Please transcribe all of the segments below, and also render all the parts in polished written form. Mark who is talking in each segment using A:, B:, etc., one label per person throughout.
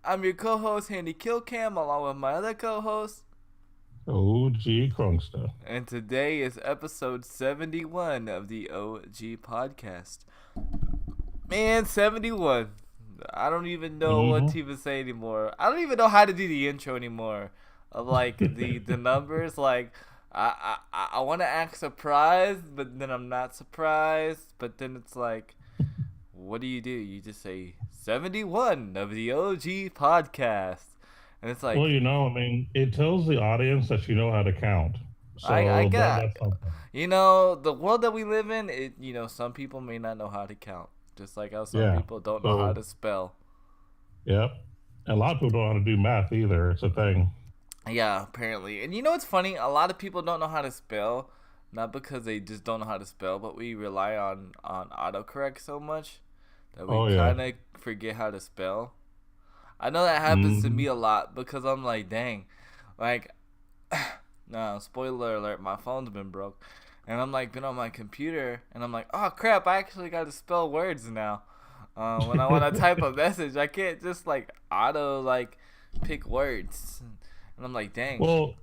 A: I'm your co-host Handy Killcam, along with my other co-host,
B: OG Crunkster.
A: and today is episode 71 of the OG podcast. Man, 71. I don't even know what
B: Mm-hmm.
A: to even say anymore. I don't even know how to do the intro anymore. Of like the numbers, like I want to act surprised, but then I'm not surprised. But then it's like, what do? You just say 71 of the OG podcast, and it's
B: Well,
A: like
B: it tells the audience that you know how to count.
A: I
B: So
A: get,
B: that's something.
A: the world that we live in. Some people may not know how to count, just like how some
B: Yeah.
A: people don't know how
B: So,
A: to spell.
B: yep. And a lot of people don't know how to do math either. It's a thing.
A: Yeah, apparently. And you know what's funny? A lot of people don't know how to spell, not because they just don't know how to spell, but we rely on autocorrect so much that we
B: Oh, yeah.
A: kind of forget how to spell. I know that happens to
B: Mm-hmm.
A: me a lot because I'm like, dang, like, no, spoiler alert, my phone's been broke, and I'm like, been on my computer, and I'm like, oh crap, I actually got to spell words now. When I want to type a message, I can't just like auto like pick words, and I'm like, dang,
B: Well,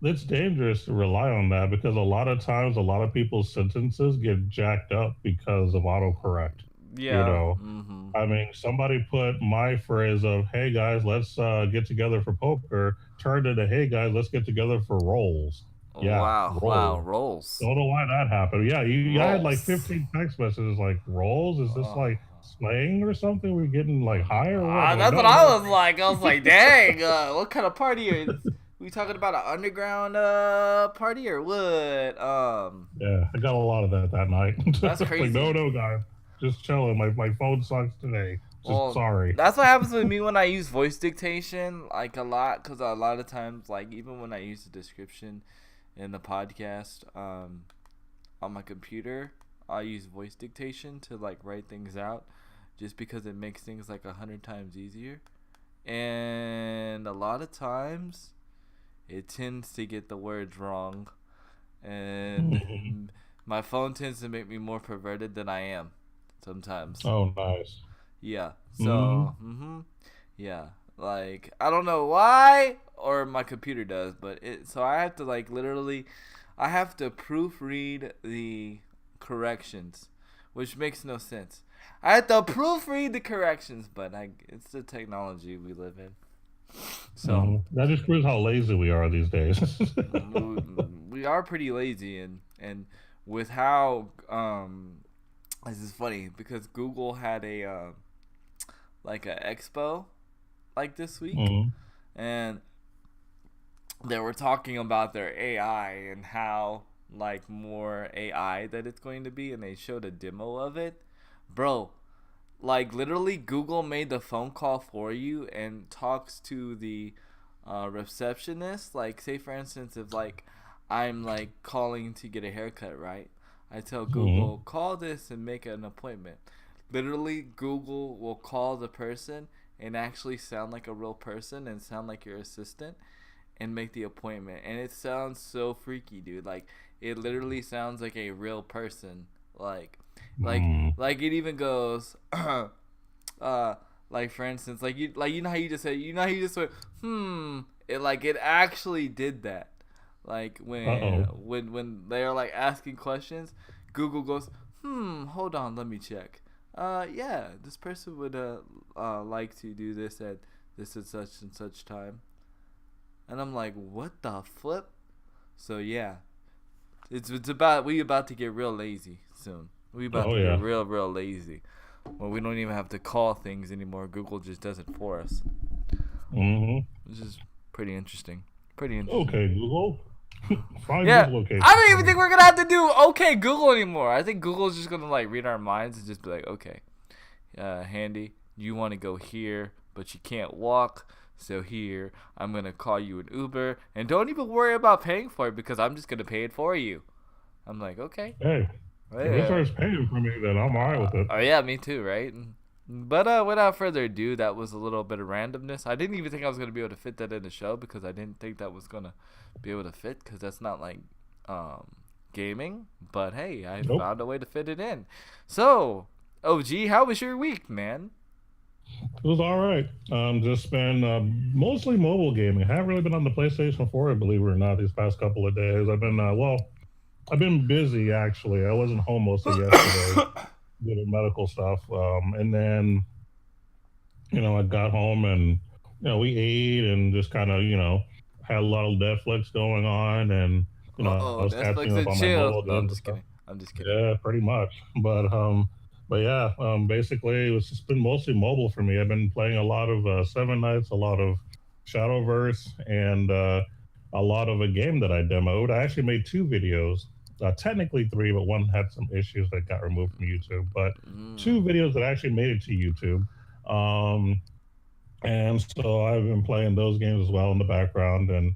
B: it's dangerous to rely on that because a lot of times, a lot of people's sentences get jacked up because of autocorrect. You
A: yeah,
B: know, somebody put my phrase of "Hey guys, let's get together for poker" turned into "Hey guys, let's get together for rolls." Yeah,
A: wow, wow,
B: rolls.
A: rolls,
B: Don't know why that happened. Yeah, I had like
A: rolls.
B: 15 text messages like rolls. Is this
A: Oh.
B: like slang or something? We're getting like high or what? I'm like,
A: That's what
B: no,
A: I
B: no.
A: was like. I was like, dang, what kind of party is we talking about? An underground party or what?
B: Yeah, I got a lot of that night.
A: That's
B: Like, no,
A: crazy.
B: no, guys, just chilling. My phone sucks today. Just
A: Well,
B: sorry.
A: that's what happens with me when I use voice dictation, like a lot, because a lot of times, like even when I use the description in the podcast, on my computer, I use voice dictation to like write things out, just because it makes things like 100 times easier. And a lot of times, it tends to get the words wrong,
B: Mhm.
A: and my phone tends to make me more perverted than I am sometimes.
B: Oh, nice.
A: Yeah.
B: Hmm.
A: So, yeah. Like I don't know why, or my computer does, but it. So I have to like literally, I have to proofread the corrections, which makes no sense. I have to proofread the corrections, but it's the technology we live in. So
B: That just proves how lazy we are these days.
A: we are pretty lazy, and with how this is funny because Google had a like a expo like this week,
B: Mhm.
A: and they were talking about their AI and how like more AI that it's going to be, and they showed a demo of it, bro. Like literally, Google made the phone call for you and talks to the receptionist. Like, say for instance, if like I'm like calling to get a haircut, right? I tell
B: Mhm.
A: Google call this and make an appointment. Literally, Google will call the person and actually sound like a real person and sound like your assistant and make the appointment. And it sounds so freaky, dude. Like it literally sounds like a real person. Like like
B: Mm.
A: like it even goes uh like for instance, like you know how you just said, you know how you just went it like it actually did that. Like
B: Uh-oh.
A: when they're like asking questions, Google goes, hold on, let me check. Yeah, this person would like to do this at this and such time. And I'm like, what the flip? So yeah, it's about we about to get real lazy soon. We about
B: Oh
A: to get
B: yeah.
A: real lazy. Well, we don't even have to call things anymore. Google just does it for us,
B: Hmm.
A: which is pretty interesting. Pretty interesting.
B: Okay, Google. Find this
A: Yeah, I
B: location
A: don't
B: for
A: even
B: me.
A: think we're gonna have to do okay Google anymore. I think Google's just gonna like read our minds and just be like, okay, Handy, you want to go here, but you can't walk. So here, I'm gonna call you an Uber, and don't even worry about paying for it because I'm just gonna pay it for you. I'm like, okay,
B: Hey, if it
A: yeah,
B: starts paying for me, then I'm alright with it.
A: oh yeah, me too, right? But without further ado, that was a little bit of randomness. I didn't even think I was gonna be able to fit that in the show because I didn't think that was gonna be able to fit because that's not like um, gaming. But hey, I
B: Nope.
A: found a way to fit it in. So, OG, how was your week, man?
B: It was all right. Just been mostly mobile gaming. I haven't really been on the PlayStation 4, believe it or not, these past couple of days. I've been busy actually. I wasn't home most of yesterday doing medical stuff. And then, I got home and, we ate and just kind of, had a lot of Netflix going on. And, I was
A: Uh-oh,
B: catching up
A: Netflix
B: on
A: and
B: my mobile
A: chill.
B: games
A: No,
B: and
A: I'm
B: stuff.
A: just kidding. I'm just kidding.
B: Yeah, pretty much. But yeah, basically it's just been mostly mobile for me. I've been playing a lot of Seven Nights, a lot of Shadowverse, and a lot of a game that I demoed. I actually made two videos, technically three, but one had some issues that got removed from YouTube. But two
A: Mm.
B: videos that actually made it to YouTube. Um, and so I've been playing those games as well in the background and,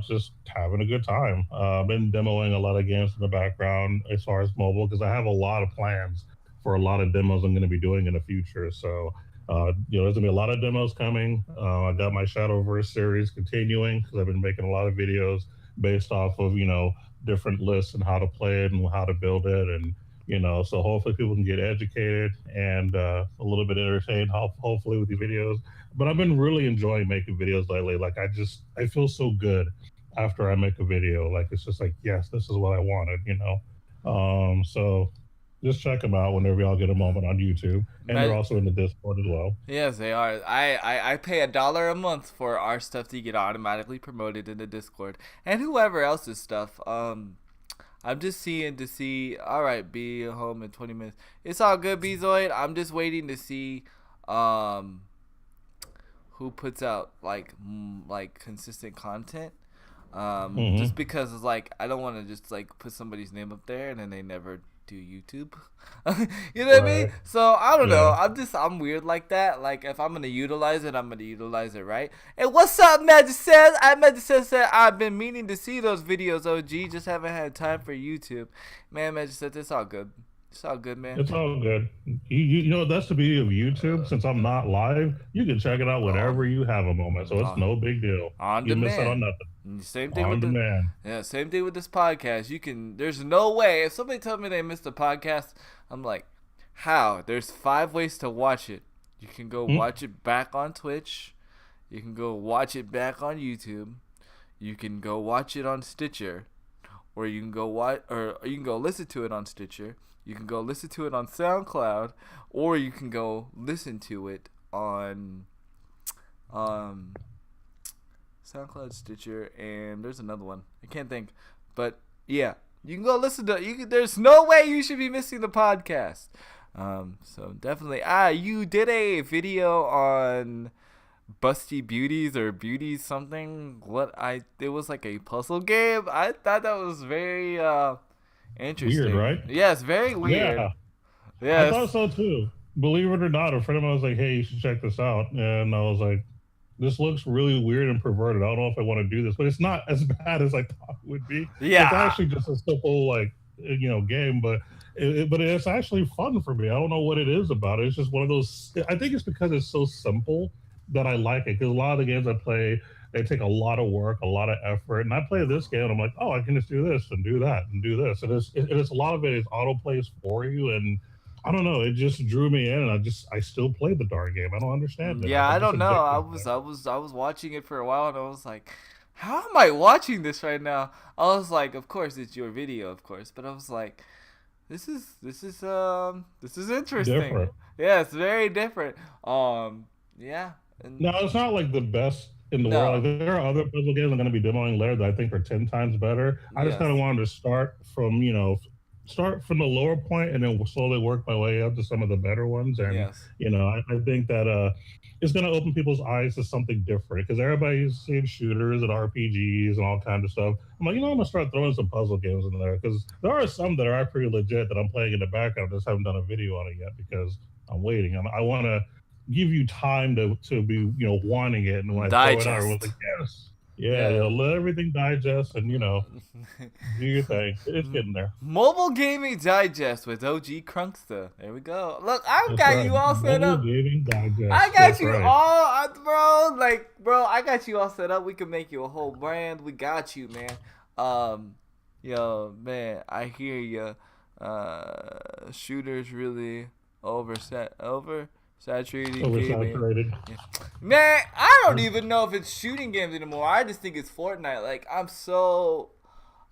B: just having a good time. I've been demoing a lot of games in the background as far as mobile because I have a lot of plans for a lot of demos I'm going to be doing in the future. So, there's going to be a lot of demos coming. I got my Shadowverse series continuing because I've been making a lot of videos based off of, different lists and how to play it and how to build it. And, so hopefully people can get educated and a little bit entertained, hopefully, with these videos. But I've been really enjoying making videos lately. Like I feel so good after I make a video. Like it's just like, yes, this is what I wanted. So just check them out whenever y'all get a moment on YouTube, and they're
A: Ma-
B: also in the Discord as well.
A: Yes, they are. I pay $1 a month for our stuff to get automatically promoted in the Discord and whoever else's stuff. I'm just seeing to see. All right, be home in 20 minutes. It's all good, Bezoid. I'm just waiting to see, um, who puts out like consistent content. Just
B: Hmm.
A: because it's like I don't want to just like put somebody's name up there and then they never do YouTube. You know what I mean?
B: Right.
A: So I don't know.
B: Yeah.
A: I'm weird like that. Like if I'm gonna utilize it, I'm gonna utilize it right. And what's up, Magic says? Magic said I've been meaning to see those videos. OG, just haven't had time for YouTube. Man, Magic said it's all good. It's all good, man.
B: It's all good. That's the beauty of YouTube. Since I'm not live, you can check it out whenever
A: On
B: you have a moment. So it's
A: on
B: no big deal.
A: on
B: You miss out on
A: demand.
B: nothing.
A: Same thing with
B: On
A: the
B: demand.
A: yeah, same thing with this podcast. You can there's no way if somebody tells me they missed a podcast, I'm like, how? There's 5 ways to watch it. You can go
B: Hmm?
A: watch it back on Twitch. You can go watch it back on YouTube. You can go watch it on Stitcher, or you can go watch, or you can go listen to it on Stitcher. You can go listen to it on SoundCloud, or you can go listen to it on um SoundCloud, Stitcher, and there's another one. I can't think, but yeah, you can go listen to. There's no way you should be missing the podcast. So definitely. You did a video on Busty Beauties or Beauties something. It was like a puzzle game. I thought that was very
B: Weird,
A: interesting.
B: right?
A: Yes, very weird.
B: Yeah. I thought
A: Yes.
B: so too. Believe it or not, a friend of mine was like, "Hey, you should check this out," and I was like, "This looks really weird and perverted. I don't know if I want to do this, but it's not as bad as I thought it would be. It's
A: Yeah.
B: actually just a simple like game, but it's actually fun for me. I don't know what it is about it. It's just one of those. I think it's because it's so simple that I like it. Because a lot of the games I play, they take a lot of work, a lot of effort, and I play this game and I'm like, oh, I can just do this and do that and do this, and it's a lot of it is auto plays for you and I don't know. It just drew me in, and I still play the darn game. I don't understand it.
A: Yeah, I
B: I'm just
A: don't know.
B: addicted to it.
A: I was watching it for a while, and I was like, "How am I watching this right now?" I was like, "Of course, it's your video, of course," but I was like, this is interesting.
B: Different.
A: Yeah, it's very different. Yeah,
B: No,
A: and
B: it's not like the best in the world.
A: no,
B: Like there are other puzzle games I'm going to be demoing later that I think are 10 times better. I just kind of
A: yes,
B: wanted to start from the lower point and then slowly work my way up to some of the better ones. And
A: yes.
B: I think that it's going to open people's eyes to something different because everybody's seeing shooters and RPGs and all kinds of stuff. I'm like, I'm gonna start throwing some puzzle games in there because there are some that are pretty legit that I'm playing in the background. I just haven't done a video on it yet because I'm waiting. I want to give you time to be wanting it, and when I throw it out, everyone's
A: Digest.
B: like, yes, yeah,
A: Yeah.
B: let everything digest and do your thing. It's getting there.
A: Mobile Gaming Digest with OG Crunkster. There we go. Look, I've
B: That's
A: got
B: right.
A: you all set
B: Mobile
A: up.
B: gaming
A: I
B: digest.
A: got
B: That's
A: you
B: right.
A: all, bro. Like, bro, I got you all set up. We can make you a whole brand. We got you, man. Um, man, I hear you. Shooters really over. Saturated gaming.
B: Oversaturated.
A: Yeah. Man, I don't even know if it's shooting games anymore. I just think it's Fortnite. Like, I'm so.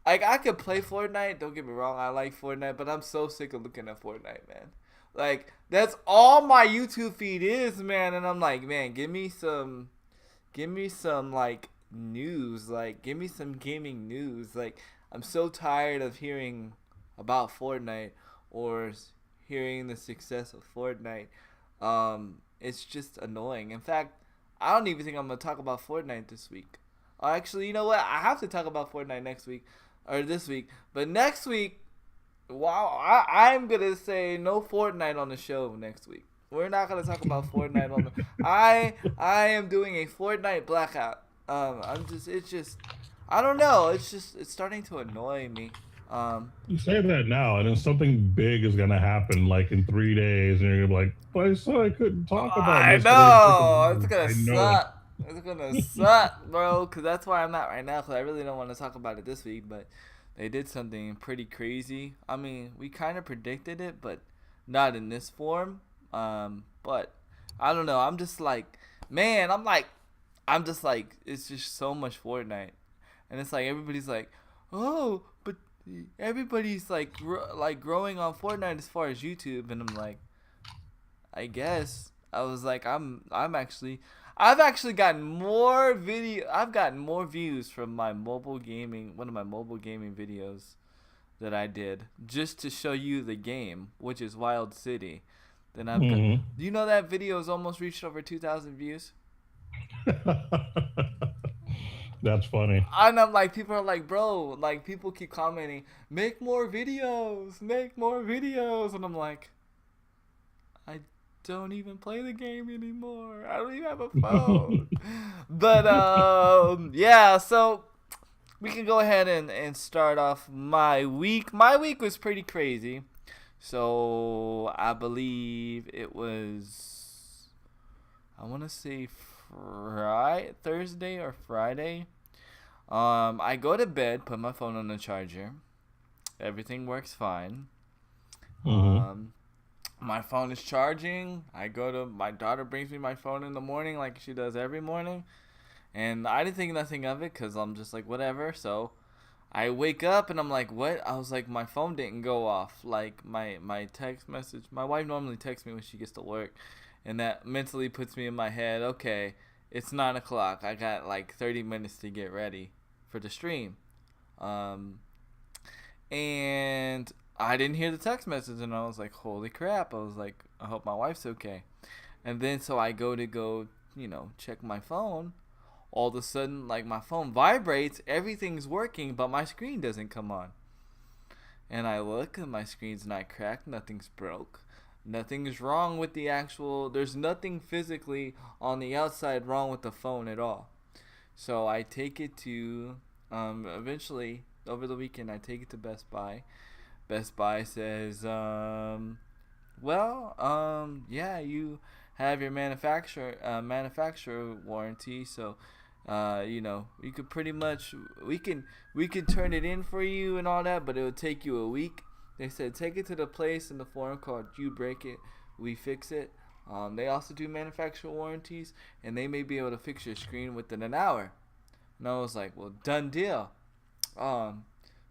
A: Like, I could play Fortnite. Don't get me wrong. I like Fortnite. But I'm so sick of looking at Fortnite, man. Like, that's all my YouTube feed is, man. And I'm like, man, give me some. Give me some, like, news. Like, give me some gaming news. Like, I'm so tired of hearing about Fortnite or hearing the success of Fortnite. It's just annoying. In fact, I don't even think I'm gonna talk about Fortnite this week. Actually, you know what? I have to talk about Fortnite next week or this week. But next week, wow, I'm gonna say no Fortnite on the show next week. We're not gonna talk about Fortnite on the. I am doing a Fortnite blackout. It's just I don't know. It's starting to annoy me. Um,
B: You say that now, and then something big is gonna happen like in 3 days, and you're gonna be like, "But I said I couldn't talk about
A: I
B: this today."
A: know it's gonna
B: I know it.
A: suck. It's gonna suck, bro. Cause that's why I'm not right now. Cause I really don't want to talk about it this week. But they did something pretty crazy. I mean, we kind of predicted it, but not in this form. But I don't know. I'm just like, man. I'm just like, it's just so much Fortnite, and it's like everybody's like, oh, but everybody's like, like growing on Fortnite as far as YouTube, and I'm like, I guess I was like I've actually gotten more video I've gotten more views from my mobile gaming one of my mobile gaming videos that I did just to show you the game, which is Wild City. Then I've got
B: Hmm.
A: Do you know that video has almost reached over 2,000 views?
B: That's funny.
A: And I'm like, people are like, bro, like people keep commenting, make more videos, and I'm like, I don't even play the game anymore. I don't even have a phone. But yeah, so we can go ahead and start off my week. My week was pretty crazy. So I believe it was, I want to say Thursday or Friday. I go to bed, put my phone on the charger. Everything works fine.
B: Hmm.
A: Um, my phone is charging. My daughter brings me my phone in the morning like she does every morning. And I didn't think nothing of it because I'm just like, whatever. So I wake up and I'm like, what? I was like, my phone didn't go off. Like, my text message. My wife normally texts me when she gets to work. And that mentally puts me in my head, okay, it's 9 o'clock. I got like 30 minutes to get ready for the stream. Um, and I didn't hear the text message, and I was like, holy crap. I was like, I hope my wife's okay. And then so I go, check my phone. All of a sudden, like, my phone vibrates, everything's working, but my screen doesn't come on. And I look, and my screen's not cracked, nothing's broke. Nothing's wrong with there's nothing physically on the outside wrong with the phone at all. So I take it to, eventually, over the weekend, I take it to Best Buy. Best Buy says, yeah, you have your manufacturer warranty, so we could pretty much we can turn it in for you and all that, but it would take you a week. They said take it to the place in the forum called You Break It, We Fix It. They also do manufacturer warranties, and they may be able to fix your screen within an hour. And I was like, well, done deal.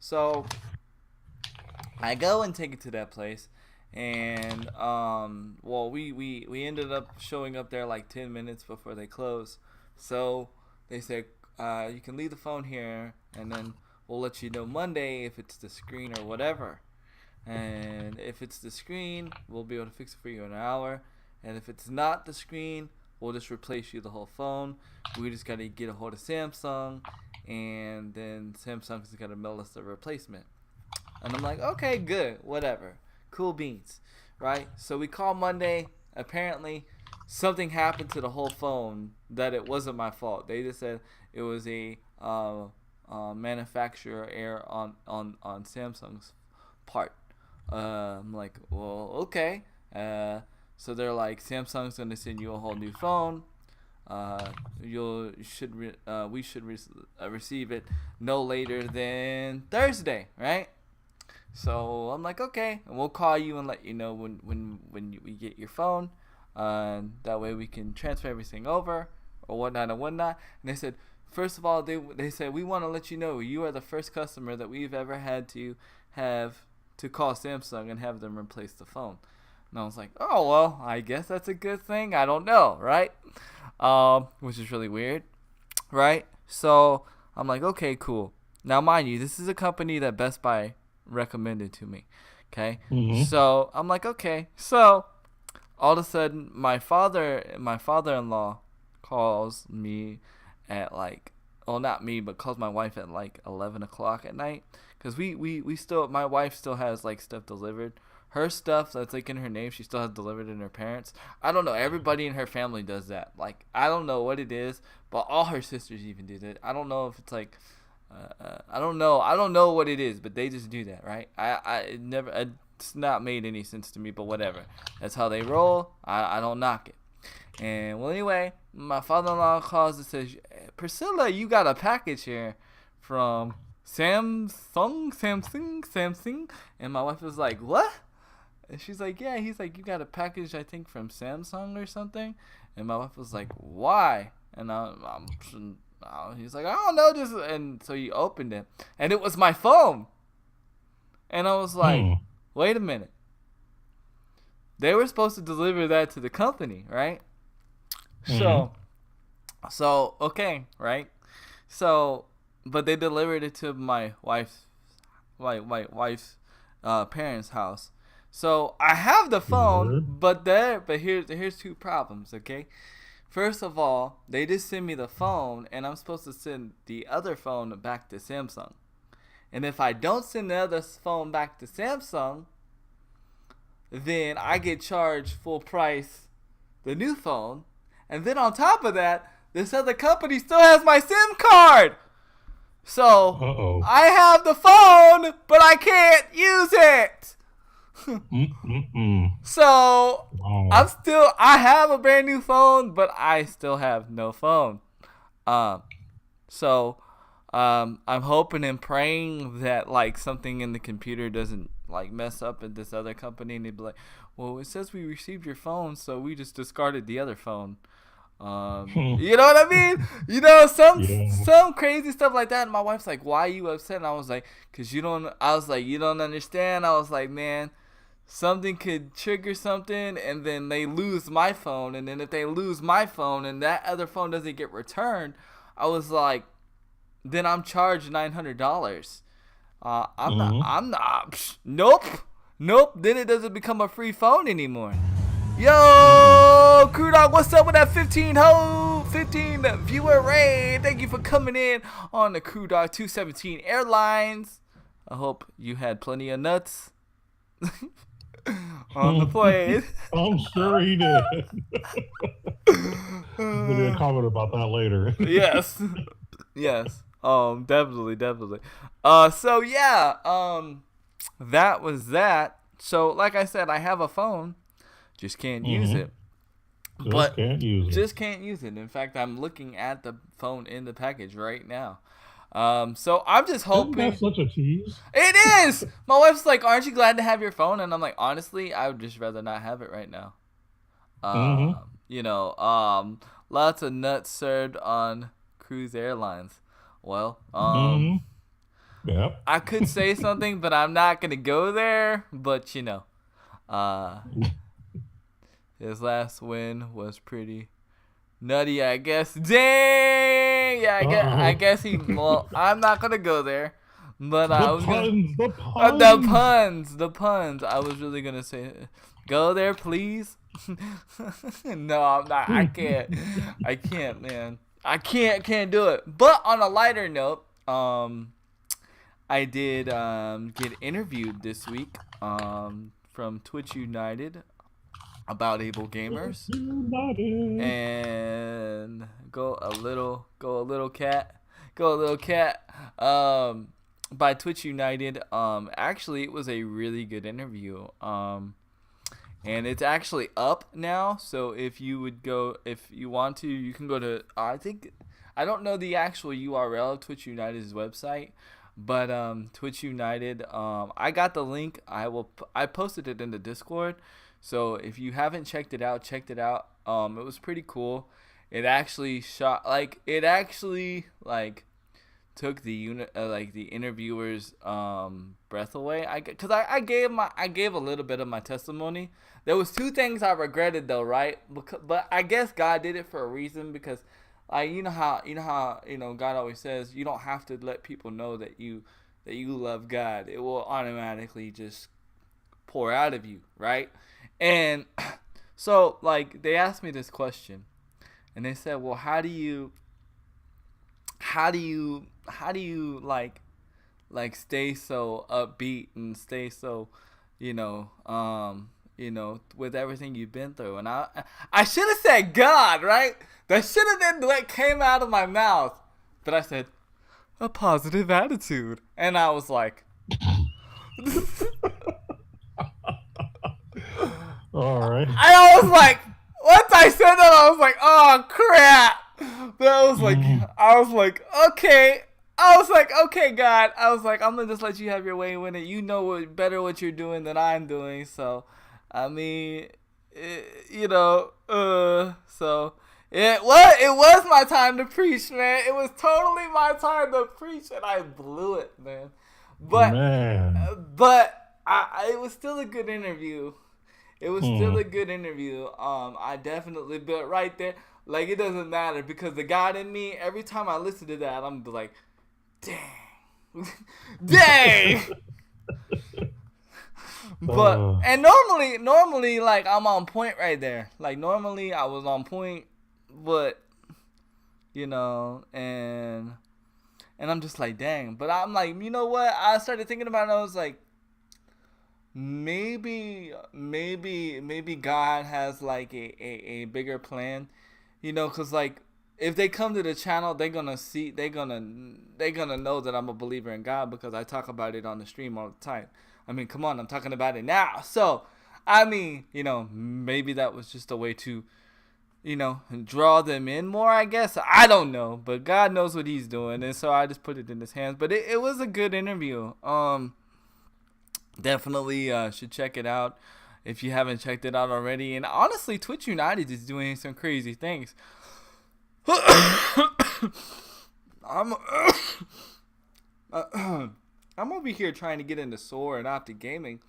A: So I go and take it to that place, and we ended up showing up there like 10 minutes before they close. So they said, you can leave the phone here, and then we'll let you know Monday if it's the screen or whatever. And if it's the screen, we'll be able to fix it for you in an hour. And if it's not the screen, we'll just replace you the whole phone. We just gotta get a hold of Samsung, and then Samsung's gotta mail us the replacement. And I'm like, okay, good, whatever, cool beans, right? So we call Monday. Apparently, something happened to the whole phone that it wasn't my fault. They just said it was a manufacturer error on Samsung's part. I'm like, well, okay. So they're like, Samsung's gonna send you a whole new phone. We should receive it no later than Thursday, right? So I'm like, okay, and we'll call you and let you know when we get your phone. that way we can transfer everything over or whatnot and whatnot. And they said, first of all, they said, we want to let you know you are the first customer that we've ever had to have to call Samsung and have them replace the phone. And I was like, oh, well, I guess that's a good thing. I don't know, right? Which is really weird, right? So I'm like, okay, cool. Now, mind you, this is a company that Best Buy recommended to me, okay?
B: Mm-hmm.
A: So I'm like, okay. So all of a sudden, my father-in-law calls me at like, well, not me, but calls my wife at like 11 o'clock at night. Because we still, my wife still has like stuff delivered. Her stuff that's like in her name, she still has delivered in her parents. I don't know. Everybody in her family does that. Like, I don't know what it is, but all her sisters even do that. I don't know if it's like, I don't know. I don't know what it is, but they just do that, right? It's not made any sense to me, but whatever. That's how they roll. I don't knock it. And well, anyway, my father-in-law calls and says, Priscilla, you got a package here from Samsung. And my wife was like, what? And she's like, yeah. He's like, you got a package, I think, from Samsung or something. And my wife was like, why? And he's like, I don't know. And so he opened it, and it was my phone. And I was like, wait a minute. They were supposed to deliver that to the company, right? So okay, right? So, but they delivered it to my wife's parents' house. So I have the phone, but here's two problems, okay? First of all, they just send me the phone, and I'm supposed to send the other phone back to Samsung. And if I don't send the other phone back to Samsung, then I get charged full price the new phone. And then on top of that, this other company still has my SIM card. So I have the phone, but I can't use it. So I have a brand new phone, but I still have no phone. So I'm hoping and praying that like something in the computer doesn't like mess up at this other company, and they'd be like, well, it says we received your phone, so we just discarded the other phone. You know what I mean? You know, some crazy stuff like that. And my wife's like, why are you upset? And I was like, you don't understand. I was like, man, something could trigger something, and then they lose my phone. And then if they lose my phone and that other phone doesn't get returned, I was like, then I'm charged $900. I'm not. Nope. Then it doesn't become a free phone anymore. Yo, Crew Dog, what's up with that 15 viewer raid? Thank you for coming in on the Crew Dog 217 Airlines. I hope you had plenty of nuts on the plane.
B: I'm sure he did. We're gonna comment about that later.
A: Yes. Definitely. So yeah, that was that. So like I said, I have a phone, just can't use it. Just can't use it. In fact, I'm looking at the phone in the package right now. So I'm just hoping.
B: Isn't that such a tease?
A: It is. My wife's like, "Aren't you glad to have your phone?" And I'm like, honestly, I would just rather not have it right now. You know, lots of nuts served on cruise airlines. Well,
B: yep.
A: I could say something, but I'm not gonna go there. But you know, his last win was pretty nutty, I guess. Dang! Yeah, I guess he. Well, I'm not gonna go there, but the puns. I was really gonna say, go there, please. No, I'm not. I can't, man. I can't do it. But on a lighter note, I did get interviewed this week from Twitch United about Able Gamers, and go a little cat. By Twitch United. Actually, it was a really good interview. And it's actually up now, so if you want to, you can go to, I don't know the actual URL of Twitch United's website, but Twitch United, I got the link. I posted it in the Discord, So if you haven't checked it out, checked it out. It was pretty cool. It actually shot like it actually like took the unit like the interviewer's breath away. I gave a little bit of my testimony. There was two things I regretted though, right? But I guess God did it for a reason because like you know how God always says you don't have to let people know that you love God. It will automatically just pour out of you, right? And so like they asked me this question and they said, "Well, how do you like stay so upbeat and stay so, with everything you've been through?" And I should have said God, right? That should have been what came out of my mouth. But I said a positive attitude. And I was like
B: All right.
A: I was like, once I said that, I was like, oh crap. That was like, I was like, okay. I was like, okay, God. I was like, I'm gonna just let you have your way with it. You know what you're doing than I'm doing. So, I mean, so it was my time to preach, man. It was totally my time to preach, and I blew it, man. But,
B: Man.
A: it was still a good interview. It was still a good interview. I definitely, but right there, like it doesn't matter because the God in me, every time I listen to that, I'm like, dang, dang. But and normally, like I'm on point right there. Like normally, I was on point, but and I'm just like, dang. But I'm like, you know what? I started thinking about it. I was like, maybe God has like a bigger plan, because like if they come to the channel, they're gonna know that I'm a believer in God because I talk about it on the stream all the time. I mean, come on, I'm talking about it now. So, I mean, maybe that was just a way to, draw them in more, I guess. I don't know, but God knows what he's doing. And so I just put it in his hands. But it was a good interview. Definitely should check it out if you haven't checked it out already. And honestly, Twitch United is doing some crazy things. I'm I'm over here trying to get into Soar and Optic Gaming,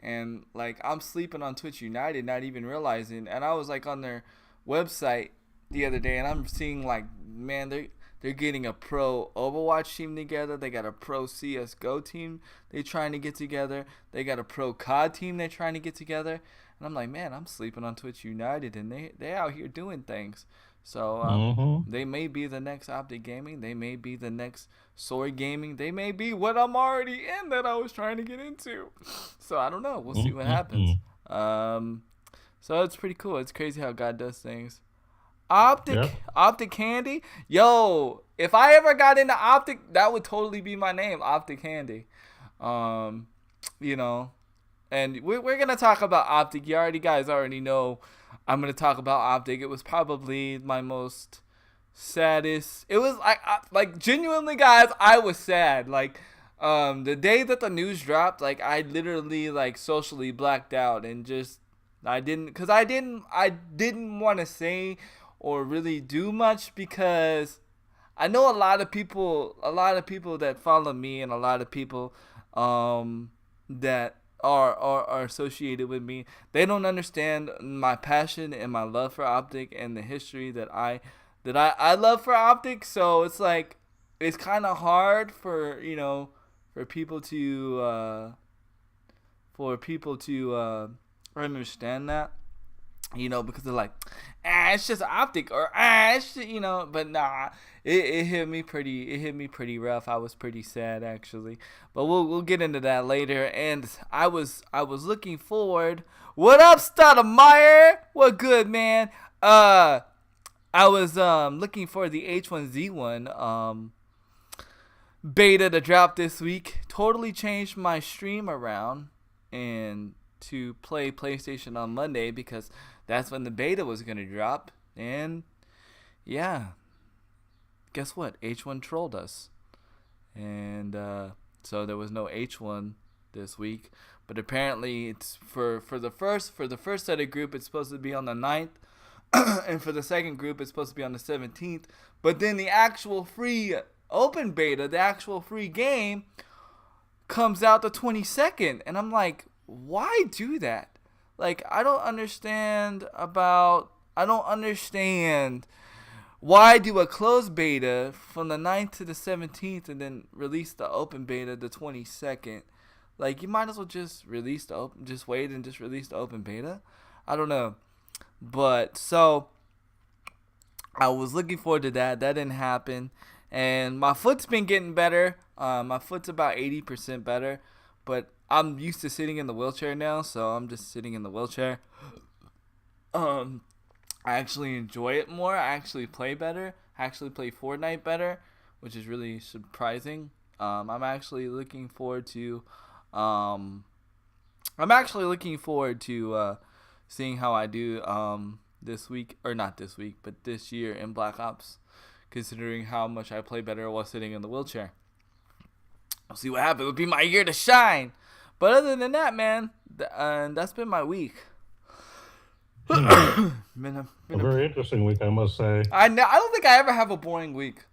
A: and like I'm sleeping on Twitch United, not even realizing. And I was like on their website the other day, and I'm seeing like, man, they're getting a pro Overwatch team together. They got a pro CS:GO team they're trying to get together. They got a pro COD team they're trying to get together. And I'm like, man, I'm sleeping on Twitch United, and they out here doing things. So they may be the next Optic Gaming. They may be the next Soar Gaming. They may be what I'm already in that I was trying to get into. So I don't know. We'll see what happens. So it's pretty cool. It's crazy how God does things. Optic Candy. Yo, if I ever got into Optic, that would totally be my name, Optic Candy. And we're gonna talk about Optic. You guys already know I'm gonna talk about Optic. It was probably my most saddest. It was like genuinely, guys, I was sad. Like the day that the news dropped, like I literally like socially blacked out and just I didn't want to say or really do much because I know a lot of people that follow me and a lot of people that are associated with me. They don't understand my passion and my love for Optic and the history that I love for Optic. So it's like it's kind of hard for people to understand that, because they're like, it's just Optic, or it's just, but nah, it hit me pretty rough. I was pretty sad actually, but we'll get into that later. And I was looking forward. What up, Stoudemire? What good, man? I was looking for the H1Z1 beta to drop this week. Totally changed my stream around and to play PlayStation on Monday because that's when the beta was going to drop. And yeah, guess what? H1 trolled us. And so there was no H1 this week. But apparently, it's for the first set of group, it's supposed to be on the 9th, and for the second group, it's supposed to be on the 17th. But then the actual free open beta, the actual free game, comes out the 22nd, and I'm like, why do that? Like, I don't understand why do a closed beta from the 9th to the 17th and then release the open beta the 22nd. Like, you might as well just just wait and just release the open beta. I don't know. But, so, I was looking forward to that. That didn't happen. And my foot's been getting better. My foot's about 80% better. But I'm used to sitting in the wheelchair now, so I'm just sitting in the wheelchair. I actually enjoy it more. I actually play better. I actually play Fortnite better, which is really surprising. I'm actually looking forward to seeing how I do this week, or not this week, but this year in Black Ops, considering how much I play better while sitting in the wheelchair. I'll see what happens. It'll be my year to shine. But other than that, man, that's been my week.
B: been a very interesting week, I must say.
A: I don't think I ever have a boring week.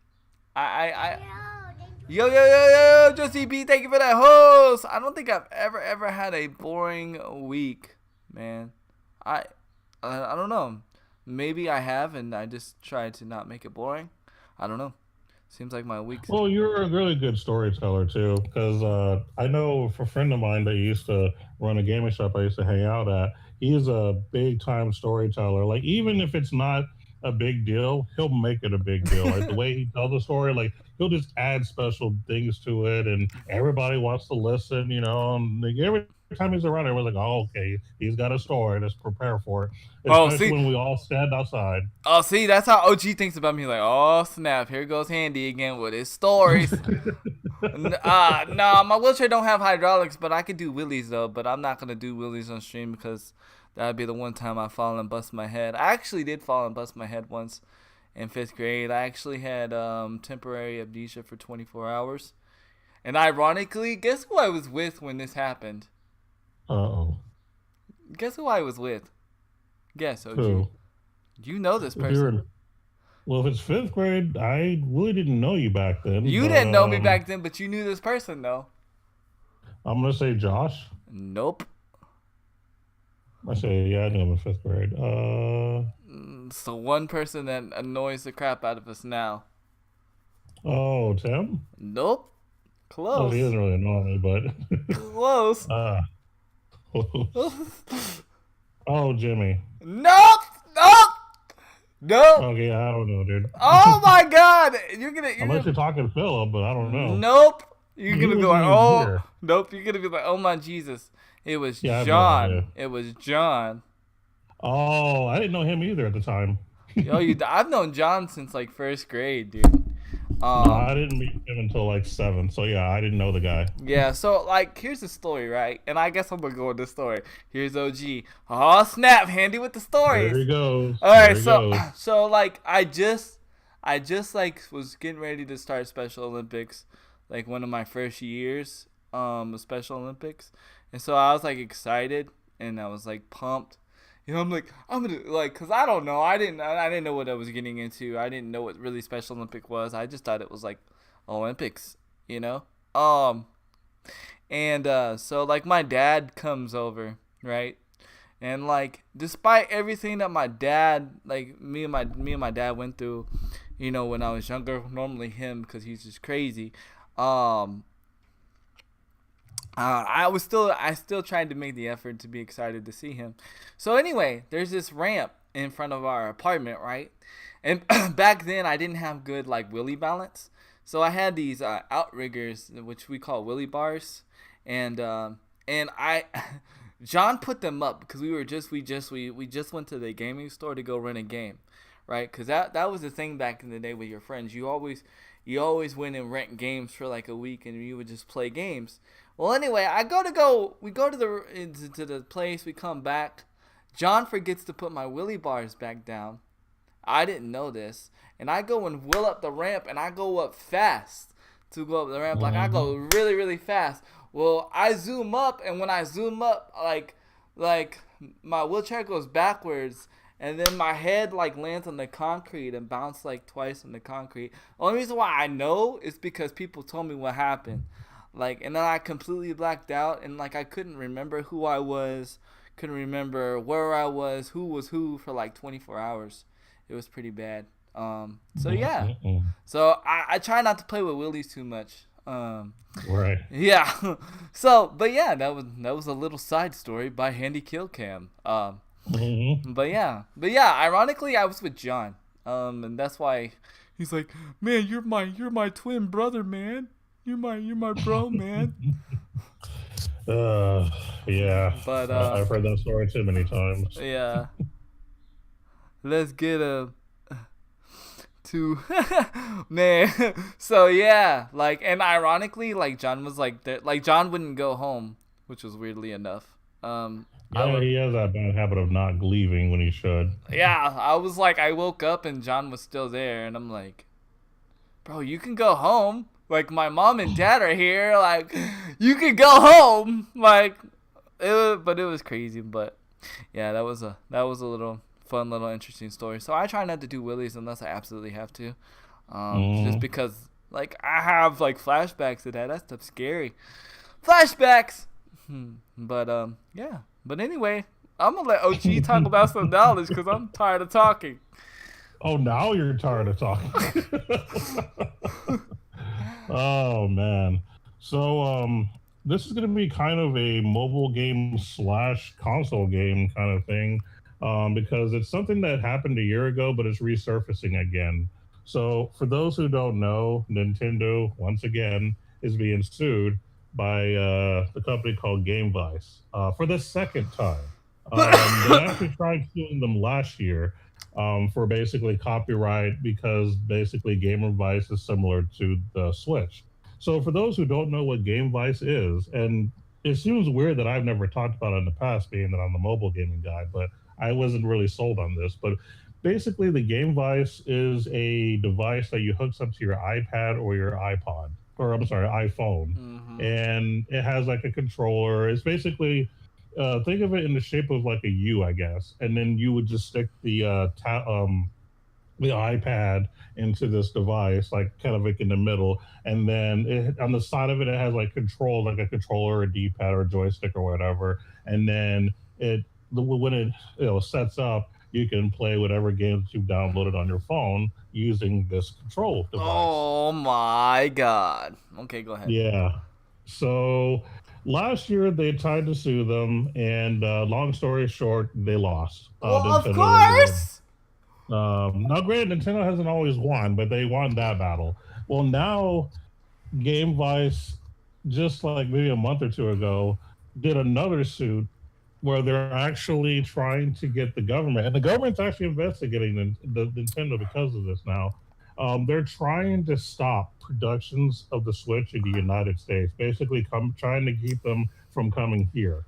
A: Yo, Josie B, thank you for that host. I don't think I've ever had a boring week, man. I don't know. Maybe I have, and I just tried to not make it boring. I don't know. Seems like my week's...
B: Well, you're a really good storyteller, too, because I know a friend of mine that used to run a gaming shop I used to hang out at, he's a big-time storyteller. Like, even if it's not a big deal, he'll make it a big deal. Like, the way he tells the story, like, he'll just add special things to it, and everybody wants to listen, you know, and like, every time he's around, everyone's like, oh, okay, he's got a story, let's prepare for it. Especially when we all stand outside.
A: Oh, see, that's how OG thinks about me. Like, oh, snap, here goes Handy again with his stories. Nah, my wheelchair don't have hydraulics, but I could do wheelies, though. But I'm not going to do wheelies on stream because that would be the one time I fall and bust my head. I actually did fall and bust my head once in 5th grade. I actually had temporary amnesia for 24 hours. And ironically, guess who I was with when this happened?
B: Uh-oh.
A: Guess who I was with? Guess, OG.
B: Who?
A: You know this person.
B: Well, if it's 5th grade, I really didn't know you back then.
A: You didn't know me back then, but you knew this person, though.
B: I'm going to say Josh.
A: Nope.
B: I say, yeah, I knew him in 5th grade.
A: It's the one person that annoys the crap out of us now.
B: Oh, Tim?
A: Nope. Close.
B: Well, he doesn't really annoy me, but...
A: Close.
B: Oh, Jimmy.
A: Nope.
B: Okay, I don't know, dude.
A: Oh my God!
B: Unless you're talking to Philip, but I don't know.
A: Nope. You're gonna be like, oh. Here. Nope. You're gonna be like, oh my Jesus! It was John. No, it was John.
B: Oh, I didn't know him either at the time.
A: I've known John since like 1st grade, dude.
B: No, I didn't meet him until like 7, so yeah, I didn't know the guy.
A: Yeah, so like, here's the story, right? And I guess I'm gonna go with the story. Here's OG. Oh snap, Handy with the stories.
B: There he goes.
A: All right, so like, I just like was getting ready to start Special Olympics, like one of my first years, of Special Olympics, and so I was like excited and I was like pumped. You know, I'm gonna like, cause I don't know. I didn't know what I was getting into. I didn't know what really Special Olympic was. I just thought it was like Olympics, you know. So like my dad comes over, right? And like, despite everything that my dad, like me and my dad went through, you know, when I was younger, normally him, cause he's just crazy. I still tried to make the effort to be excited to see him. So anyway, there's this ramp in front of our apartment, right? And back then I didn't have good like wheelie balance, so I had these outriggers, which we call wheelie bars, and John put them up because we just went to the gaming store to go rent a game, right? Because that was the thing back in the day with your friends. You always went and rent games for like a week, and you would just play games. Well, anyway, we go to the place, we come back. John forgets to put my wheelie bars back down. I didn't know this. And I go and wheel up the ramp, and I go up fast to go up the ramp. Like, I go really, really fast. Well, I zoom up, and when I zoom up, like my wheelchair goes backwards, and then my head like lands on the concrete and bounced like twice on the concrete. The only reason why I know is because people told me what happened. Like, and then I completely blacked out, and like I couldn't remember who I was, couldn't remember where I was who for like 24 hours. It was pretty bad. So yeah. So I try not to play with willies too much.
B: Right.
A: Yeah. So, but yeah, that was a little side story by Handy Kill Cam. But yeah. Ironically, I was with John. And that's why he's like, man, you're my twin brother, man. You're my bro, man.
B: Yeah.
A: But
B: I've heard that story too many times.
A: Yeah. Let's get to man. So yeah, like, and ironically, like John was like that. Like John wouldn't go home, which was weirdly enough.
B: Yeah, he has that bad habit of not leaving when he should.
A: Yeah, I was like, I woke up and John was still there, and I'm like, bro, you can go home. Like, my mom and dad are here. Like, you can go home. Like, but it was crazy. But yeah, that was a little fun, little interesting story. So I try not to do willies unless I absolutely have to, just because like I have like flashbacks to that. That stuff's scary. Flashbacks. But yeah. But anyway, I'm gonna let OG talk about some knowledge because I'm tired of talking.
B: Oh, now you're tired of talking. Oh man. So this is gonna be kind of a mobile game / console game kind of thing. Because it's something that happened a year ago, but it's resurfacing again. So for those who don't know, Nintendo once again is being sued by the company called Game Vice for the second time. They actually tried suing them last year for basically copyright because basically Game Vice is similar to the Switch. So for those who don't know what Game Vice is, and it seems weird that I've never talked about it in the past, being that I'm the mobile gaming guy, but I wasn't really sold on this. But basically, the Game Vice is a device that you hooks up to your iPad or your iPod, or I'm sorry, iPhone, and it has like a controller. It's basically think of it in the shape of like a U, I guess, and then you would just stick the iPad into this device, like kind of like in the middle, and then on the side of it, it has like controls, like a controller, a D-pad, or a joystick, or whatever, and then when it sets up, you can play whatever games you've downloaded on your phone using this control device.
A: Oh my god. Okay, go ahead.
B: Yeah. So last year they tried to sue them, and long story short, they lost.
A: Well, of course.
B: Now, granted, Nintendo hasn't always won, but they won that battle. Well, now Game Vice, just like maybe a month or two ago, did another suit where they're actually trying to get the government, and the government's actually investigating the Nintendo because of this now. They're trying to stop productions of the Switch in the United States, basically trying to keep them from coming here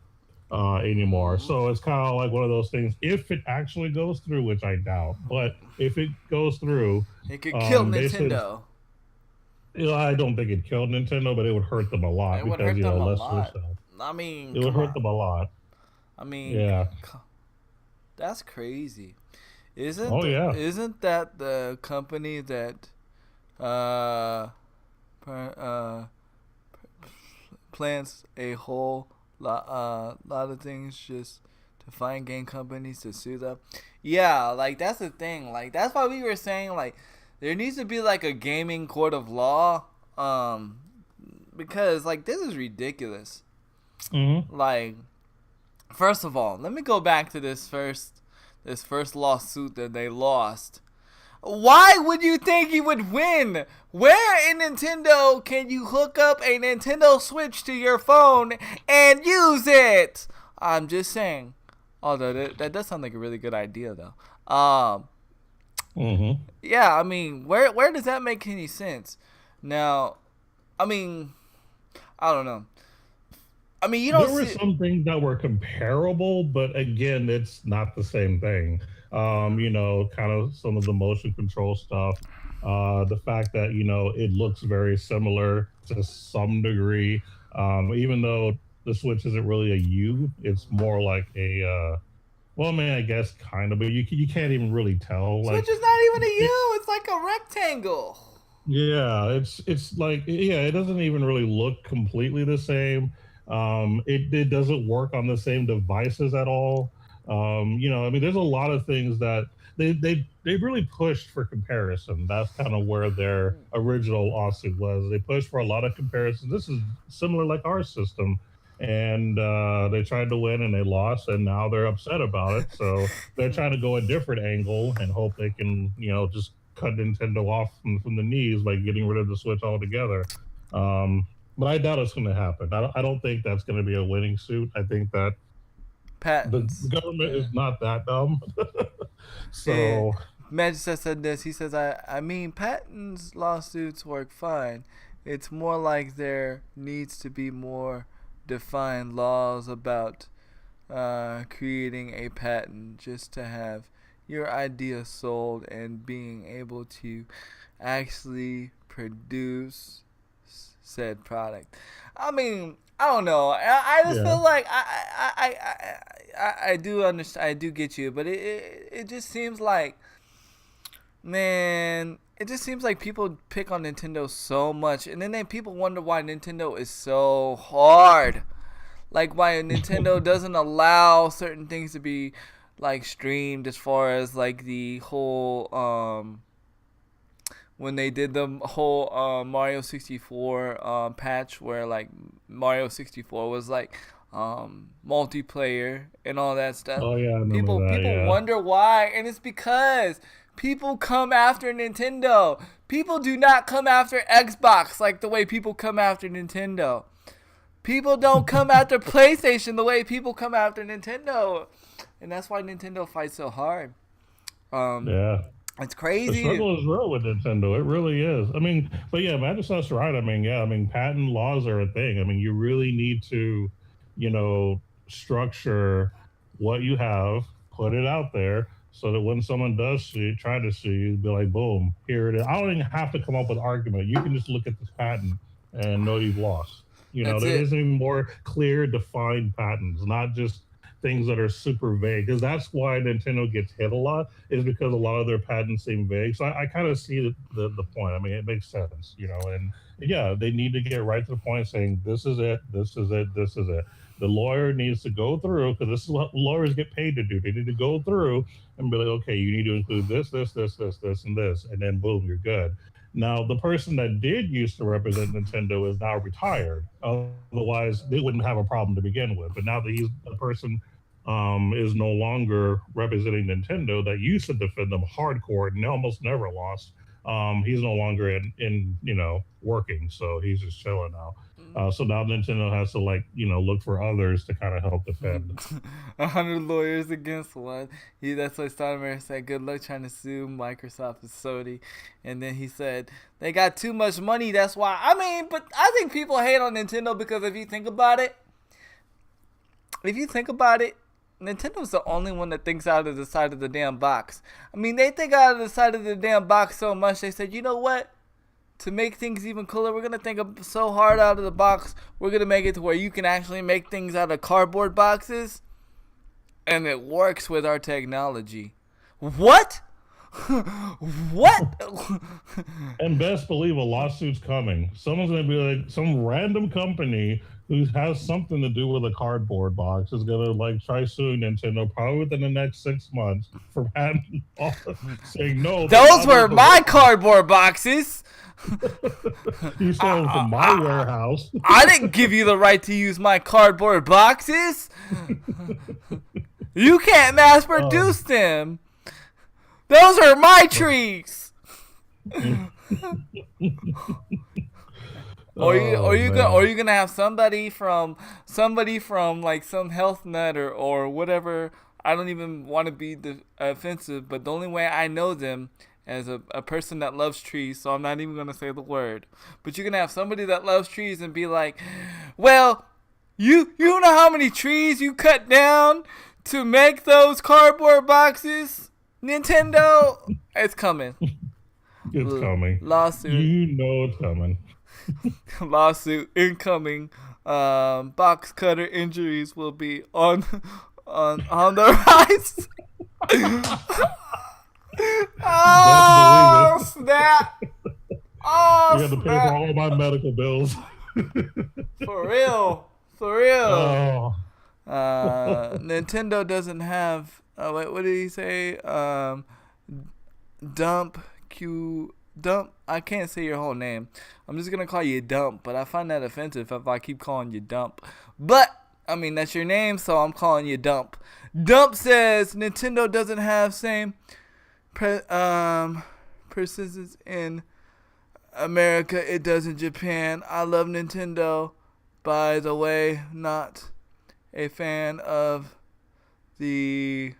B: anymore. So it's kind of like one of those things. If it actually goes through, which I doubt, but if it goes through,
A: it could kill Nintendo.
B: I don't think it'd kill Nintendo, but it would hurt them a lot
A: it would
B: because
A: hurt them a
B: less
A: lot. I mean,
B: it would hurt them a lot.
A: I mean,
B: yeah,
A: that's crazy. Isn't that the company that plans a whole lot of things just to find game companies to sue them? Yeah, like that's the thing. Like that's why we were saying like there needs to be like a gaming court of law, because like this is ridiculous. Like, first of all, let me go back to this first lawsuit that they lost. Why would you think he would win? Where in Nintendo can you hook up a Nintendo Switch to your phone and use it? I'm just saying. Although that does sound like a really good idea, though. Yeah, I mean, where does that make any sense? Now, I mean, I don't know. I mean, you don't.
B: There were some things that were comparable, but again, it's not the same thing. Kind of some of the motion control stuff. The fact that it looks very similar to some degree, even though the Switch isn't really a U, it's more like a well, I mean, I guess kind of, but you can't even really tell.
A: Switch
B: Like,
A: is not even a
B: it,
A: U. It's like a rectangle.
B: yeah, it's like yeah, it doesn't even really look completely the same. It doesn't work on the same devices at all. I mean, there's a lot of things that they really pushed for comparison. That's kind of where their original lawsuit was. They pushed for a lot of comparisons. This is similar like our system, and they tried to win and they lost, and now they're upset about it. So they're trying to go a different angle and hope they can just cut Nintendo off from the knees by getting rid of the Switch altogether. But I doubt it's going to happen. I don't think that's going to be a winning suit. I think that the
A: Patents.
B: government
A: Yeah.
B: is not that dumb.
A: Yeah.
B: So
A: Magic said this. He says, I mean, patents lawsuits work fine. It's more like there needs to be more defined laws about creating a patent just to have your idea sold and being able to actually produce said product. I mean, I don't know. I just
B: yeah,
A: feel like I do understand. I do get you, but it just seems like, man, it just seems like people pick on Nintendo so much, and then people wonder why Nintendo is so hard. Like why Nintendo doesn't allow certain things to be like streamed, as far as like the whole when they did the whole Mario 64 patch, where like Mario 64 was like multiplayer and all that stuff.
B: oh yeah, I remember that.
A: People
B: Yeah,
A: wonder why, and it's because people come after Nintendo. People do not come after Xbox like the way people come after Nintendo. People don't come after PlayStation the way people come after Nintendo, and that's why Nintendo fights so hard. Um,
B: yeah.
A: it's
B: The
A: crazy.
B: struggle is real with Nintendo. It really is. I mean, but yeah, Microsoft's right. I mean, yeah, I mean, patent laws are a thing. I mean, you really need to, structure what you have, put it out there, so that when someone does try to sue you, be like, boom, here it is. I don't even have to come up with argument. You can just look at this patent and know you've lost.
A: That's
B: There
A: it.
B: isn't even more clear, defined patents, not just things that are super vague. Because that's why Nintendo gets hit a lot, is because a lot of their patents seem vague. So I kind of see the point. I mean, it makes sense, and yeah, they need to get right to the point saying, this is it, this is it, this is it. The lawyer needs to go through, because this is what lawyers get paid to do. They need to go through and be like, okay, you need to include this, and this, and then boom, you're good. Now, the person that did used to represent Nintendo is now retired. Otherwise, they wouldn't have a problem to begin with. But now that he's a person is no longer representing Nintendo that used to defend them hardcore and almost never lost. He's no longer in working, so he's just chilling now. So now Nintendo has to look for others to kind of help defend.
A: 100 lawyers against one. That's what Steinmeier said. Good luck trying to sue Microsoft and Sony. And then he said they got too much money. That's why. I mean, but I think people hate on Nintendo because if you think about it, Nintendo's the only one that thinks out of the side of the damn box. I mean, they think out of the side of the damn box so much. They said, you know what? To make things even cooler, we're gonna think of so hard out of the box. We're gonna make it to where you can actually make things out of cardboard boxes, and it works with our technology. What? What?
B: And best believe a lawsuit's coming. Someone's going to be like, some random company who has something to do with a cardboard box is going to try suing Nintendo probably within the next 6 months for patent law, saying no.
A: Those were my cardboard boxes.
B: You stole them from my warehouse.
A: I didn't give you the right to use my cardboard boxes. You can't mass produce them. Those are my trees. Or you gonna have somebody from like some health nut or whatever. I don't even want to be offensive, but the only way I know them as a person that loves trees, so I'm not even gonna say the word. But you're gonna have somebody that loves trees and be like, well, you know how many trees you cut down to make those cardboard boxes? Nintendo, it's coming.
B: It's coming.
A: Lawsuit.
B: You know it's coming.
A: Lawsuit incoming. Box cutter injuries will be on the rise. Oh snap! Oh
B: You got to pay for all my medical bills.
A: For real. For real.
B: Oh.
A: Nintendo doesn't have. Wait, what did he say? Dump. I can't say your whole name. I'm just gonna call you Dump, but I find that offensive if I keep calling you Dump. But I mean that's your name, so I'm calling you Dump. Dump says Nintendo doesn't have same persistence in America it does in Japan. I love Nintendo. By the way, not a fan of the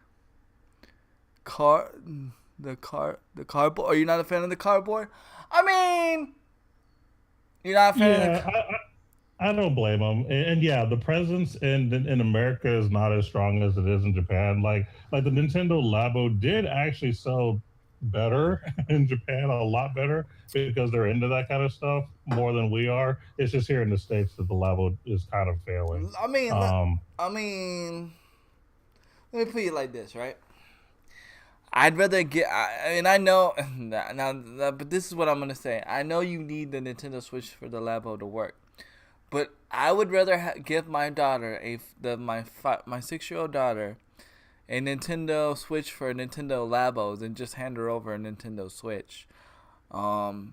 A: cardboard. Are you not a fan of the cardboard? I mean, you're not a fan of the
B: I don't blame them. And yeah, the presence in America is not as strong as it is in Japan. Like the Nintendo Labo did actually sell better in Japan, a lot better, because they're into that kind of stuff more than we are. It's just here in the States that the Labo is kind of failing.
A: I mean, let me put it like this, right? I'd rather get. I know now, but this is what I'm gonna say. I know you need the Nintendo Switch for the Labo to work, but I would rather give my daughter my 6-year-old daughter a Nintendo Switch for a Nintendo Labo than just hand her over a Nintendo Switch. And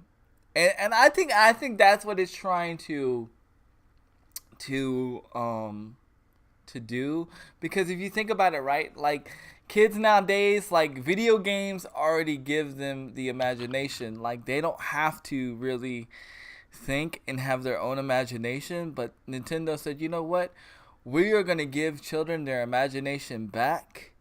A: I think that's what it's trying to do, because if you think about it, right, like kids nowadays, like video games already give them the imagination. Like they don't have to really think and have their own imagination, but Nintendo said, you know what, we are going to give children their imagination back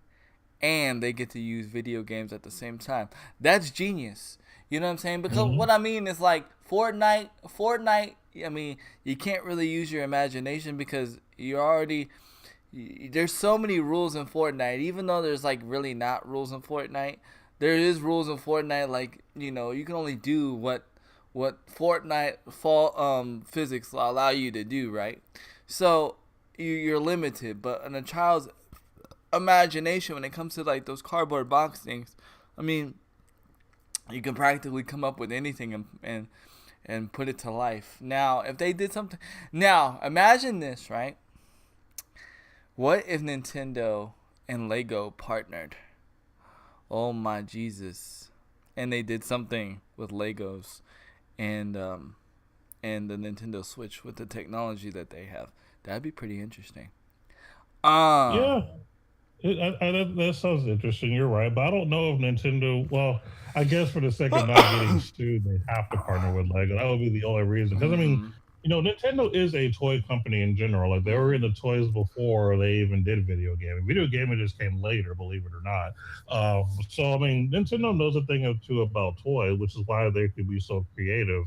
A: and they get to use video games at the same time. That's genius. You know what I'm saying? Because what I mean is like Fortnite, I mean, you can't really use your imagination because there's so many rules in Fortnite. Even though there's like really not rules in Fortnite, there is rules in Fortnite. Like, you know, you can only do what Fortnite physics allow you to do, right? So you're limited. But in a child's imagination, when it comes to like those cardboard box things, I mean, you can practically come up with anything and put it to life. Now, if they did something, now imagine this, right? What if Nintendo and Lego partnered? Oh my Jesus! And they did something with Legos and the Nintendo Switch with the technology that they have. That'd be pretty interesting.
B: Yeah. That sounds interesting. You're right, but I don't know if Nintendo. Well, I guess for the sake of not getting sued, they have to partner with Lego. That would be the only reason. Because I mean, you know, Nintendo is a toy company in general. Like they were in the toys before they even did video gaming. Video gaming just came later, believe it or not. So I mean, Nintendo knows a thing or two about toys, which is why they could be so creative.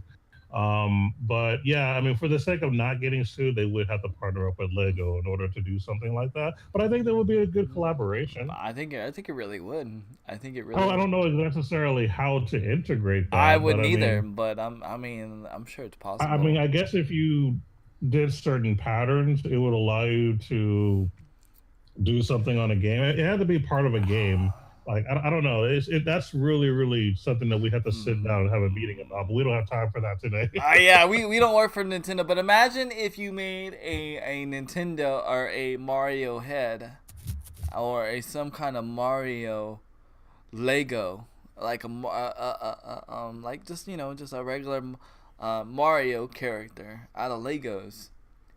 B: But yeah, I mean, for the sake of not getting sued, they would have to partner up with Lego in order to do something like that. But I think that would be a good collaboration.
A: I think it really would. I think it really.
B: Oh,
A: would.
B: I don't know necessarily how to integrate that.
A: I wouldn't either, but I'm sure it's possible.
B: I mean, I guess if you did certain patterns, it would allow you to do something on a game. It had to be part of a game. Like I don't know. That's really something that we have to sit down and have a meeting about. But we don't have time for that today.
A: Yeah, we don't work for Nintendo. But imagine if you made a Nintendo or a Mario head, or some kind of Mario Lego, like like just a regular Mario character out of Legos,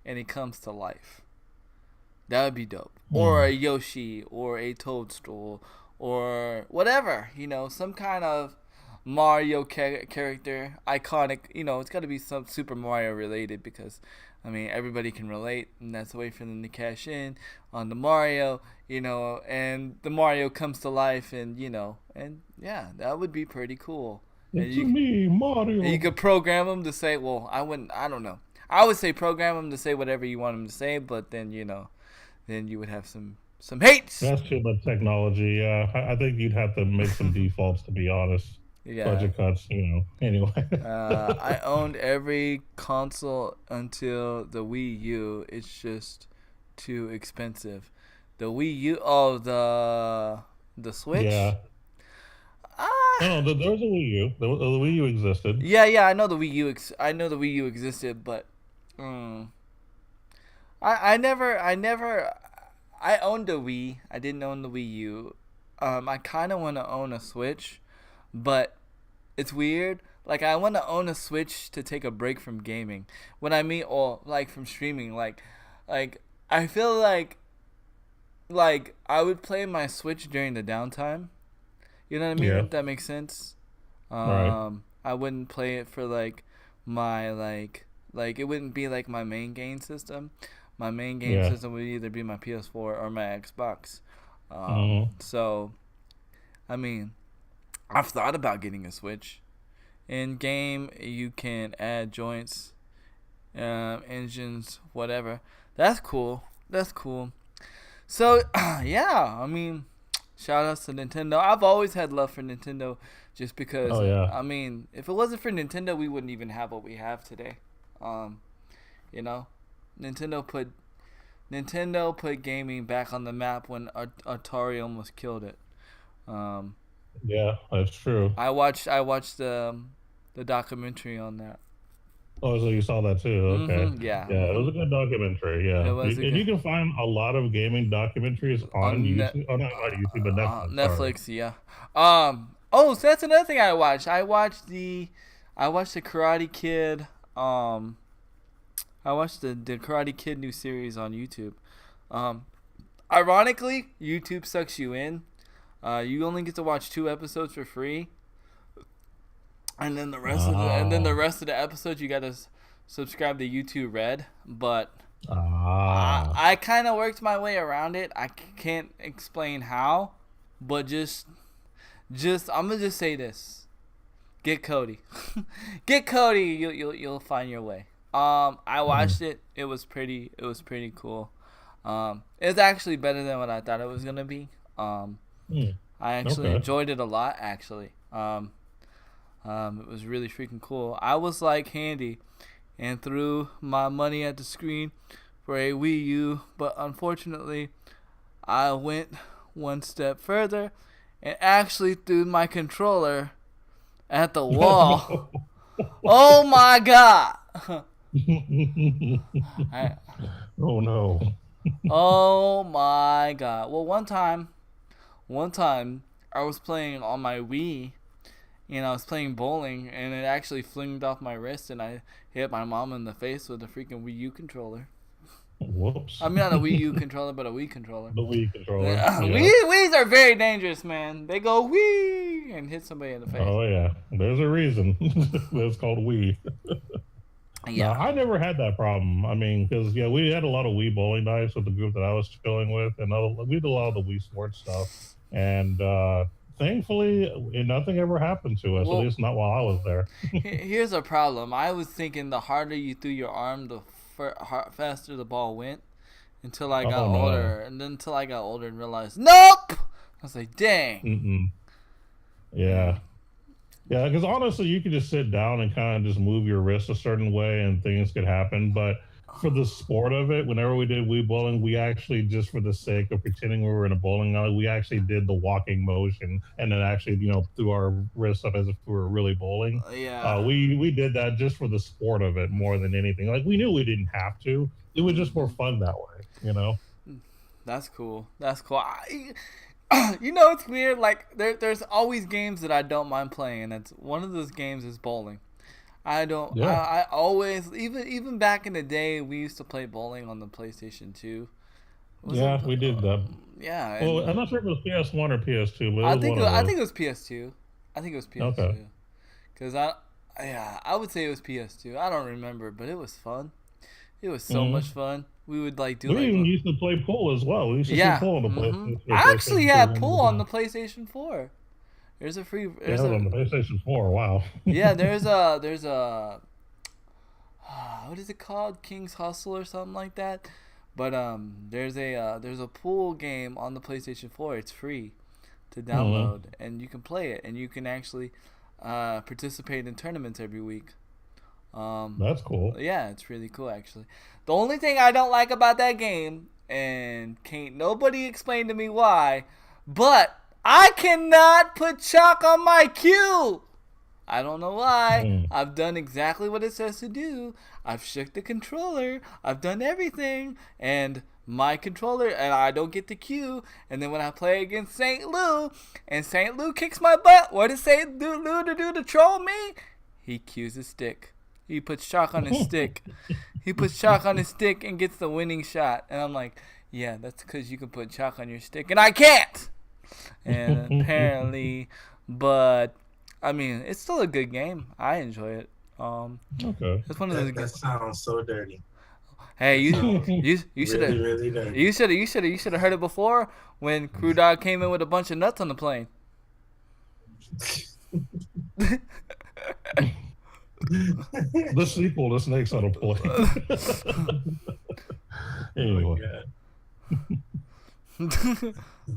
A: and it comes to life. That would be dope. Or a Yoshi, or a Toadstool, or whatever, you know, some kind of Mario character, iconic, you know, it's got to be some Super Mario related, because I mean everybody can relate, and that's a way for them to cash in on the Mario, you know, and the Mario comes to life, and you know, and yeah, that would be pretty cool.
B: It's me, Mario.
A: And you could program them to say, well, I don't know, I would say program them to say whatever you want them to say, but then, you know, then you would have some hates.
B: That's too much technology. I think you'd have to make some defaults, to be honest.
A: Yeah.
B: budget cuts, Anyway.
A: I owned every console until the Wii U. It's just too expensive. The Wii U, oh, the Switch.
B: Yeah. No,
A: Ah,
B: no, there was a Wii U. The Wii U existed.
A: yeah, yeah. I know the Wii U. I know the Wii U existed, but mm, I owned a Wii. I didn't own the Wii U. I kind of want to own a Switch, but it's weird. Like I want to own a Switch to take a break from gaming. When I mean, or like from streaming, like I feel like I would play my Switch during the downtime. You know what I mean?
B: Yeah.
A: If that makes sense.
B: Right.
A: I wouldn't play it for my like it wouldn't be like my main game system. My main game
B: Yeah.
A: system would either be my PS4 or my Xbox.
B: Hmm.
A: So I mean, I've thought about getting a Switch. In game, you can add joints, engines, whatever. That's cool. That's cool. So yeah, I mean, shout outs to Nintendo. I've always had love for Nintendo, just because.
B: Oh yeah.
A: I mean, if it wasn't for Nintendo, we wouldn't even have what we have today. Um, you know, Nintendo put Nintendo put gaming back on the map when Atari almost killed it. Um,
B: Yeah, that's true.
A: I watched the documentary on that.
B: Oh, so you saw that too? Okay.
A: Yeah.
B: Yeah, it was a good documentary.
A: It
B: Yeah,
A: was a
B: and
A: good
B: you can find a lot of gaming documentaries on
A: on
B: YouTube. Oh, not YouTube, but Netflix. Sorry.
A: Netflix. Yeah. Oh, so that's another thing I watched. I watched the Karate Kid. I watched the Karate Kid new series on YouTube. Um, Ironically, YouTube sucks you in. You only get to watch 2 episodes for free, and then the
B: Ah,
A: rest of the episodes you gotta subscribe to YouTube Red. But
B: ah.
A: I kind of worked my way around it. I can't explain how, but just I'm gonna just say this: get Cody, get Cody. You'll find your way. I
B: Mm,
A: watched it. It was pretty cool. It's actually better than what I thought it was gonna be.
B: mm,
A: I actually
B: okay.
A: enjoyed it a lot. Actually, it was really freaking cool. I was like Handy, and threw my money at the screen for a Wii U, but unfortunately, I went one step further and actually threw my controller at the
B: Oh
A: wall.
B: no.
A: Oh my god! I,
B: Oh no.
A: oh my god. Well, one time, I was playing on my Wii, and I was playing bowling, and it actually flinged off my wrist, and I hit my mom in the face with a freaking Wii U controller.
B: Whoops.
A: I mean, not a Wii U controller, but a Wii controller.
B: The Wii controller. Yeah.
A: Wii's are very dangerous, man. They go Wii and hit somebody in the face.
B: Oh yeah. There's a reason. That's called Wii. No,
A: Yeah.
B: I never had that problem. I mean, because yeah, we had a lot of Wii bowling dice with the group that I was chilling with, and we did a lot of the Wii sports stuff. And thankfully, nothing ever happened to us. At
A: Well,
B: least not while I was there.
A: here's a problem. I was thinking the harder you threw your arm, the faster the ball went. Until I got
B: Oh no.
A: older, and then until I got older and realized, nope. I was like, dang.
B: Mm-mm.
A: Yeah.
B: Yeah. Yeah, because honestly, you could just sit down and kind of just move your wrist a certain way, and things could happen. But for the sport of it, whenever we did Wii bowling, we actually just for the sake of pretending we were in a bowling alley, we actually did the walking motion, and then actually, threw our wrists up as if we were really bowling.
A: Yeah.
B: We did that just for the sport of it more than anything. Like we knew we didn't have to. It was just more
A: Hmm.
B: fun that way.
A: That's cool. That's cool. It's weird. Like there's always games that I don't mind playing, and it's one of those games is bowling. I don't.
B: Yeah,
A: I always even back in the day we used to play bowling on the PlayStation 2. Was it?
B: yeah, we did that.
A: Yeah,
B: Well, I'm
A: and
B: not sure if it was PS1 or PS2, but it
A: I
B: was
A: think
B: one of
A: I
B: those.
A: think it was PS2. I think it was
B: Okay.
A: PS2. Cause I would say it was PS2. I don't remember, but it was fun. It was so much
B: Hmm.
A: fun. We would like do
B: We
A: like
B: even used to play pool as well. We used to see
A: yeah.
B: pool on the
A: I actually
B: PlayStation 2
A: had
B: and
A: pool on the
B: everything.
A: PlayStation 4. There's a free.
B: Yeah,
A: There's
B: it was
A: a
B: on the PlayStation 4. Wow.
A: yeah. There's a what is it called? King's Hustle or something like that. But there's a pool game on the PlayStation 4. It's free to
B: Hmm.
A: download, and you can play it, and you can actually participate in tournaments every week.
B: That's cool.
A: Yeah, it's really cool actually. The only thing I don't like about that game, and can't nobody explain to me why, but I cannot put chalk on my Q. I don't know why. I've done exactly what it says to do. I've shook the controller. I've done everything. And my controller, and I don't get the Q. And then when I play against St. Lou, and St. Lou kicks my butt, what does St. Lou to do to troll me? He Qs his stick. He puts chalk on his stick. He puts chalk on his stick and gets the winning shot. And I'm like, yeah, that's because you can put chalk on your stick. And I can't! And apparently, but... I mean, it's still a good game. I enjoy it.
B: Okay.
A: It's one of those.
C: That sounds so dirty.
A: Hey, you should have
C: really dirty.
A: you should have heard it before when Crew Dog came in with a bunch of nuts on the plane.
B: The sequel to Snakes on a Plane. Anyway.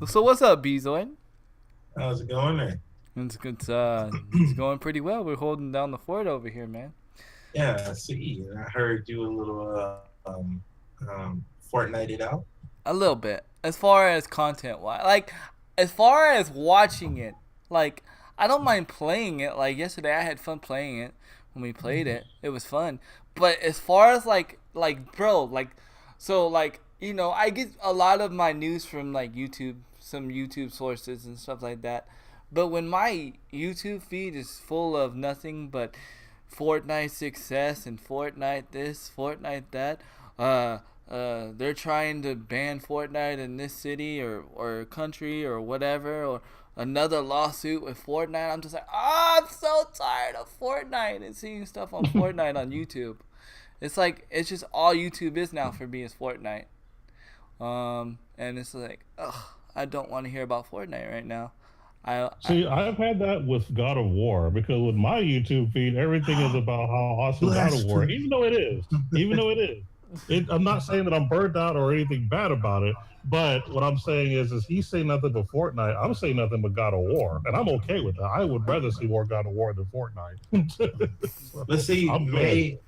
A: So what's up, Bezoid?
C: How's it going there?
A: It's going pretty well. We're holding down the fort over here, man.
C: Yeah, I see. I heard you a little Fortnite it out.
A: A little bit. As far as content wise, like as far as watching it, like I don't mind playing it. Like yesterday, I had fun playing it when we played it. It was fun. But as far as bro, you know, I get a lot of my news from like YouTube, some YouTube sources and stuff like that. But when my YouTube feed is full of nothing but Fortnite success and Fortnite this, Fortnite that, they're trying to ban Fortnite in this city or country or whatever, or another lawsuit with Fortnite, I'm just like, I'm so tired of Fortnite and seeing stuff on Fortnite on YouTube. It's like, it's just all YouTube is now for me is Fortnite. And it's like, ugh, I don't want to hear about Fortnite right now.
B: I've had that with God of War, because with my YouTube feed, everything is about how awesome God of War, even though it is. I'm not saying that I'm burnt out or anything bad about it, but what I'm saying is he's saying nothing but Fortnite. I'm saying nothing but God of War, and I'm okay with that. I would rather see more God of War than Fortnite.
C: Let's see.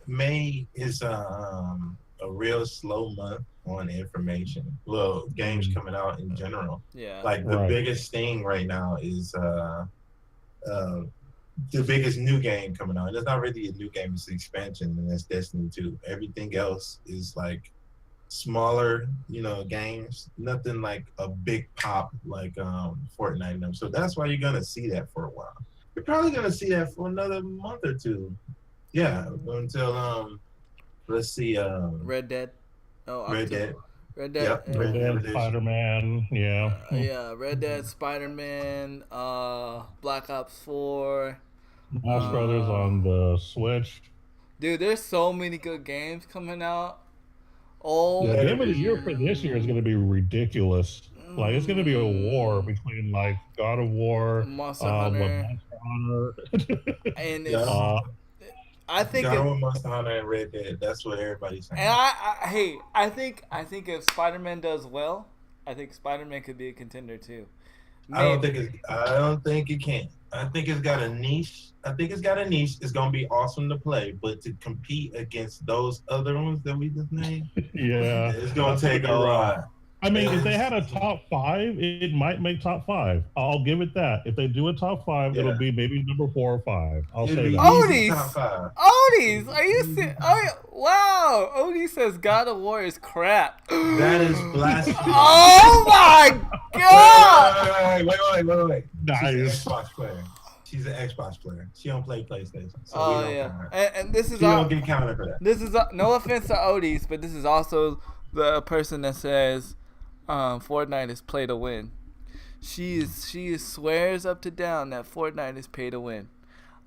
C: May is a real slow month on information. Well, games coming out in general.
A: Yeah.
C: Like the biggest thing right now is the biggest new game coming out. It's not really a new game, it's an expansion, and that's Destiny 2. Everything else is like smaller, you know, games. Nothing like a big pop like Fortnite and them. So that's why you're gonna see that for a while. You're probably gonna see that for another month or two. Yeah, until let's see
A: Red Dead. Oh,
C: Red Dead.
A: Red Dead.
C: Yep.
B: Red Dead, Spider-Man, yeah.
A: Yeah, Red Dead, Spider-Man, Black Ops 4.
B: Smash Brothers on the Switch.
A: Dude, there's so many good games coming out. Oh,
B: the game of the year for this year is going to be ridiculous. Like, it's going to be a war between like God of War,
A: Monster Hunter, and I think
C: God of War, Monster Hunter, and Red Dead. That's what everybody's saying.
A: And I think if Spider-Man does well, I think Spider-Man could be a contender too.
C: Maybe. I don't think it can. I think it's got a niche. It's gonna be awesome to play, but to compete against those other ones that we just named,
B: yeah,
C: it's gonna take a lot.
B: I mean, if they had a top 5, it might make top 5. I'll give it that. If they do a top 5, it'll be maybe number 4 or 5. I'll say that.
A: Odie's, are you serious? Wow, Odie says God of War is crap.
C: That is blasphemy.
A: Oh my god!
C: Wait.
B: Nice.
C: She's an Xbox player. She don't play PlayStation. So
A: oh yeah, and this is
C: she don't get counted for that.
A: This is no offense to Odie's, but this is also the person that says Fortnite is play to win. She swears up to down that Fortnite is pay to win.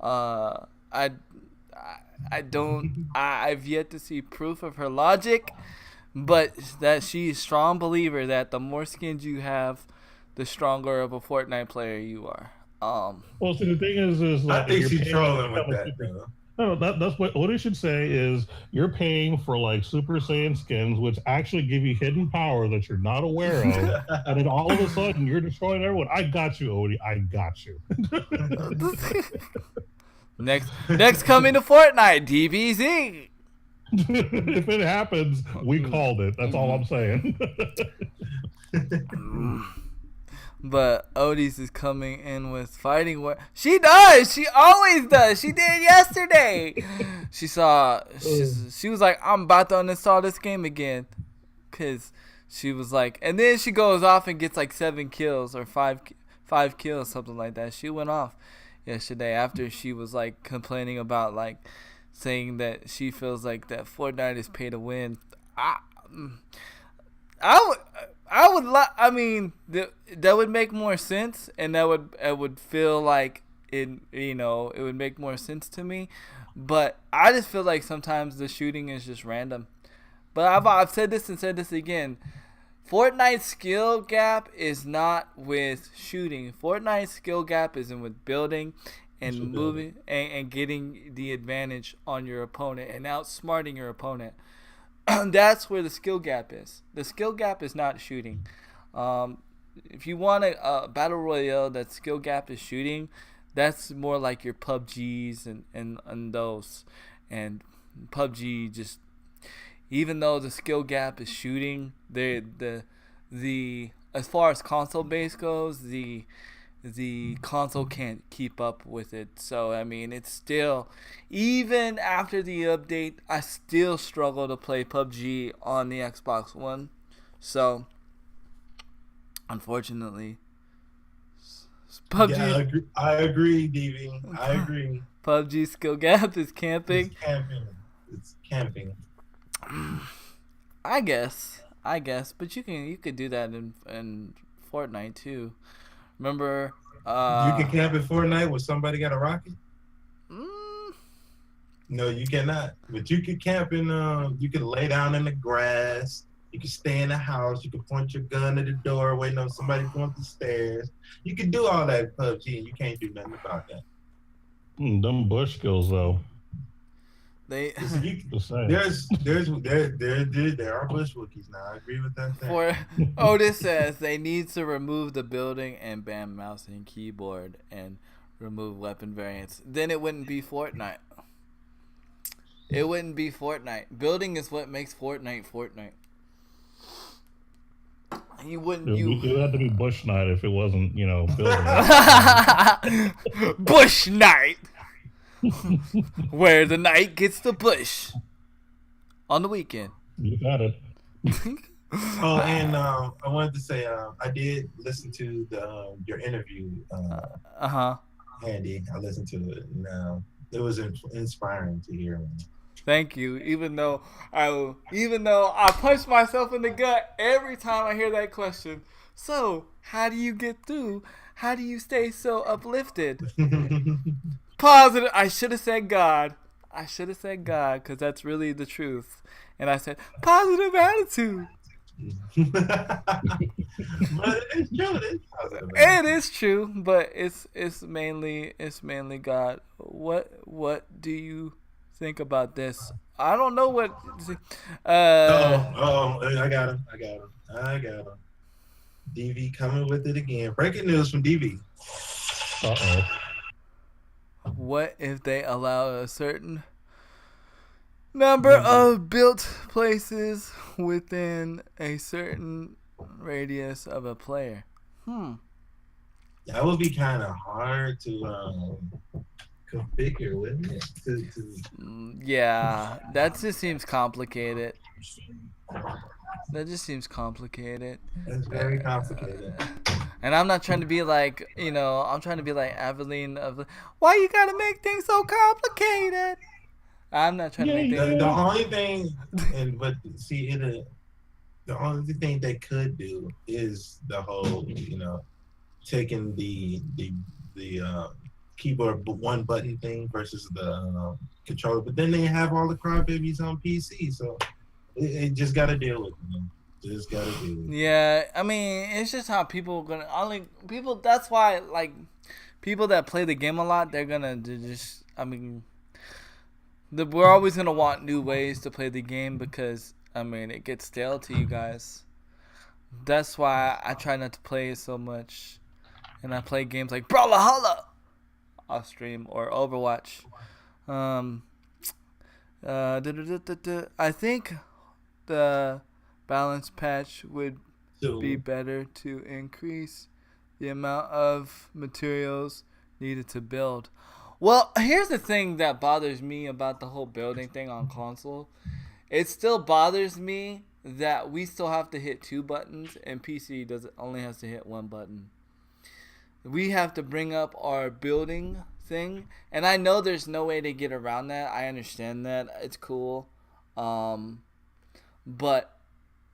A: I've yet to see proof of her logic, but that she is a strong believer that the more skins you have, the stronger of a Fortnite player you are.
B: Well, see, the thing is like,
C: I think she's trolling with that, though.
B: No, that's what it should say is you're paying for like Super Saiyan skins, which actually give you hidden power that you're not aware of, and then all of a sudden you're destroying everyone. I got you, Odie. I got you.
A: Next coming to Fortnite, DBZ.
B: If it happens, we called it. That's all I'm saying.
A: But Odie's is coming in with fighting what she does. She always does. She did yesterday. She was like, I'm about to uninstall this game again. Cause she was like, and then she goes off and gets like 7 kills or 5 kills, something like that. She went off yesterday after she was like complaining about like saying that she feels like that Fortnite is pay to win. I mean, that would make more sense, and it would feel like it would make more sense to me. But I just feel like sometimes the shooting is just random. But I've said this and said this again. Fortnite's skill gap is not with shooting. Fortnite's skill gap is in with building and moving and getting the advantage on your opponent and outsmarting your opponent. That's where the skill gap is. The skill gap is not shooting. If you want a battle royale that skill gap is shooting, that's more like your PUBGs and those. And PUBG just, even though the skill gap is shooting, the as far as console base goes, the console can't keep up with it. So I mean, it's still, even after the update, I still struggle to play PUBG on the Xbox One. So unfortunately, PUBG.
C: Yeah, I agree, DV. I agree.
A: PUBG skill gap is camping.
C: It's camping.
A: I guess, but you could do that in Fortnite too. Remember?
C: You can camp in Fortnite when somebody got a rocket. No, you cannot. But you can camp in. You can lay down in the grass. You can stay in the house. You can point your gun at the door, waiting on somebody going up the stairs. You can do all that in PUBG, and you can't do nothing about that.
B: Them bush skills, though.
A: They
C: there are bush wookies now. I agree with that.
A: For Otis says they need to remove the building and ban mouse and keyboard and remove weapon variants. Then it wouldn't be Fortnite. It wouldn't be Fortnite. Building is what makes Fortnite Fortnite. You wouldn't.
B: It would have to be Bush Night if it wasn't, building.
A: Bush Night. Where the night gets the bush on the weekend.
B: You got it.
C: Oh, and I wanted to say I did listen to your interview. Andy, I listened to it. And, it was inspiring to hear.
A: Thank you. Even though I punch myself in the gut every time I hear that question. So, how do you get through? How do you stay so uplifted? Positive. I should have said God. Because that's really the truth. And I said positive attitude.
C: But it's true.
A: It is true, but it's mainly God. What do you think about this? I don't know what.
C: I got him. DV coming with it again. Breaking news from DV.
B: Uh-oh.
A: What if they allow a certain number of built places within a certain radius of a player?
C: That would be kind of hard to configure, wouldn't it?
A: Yeah, that just seems complicated. That's
C: very complicated.
A: And I'm not trying to be like, I'm trying to be like Aveline of, why you gotta make things so complicated? I'm not trying to make things.
C: The only thing, the only thing they could do is the whole, taking the keyboard one button thing versus the controller. But then they have all the crybabies on PC, so it just got to deal with them. Just got to deal with it.
A: Yeah, I mean, it's just how people are gonna That's why, like, people that play the game a lot, they're gonna just. I mean, we're always gonna want new ways to play the game because I mean it gets stale to you guys. That's why I try not to play it so much, and I play games like Brawlhalla off stream or Overwatch. Um, I think the balance patch would be better to increase the amount of materials needed to build. Well, here's the thing that bothers me about the whole building thing on console. It still bothers me that we still have to hit 2 buttons and PC only has to hit 1 button. We have to bring up our building thing, and I know there's no way to get around that. I understand that. It's cool. But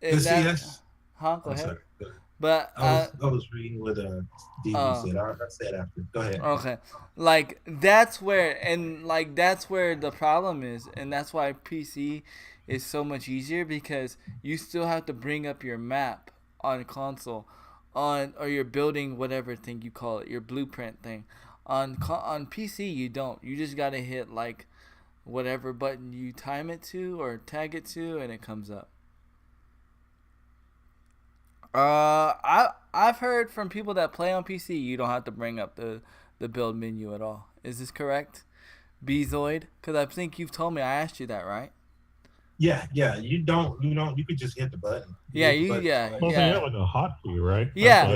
A: in that, go ahead.
C: Sorry.
A: But
C: I was reading what DB said. I said after. Go ahead.
A: Okay, like that's where the problem is, and that's why PC is so much easier because you still have to bring up your map on console, or your building whatever thing you call it, your blueprint thing. On PC you don't. You just gotta hit like whatever button you time it to or tag it to, and it comes up. I've heard from people that play on PC you don't have to bring up the build menu at all. Is this correct, Bzoid? Because I think you've told me. I asked you that, right?
C: Yeah. You don't. You could just hit the button.
A: Yeah,
B: Well, you have like a hotkey, right?
A: Yeah.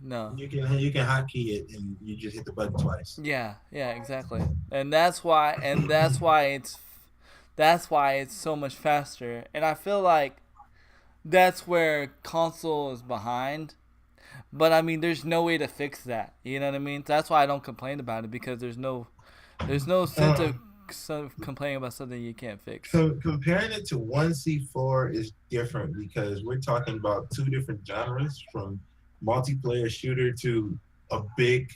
A: No.
C: You can hotkey it and you just hit the button twice.
A: Yeah, exactly. And that's why it's so much faster. And I feel like that's where console is behind. But I mean, there's no way to fix that. You know what I mean? That's why I don't complain about it, because there's no sense of complaining about something you can't fix.
C: So comparing it to 1C4 is different because we're talking about 2 different genres, from multiplayer shooter to a big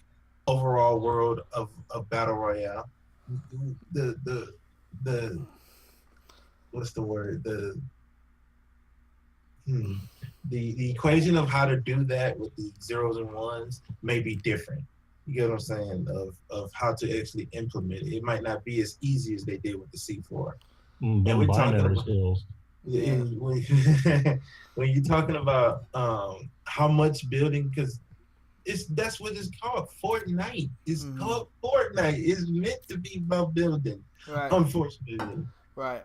C: overall world of battle royale. The what's the word? The equation of how to do that with the zeros and ones may be different. You get what I'm saying? Of how to actually implement it. It might not be as easy as they did with the C4.
B: And we're talking about skills.
C: When you're talking about how much building, because that's what it's called. Fortnite. It's called Fortnite. It's meant to be about building.
A: Right.
C: Unfortunately.
A: Right.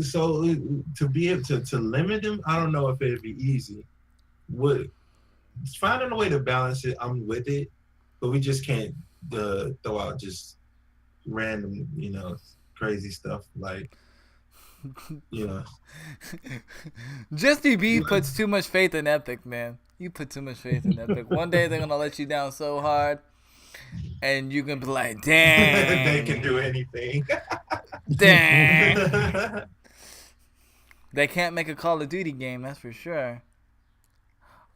C: So to be able to limit them, I don't know if it'd be easy. Finding a way to balance it, I'm with it, but we just can't throw out just random, crazy stuff like,
A: Justy B puts too much faith in Epic, man. You put too much faith in Epic. One day they're gonna let you down so hard, and you can be like, "Dang,
C: they can do anything."
A: Dang, they can't make a Call of Duty game, that's for sure.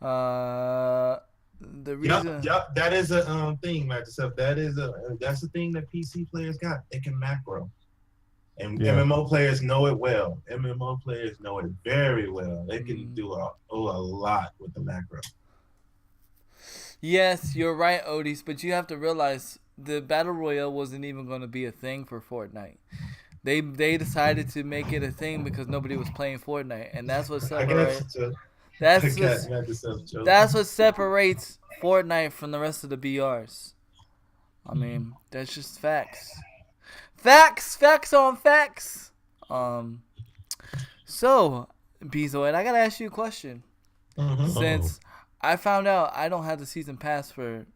A: The reason,
C: that is a thing, myself. That's the thing that PC players got. They can macro. And MMO players know it well. MMO players know it very well. They can do a lot with the macro.
A: Yes, you're right, Otis, but you have to realize the Battle Royale wasn't even going to be a thing for Fortnite. They decided to make it a thing because nobody was playing Fortnite, and that's what separates. That's what separates Fortnite from the rest of the BRs. I mean, that's just facts. Facts on facts. So, Bzoid, I gotta ask you a question. Since I found out I don't have the season pass for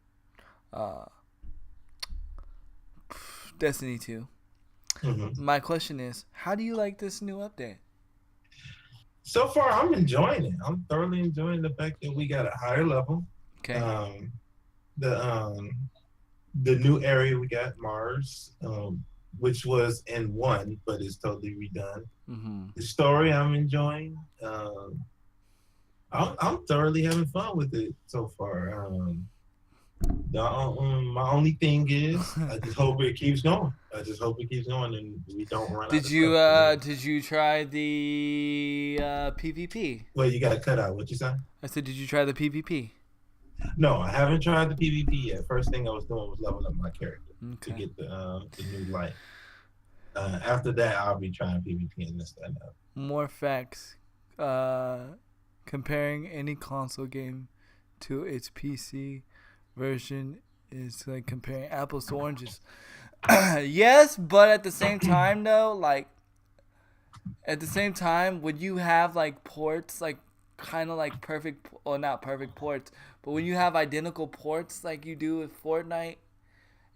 A: Destiny 2, my question is, how do you like this new update?
C: So far, I'm enjoying it. I'm thoroughly enjoying the fact that we got a higher level.
A: Okay.
C: The new area we got, Mars, which was in 1, but it's totally redone. The story I'm enjoying. I'm thoroughly having fun with it so far. My only thing is, I just hope it keeps going. And we don't run out of stuff.
A: Did you try the PvP?
C: Well, you got to cut out. What you say?
A: I said, did you try the PvP?
C: No, I haven't tried the PvP yet. First thing I was doing was leveling up my character to get the new light. After that, I'll be trying PvP and this that up.
A: More facts. Comparing any console game to its PC version is like comparing apples to oranges. Yes, but at the same time, though, like at the same time, when you have like ports, like kind of like perfect, or not perfect ports, but when you have identical ports like you do with Fortnite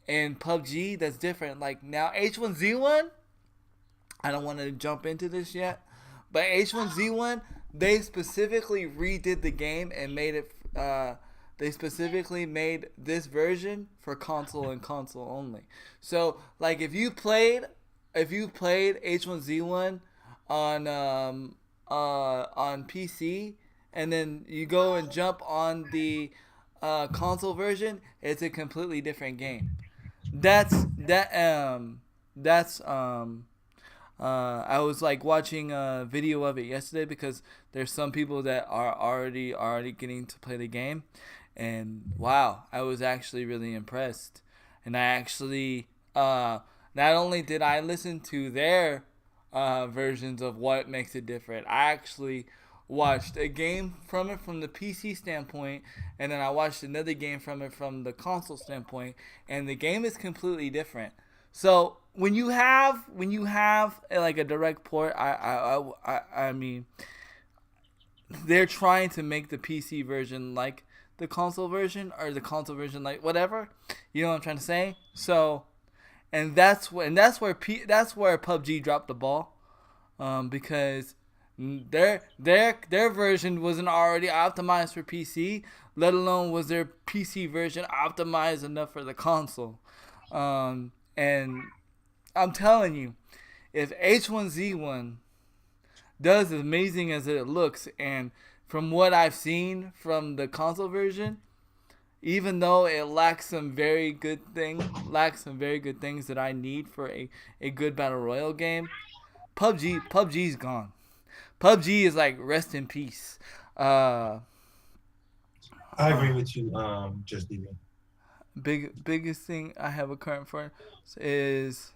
A: and PUBG, that's different. Like now H1Z1, I don't want to jump into this yet, but H1Z1, they specifically redid the game and made it. They specifically made this version for console and console only. So like if you played H1Z1 on PC and then you go and jump on the console version, it's a completely different game. I was like watching a video of it yesterday because there's some people that are already getting to play the game, and wow, I was actually really impressed. And I actually not only did I listen to their versions of what makes it different, I actually watched a game from it from the PC standpoint, and then I watched another game from it from the console standpoint, and the game is completely different. So when you have like a direct port, I mean, they're trying to make the PC version like the console version, or the console version like whatever. You know what I'm trying to say? So, and that's where PUBG dropped the ball, because their version wasn't already optimized for PC, let alone was their PC version optimized enough for the console. And I'm telling you, if H1Z1 does as amazing as it looks, and from what I've seen from the console version, even though it lacks some very good things that I need for a good battle royale game, PUBG's gone. PUBG is like rest in peace.
C: I agree with you, just even.
A: Biggest thing I have a current for is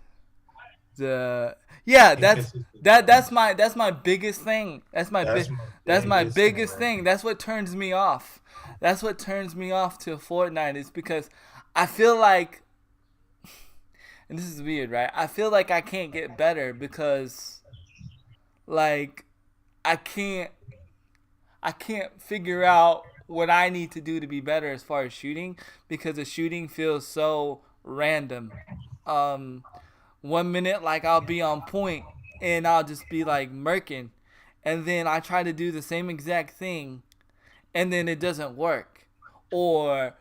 A: that's my biggest thing. That's my biggest thing. That's what turns me off. That's what turns me off to Fortnite, is because I feel like, and this is weird, right? I feel like I can't get better because like I can't figure out what I need to do to be better as far as shooting, because the shooting feels so random. 1 minute like I'll be on point and I'll just be like murking, and then I try to do the same exact thing and then it doesn't work, or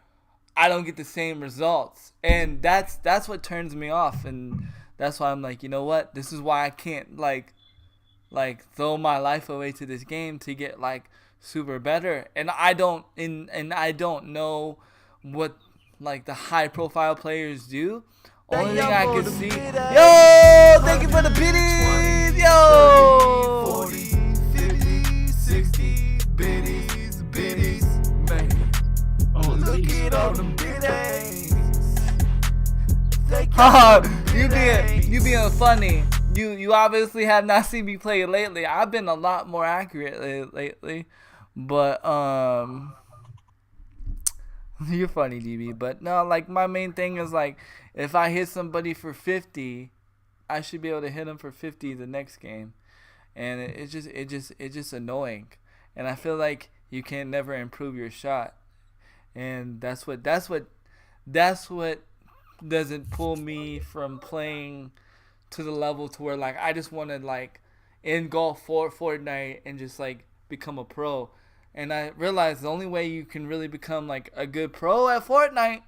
A: I don't get the same results, and that's what turns me off. And that's why I'm like, you know what, this is why I can't like throw my life away to this game to get like super better. And I don't know what like the high profile players do. Only thing I can see, yo, thank you for the biddies, yo. 40, 50, 60 biddies, man. Oh, look at all them biddies. You being funny. You obviously have not seen me play lately. I've been a lot more accurate lately, but you're funny, DB. But no, like my main thing is like, if I hit somebody for 50, I should be able to hit them for 50 the next game, and it's just annoying. And I feel like you can never improve your shot, and that's what doesn't pull me from playing to the level to where like I just want to like engulf Fortnite and just like become a pro. And I realized the only way you can really become like a good pro at Fortnite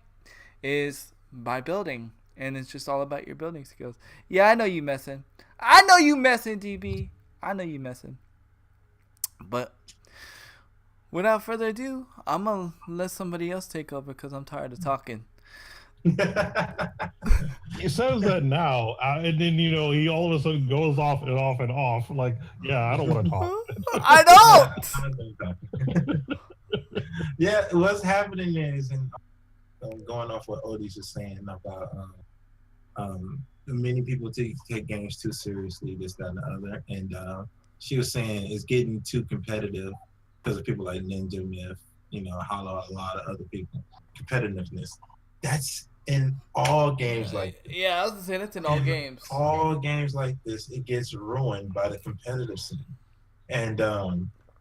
A: is by building, and it's just all about your building skills. Yeah, I know you messing, DB. I know you messing. But without further ado, I'm gonna let somebody else take over because I'm tired of talking.
B: He says that now, and then he all of a sudden goes off and off and off. Like, yeah, I don't want to talk.
A: I don't.
C: Yeah, what's happening is, and going off what Odie's was saying about many people take games too seriously, this, that, and the other. And she was saying it's getting too competitive because of people like Ninja Myth, Hollow, a lot of other people. Competitiveness. That's in all games like this.
A: Yeah, I was saying it's in all games.
C: All games like this, it gets ruined by the competitive scene. And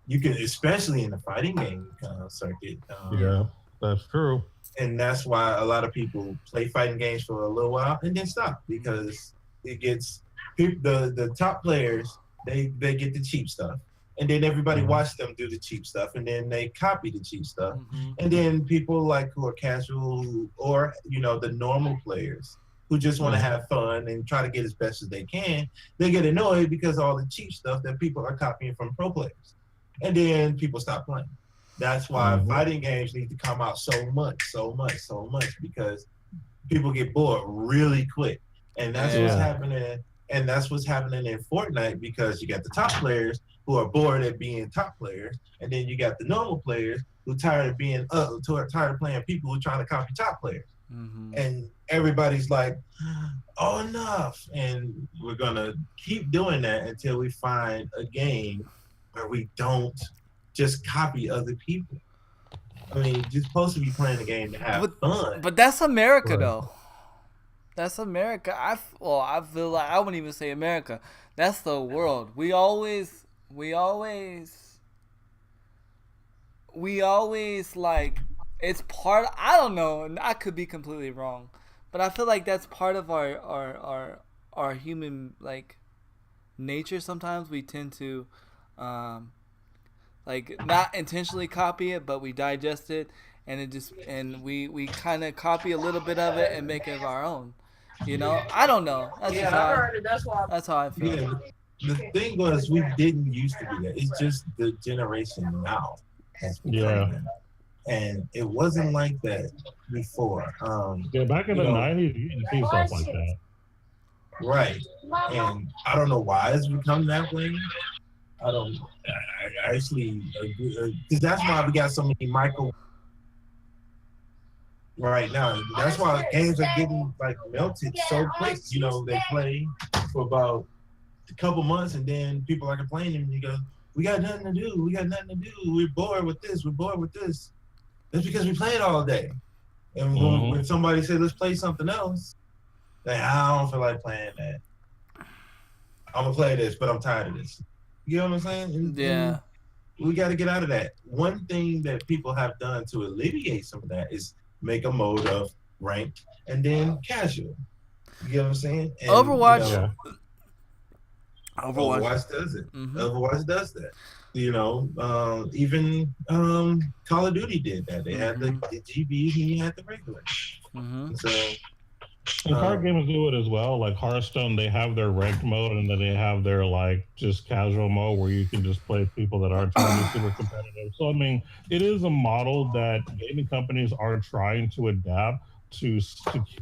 C: you can, especially in the fighting game circuit.
B: Yeah, that's true.
C: And that's why a lot of people play fighting games for a little while and then stop, because it gets the top players, they get the cheap stuff, and then everybody watch them do the cheap stuff, and then they copy the cheap stuff, and then people like who are casual or the normal players who just want to have fun and try to get as best as they can, they get annoyed because all the cheap stuff that people are copying from pro players, and then people stop playing. That's why fighting games need to come out so much, because people get bored really quick. And that's what's happening. And that's what's happening in Fortnite, because you got the top players who are bored at being top players, and then you got the normal players who tired of being tired of playing people who are trying to copy top players. And everybody's like, oh, enough. And we're gonna keep doing that until we find a game where we don't just copy other people. I mean, you're supposed to be playing the game to have fun.
A: But that's America, though. That's America. I feel like I wouldn't even say America. That's the world. We always like, it's part. I don't know. And I could be completely wrong, but I feel like that's part of our human like nature. Sometimes we tend to. Like not intentionally copy it, but we digest it, and we kind of copy a little bit of it and make it our own. I don't know.
D: I heard it.
A: That's how I feel.
C: Yeah, the thing was, we didn't used to do that. It's just the generation now has become that. And it wasn't like that before.
B: Back in the 90s, you didn't see stuff like that.
C: Right. And I don't know why it's become that way. I actually agree, because that's why we got so many micro right now. That's why games are getting like melted so quick. They play for about a couple months, and then people are complaining, and you go, we got nothing to do. We're bored with this. That's because we played all day. And when somebody said, let's play something else, I don't feel like playing that. I'm gonna play this, but I'm tired of this. You know what I'm saying?
A: Yeah.
C: We got to get out of that. One thing that people have done to alleviate some of that is make a mode of ranked and then casual. You know what I'm saying? And,
A: Overwatch.
C: Overwatch does it. Overwatch does that. Even Call of Duty did that. They had the GBs and you had the regular. So.
B: And card games do it as well. Like Hearthstone, they have their ranked mode, and then they have their like just casual mode where you can just play people that aren't trying to be super competitive. So I mean, it is a model that gaming companies are trying to adapt to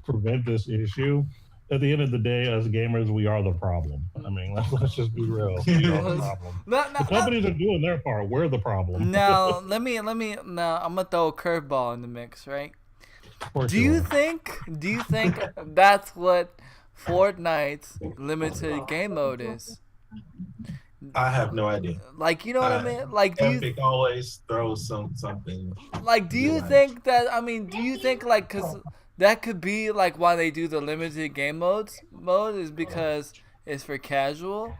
B: prevent this issue. At the end of the day, as gamers, we are the problem. I mean, let's just be real. We are the problem. The companies are doing their part. We're the problem.
A: Now, let me. Now, I'm gonna throw a curveball in the mix, right? Do you think that's what Fortnite's limited game mode is?
C: I have no idea.
A: Like, you know what I mean? Like,
C: Epic always throws something.
A: Like, do you think that? I mean, do you think like, cause that could be like why they do the limited game mode is because it's for casual,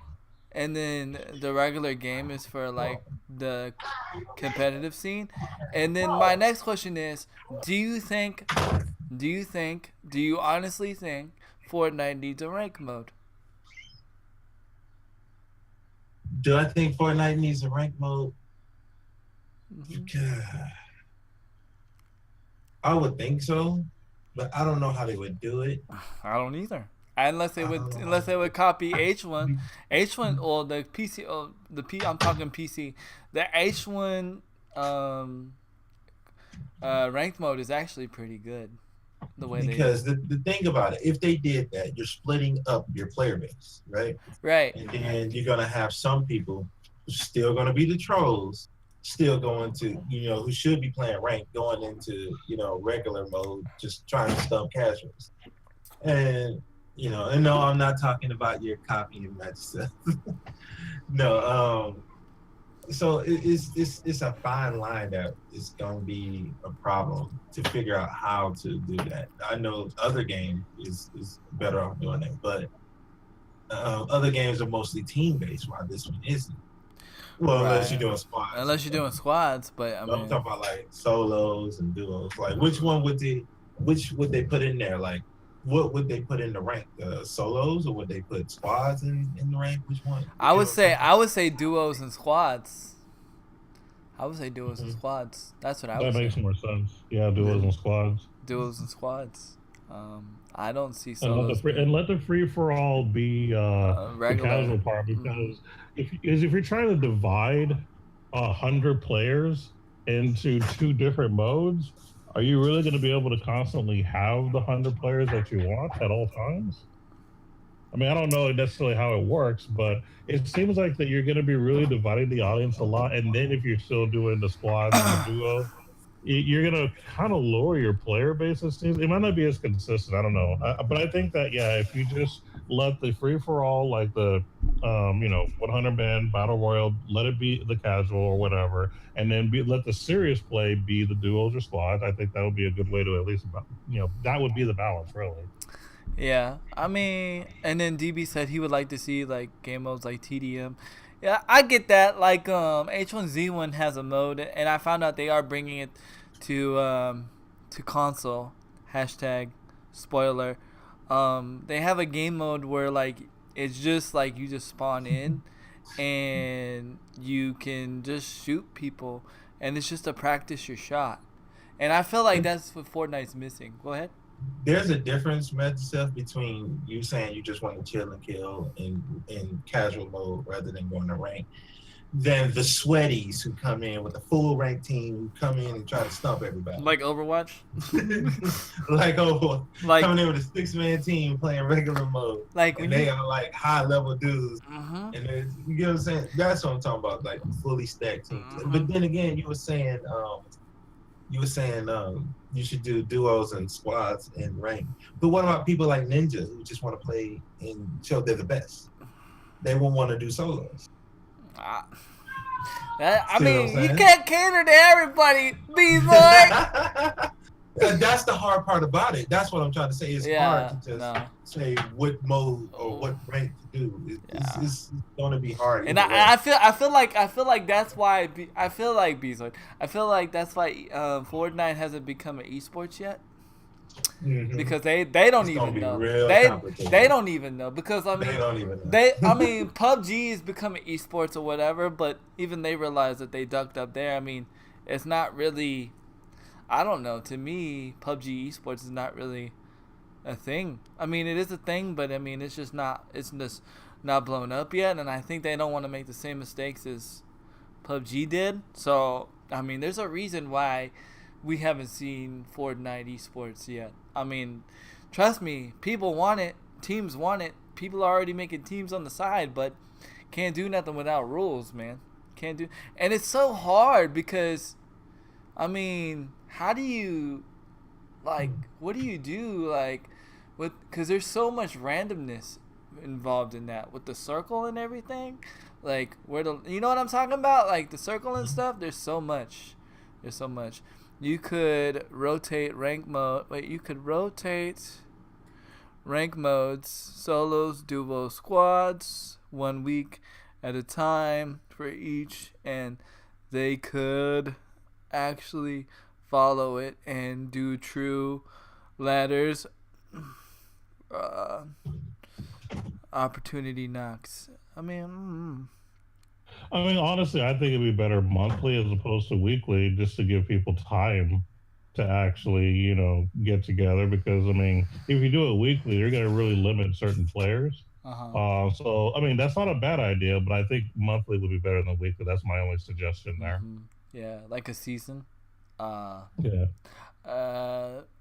A: and then the regular game is for like the competitive scene. And then my next question is, do you honestly think Fortnite needs a rank mode?
C: Do I think Fortnite needs a rank mode? I would think so, but I don't know how they would do it.
A: I don't either. Unless they would copy H1, or the PC, I'm talking PC. The H1 ranked mode is actually pretty good.
C: Because the thing about it, if they did that, you're splitting up your player base, right?
A: Right.
C: And then you're gonna have some people who's still gonna be the trolls, still going to, who should be playing ranked, going into, regular mode, just trying to stump casuals. And, and no, I'm not talking about your copying match stuff. No, so it's a fine line that is going to be a problem to figure out how to do that. I know other games is better off doing that, but other games are mostly team based, while this one isn't. Well,
A: Right.
C: unless you're doing squads.
A: Unless you're doing squads, but I
C: I'm
A: mean,
C: talking about like solos and duos. Like, which would they put in there? Like, what would they put in the rank? Solos, or would they put squads in the rank? Which one?
A: I would say duos and squads. I would say duos and squads. That's what I would
B: That makes
A: say.
B: more sense. Yeah, duos and squads.
A: Duos and squads. I don't see
B: And
A: solos.
B: let the free for all be the
A: Regular.
B: casual part, because if you're trying to divide 100 players into 2 different modes, are you really going to be able to constantly have the 100 players that you want at all times? I mean, I don't know necessarily how it works, but it seems like that you're going to be really dividing the audience a lot. And then if you're still doing the squads and the duo, you're going to kind of lower your player base. It might not be as consistent. I don't know. But I think that, yeah, if you just let the free-for-all, like the 100-man battle royal, let it be the casual or whatever, and then let the serious play be the duos or squads, I think that would be a good way to at least, that would be the balance, really.
A: Yeah, I mean, and then DB said he would like to see like game modes like TDM. Yeah, I get that. Like H1Z1 has a mode, and I found out they are bringing it to console. Hashtag spoiler. They have a game mode where like it's just like you just spawn in, and you can just shoot people, and it's just to practice your shot. And I feel like that's what Fortnite's missing. Go ahead.
C: There's a difference, myself, between you saying you just want to chill and kill in casual mode rather than going to rank, than the sweaties who come in with a full rank team, who come in and try to stump everybody.
A: Like Overwatch.
C: like coming in with a 6-man team playing regular mode.
A: Like
C: and they are like high level dudes.
A: Mm-hmm.
C: And you get what I'm saying? That's what I'm talking about, like fully stacked teams. Mm-hmm. But then again, you were saying you should do duos and squads and rank. But what about people like Ninja who just want to play and show they're the best? They won't want to do solos.
A: I mean, you can't cater to everybody, B-boy.
C: That's the hard part about it. That's what I'm trying to say. It's hard to just say what mode or what rank to do. It's going to be hard.
A: And I feel like that's why I feel like that's why Fortnite hasn't become an esports yet. Mm-hmm. Because they don't even know. They don't even know, because I mean
C: they don't even know.
A: I mean PUBG is becoming esports or whatever, but even they realize that they ducked up there. I mean, it's not really, I don't know, to me PUBG esports is not really a thing. I mean, it is a thing, but I mean it's just not blown up yet, and I think they don't want to make the same mistakes as PUBG did. So I mean, there's a reason why we haven't seen Fortnite esports yet. I mean, trust me, people want it. Teams want it. People are already making teams on the side, but can't do nothing without rules, man. Can't do. And it's so hard because, I mean, how do you, like, what do you do, like, with, because there's so much randomness involved in that with the circle and everything. Like, you know what I'm talking about? Like, the circle and stuff, there's so much. You could rotate rank mode. Wait, you could rotate rank modes, solos, duos, squads, 1 week at a time for each, and they could actually follow it and do true ladders. Opportunity knocks. I mean,
B: honestly, I think it'd be better monthly as opposed to weekly, just to give people time to actually, get together. Because, I mean, if you do it weekly, you're going to really limit certain players. So, I mean, that's not a bad idea, but I think monthly would be better than weekly. That's my only suggestion there.
A: Mm-hmm. Yeah, like a season.
B: Yeah.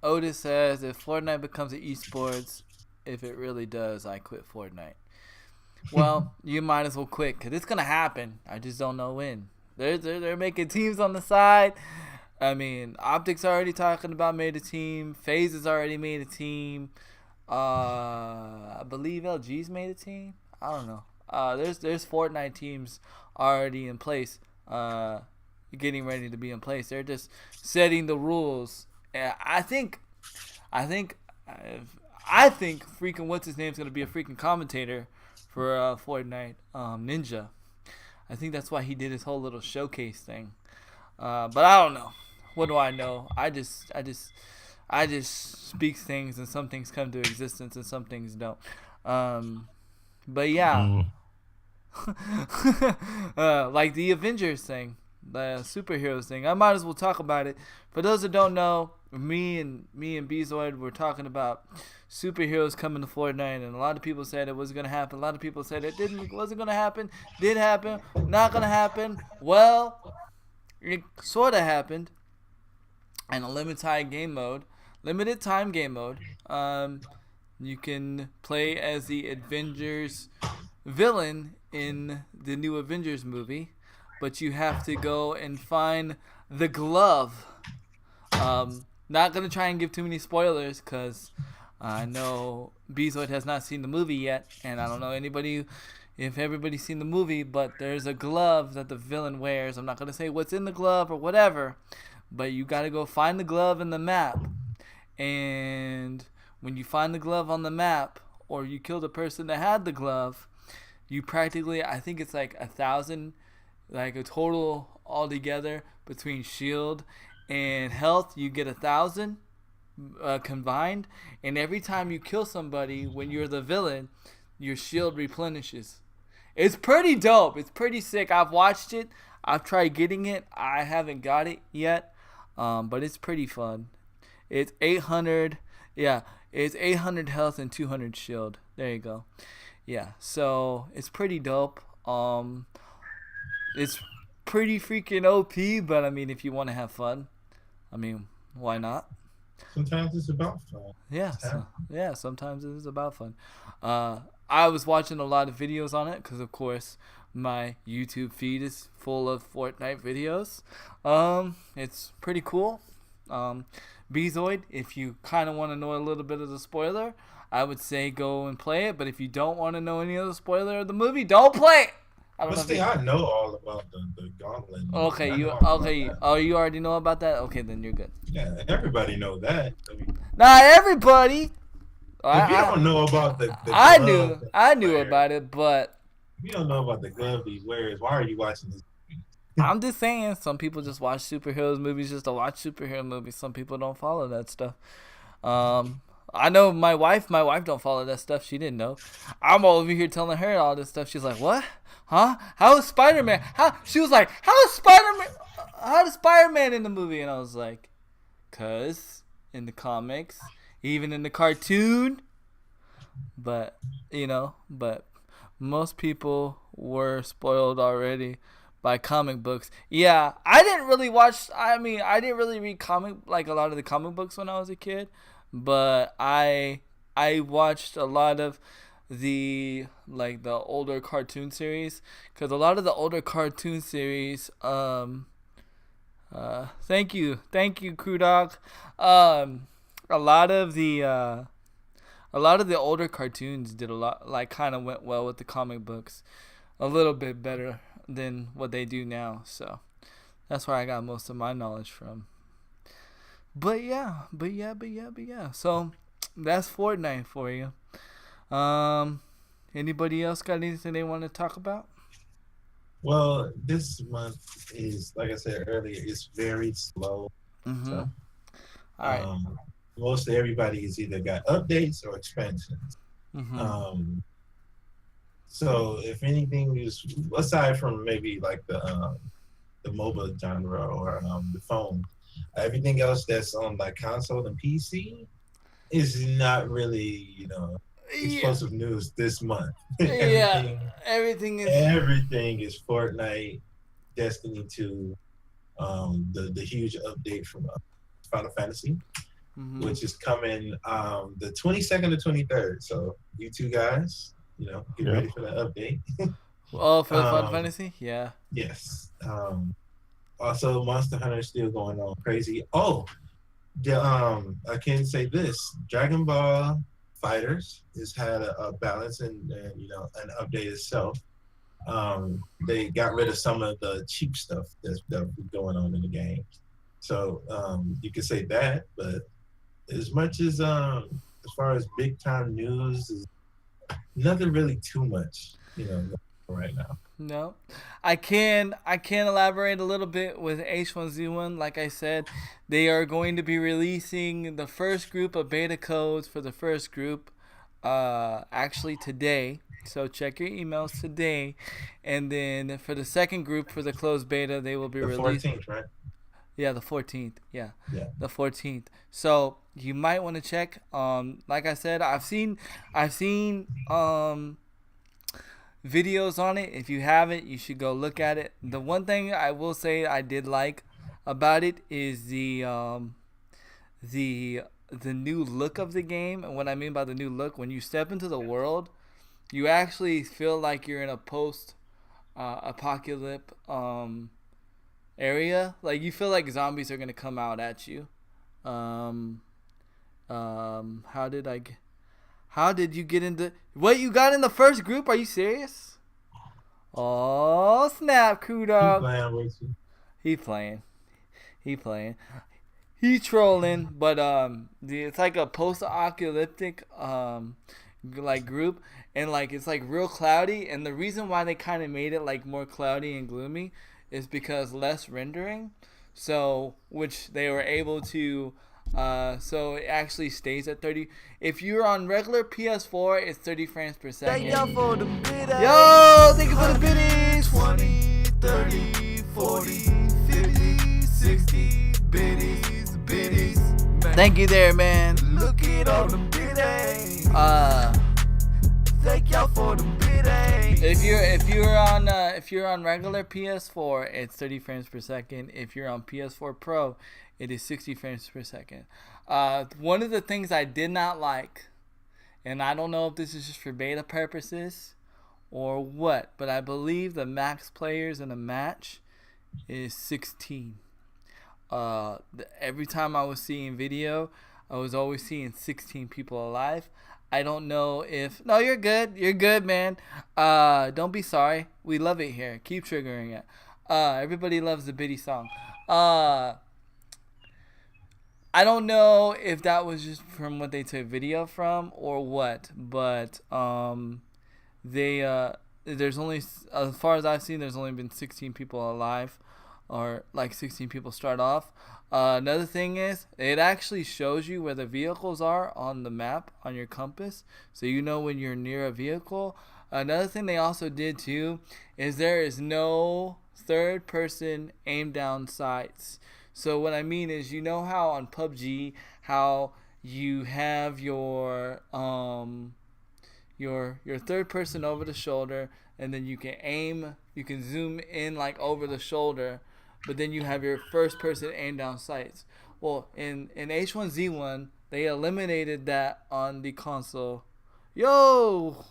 A: Otis says, if Fortnite becomes an esports, if it really does, I quit Fortnite. Well, you might as well quit, because it's going to happen. I just don't know when. They're making teams on the side. I mean, Optics already talking about made a team. FaZe has already made a team. I believe LG's made a team. I don't know. There's Fortnite teams already in place. Getting ready to be in place. They're just setting the rules. And I think freaking what's his name's gonna be a freaking commentator for Fortnite. Ninja. I think that's why he did his whole little showcase thing. But I don't know. What do I know? I just speak things, and some things come to existence, and some things don't. But yeah, like the Avengers thing, the superheroes thing. I might as well talk about it. For those that don't know, me and Bezoid were talking about superheroes coming to Fortnite, and a lot of people said it was gonna happen. A lot of people said it wasn't gonna happen. Did happen? Not gonna happen. Well, it sort of happened. And a limited time game mode. You can play as the Avengers villain in the new Avengers movie, but you have to go and find the glove. Not gonna try and give too many spoilers because I know Bezoid has not seen the movie yet, and I don't know if everybody's seen the movie, but there's a glove that the villain wears. I'm not gonna say what's in the glove or whatever, but you gotta go find the glove in the map. And when you find the glove on the map, or you kill the person that had the glove, you practically, I think it's like 1,000, like a total altogether between shield and health, you get 1,000 combined. And every time you kill somebody, when you're the villain, your shield replenishes. It's pretty dope. It's pretty sick. I've watched it. I've tried getting it. I haven't got it yet, but it's pretty fun. It's 800. Yeah, it's 800 health and 200 shield. There you go. Yeah, so it's pretty dope. It's pretty freaking OP, but I mean, if you want to have fun, I mean, why not?
C: Sometimes it's about fun.
A: Yeah, sometimes it is about fun. I was watching a lot of videos on it because, of course, my YouTube feed is full of Fortnite videos. It's pretty cool. Bezoid, if you kind of want to know a little bit of the spoiler, I would say go and play it. But if you don't want to know any of the spoiler of the movie, don't play it.
C: I know all about the Gauntlet.
A: Okay, you already know about that? Okay, then you're good.
C: Yeah, everybody know that. I mean,
A: not everybody.
C: If you don't know about the
A: I knew about it, but
C: if you don't know about the glove he wears, why are you watching this?
A: I'm just saying, some people just watch superheroes movies just to watch superhero movies. Some people don't follow that stuff. I know my wife don't follow that stuff. She didn't know. I'm over here telling her all this stuff. She's like, what? Huh? How is Spider-Man? She was like, how is Spider-Man in the movie? And I was like, 'cause in the comics, even in the cartoon, but most people were spoiled already by comic books. Yeah, I didn't really read like a lot of the comic books when I was a kid, but I watched a lot of the older cartoon series, because a lot of the older cartoon series, thank you Crew Dog, a lot of the older cartoons did a lot, kind of went well with the comic books, a little bit better than what they do now. So that's where I got most of my knowledge from. But yeah. So that's Fortnite for you. Anybody else got anything they want to talk about?
C: Well, this month is, like I said earlier, it's very slow.
A: Mm-hmm.
C: So,
A: all right.
C: Most everybody has either got updates or expansions.
A: Mm-hmm.
C: So if anything is, aside from maybe like the MOBA genre or the phone, everything else that's on like console and PC is not really, explosive news this month. Everything is Fortnite, Destiny 2, the huge update from Final Fantasy,
A: Mm-hmm.
C: which is coming the 22nd to 23rd. So you two guys, get ready for that update.
A: Oh, for the Final
C: Um,
A: Fantasy? Yeah.
C: yes. Also, Monster Hunter is still going on crazy. Oh, I can say this: Dragon Ball Fighters has had a balance and an update itself. They got rid of some of the cheap stuff that was going on in the game. So you could say that, but as much as far as big time news, is nothing really too much, right now.
A: No, I can elaborate a little bit with H1Z1. Like I said, they are going to be releasing the first group of beta codes for the first group, actually today. So check your emails today, and then for the second group for the closed beta, they will be
C: The
A: released.
C: 14th, right?
A: Yeah, the 14th. Yeah,
C: Yeah.
A: the 14th. So you might want to check. Like I said, I've seen videos on it. If you haven't, you should go look at it. The one thing I will say I did like about it is the the new look of the game. And what I mean by the new look, when you step into the world, you actually feel like you're in a post apocalypse area. Like you feel like zombies are gonna come out at you. Um, how did I? How did you get into what you got in the first group? Are you serious? Oh snap,
C: Keep
A: Kudo.
C: playing with you.
A: He playing. He playing. He trolling, but it's like a post-apocalyptic like group, and like it's like real cloudy. And the reason why they kind of made it like more cloudy and gloomy is because less rendering, so which they were able to. So it actually stays at 30. If you're on regular PS4, it's 30 frames per second.
D: Thank you for the biddies.
A: Yo, thank you for the biddies.
D: 20, 30, 40, 50, 60 biddies. Man,
A: Thank you there, man.
D: look at all the biddies.
A: Uh,
D: Thank y'all for the biddies.
A: if you're on regular PS4, it's 30 frames per second. If you're on PS4 Pro, it is 60 frames per second. One of the things I did not like, and I don't know if this is just for beta purposes or what, but I believe the max players in a match is 16. Every time I was seeing video, I was always seeing 16 people alive. I don't know if no, you're good. You're good, man. Don't be sorry. We love it here. Keep triggering it. Everybody loves the Biddy song. I don't know if that was just from what they took video from or what, but there's only, as far as I've seen, there's only been 16 people alive, or like 16 people start off. Another thing is, it actually shows you where the vehicles are on the map on your compass, so you know when you're near a vehicle. Another thing they also did too is there is no third person aim down sights. So what I mean is, you know how on PUBG, how you have your third person over the shoulder, and then you can aim, you can zoom in like over the shoulder, but then you have your first person aim down sights. Well, in H1Z1, they eliminated that on the console. Yo,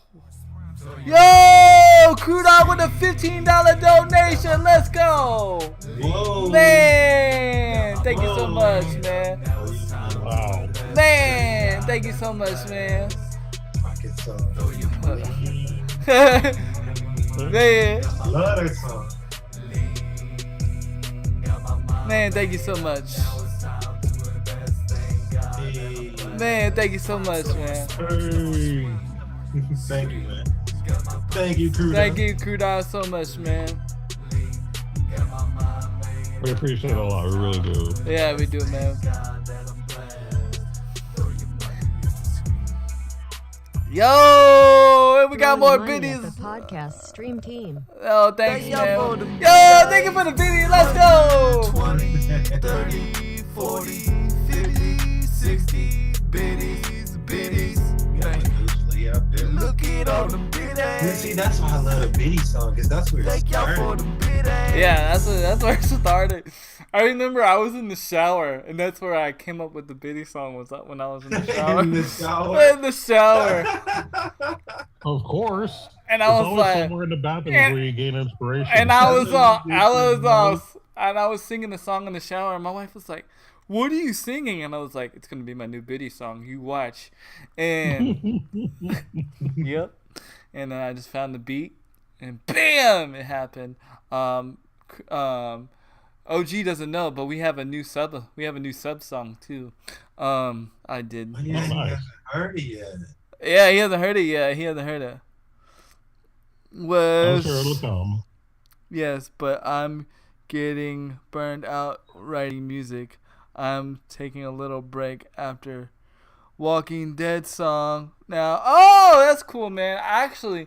A: Kuda with a $15 donation. Let's go.
C: Whoa.
A: Man, thank you so much, man.
B: Wow.
A: Man, thank you so much, man.
C: Rocket song.
A: Man,
C: Love that song.
A: man, thank you so much.
C: Hey.
A: Man, thank you so much, man.
B: Hey.
C: Thank you, man. Thank you, crew.
A: Thank you, Kuda, so much, man.
B: We appreciate it a lot. We really do.
A: Yeah, we do, man. Yo, we got more
E: Throwing money at
A: biddies.
E: The podcast stream team.
A: Oh, thanks,
D: Thank y'all for the
A: man. Yo, thank you for the biddies. Let's go.
D: 20, 30, 40, 50, 60 biddies. Man,
C: Usually out there.
D: look at all the
C: You
D: biddies.
C: see, that's why I love the Biddy song, because that's where it
D: Thank y'all for
C: started.
D: the biddies.
A: Yeah, that's where it started. I remember I was in the shower, and that's where I came up with the Biddy song. Was that when I was in the shower?
C: In the shower.
A: In the shower.
B: Of course.
A: And
B: There's
A: I was
B: always
A: like,
B: somewhere in the bathroom
A: and,
B: where you gain inspiration.
A: and
C: That's what
A: I was singing the song in the shower, and my wife was like, "What are you singing?" And I was like, "It's gonna be my new Biddy song. You watch." And yep. And then I just found the beat, and bam, it happened. OG doesn't know, but we have a new sub. We have a new sub song too. I did.
C: Oh, yeah,
B: Oh,
C: he
B: nice.
C: hasn't heard it yet.
A: Yeah, he hasn't heard it yet. He hasn't heard it.
B: I'm
A: Was
B: sure it'll come.
A: yes, but I'm getting burned out writing music. I'm taking a little break after Walking Dead song. Now, oh, that's cool, man. Actually,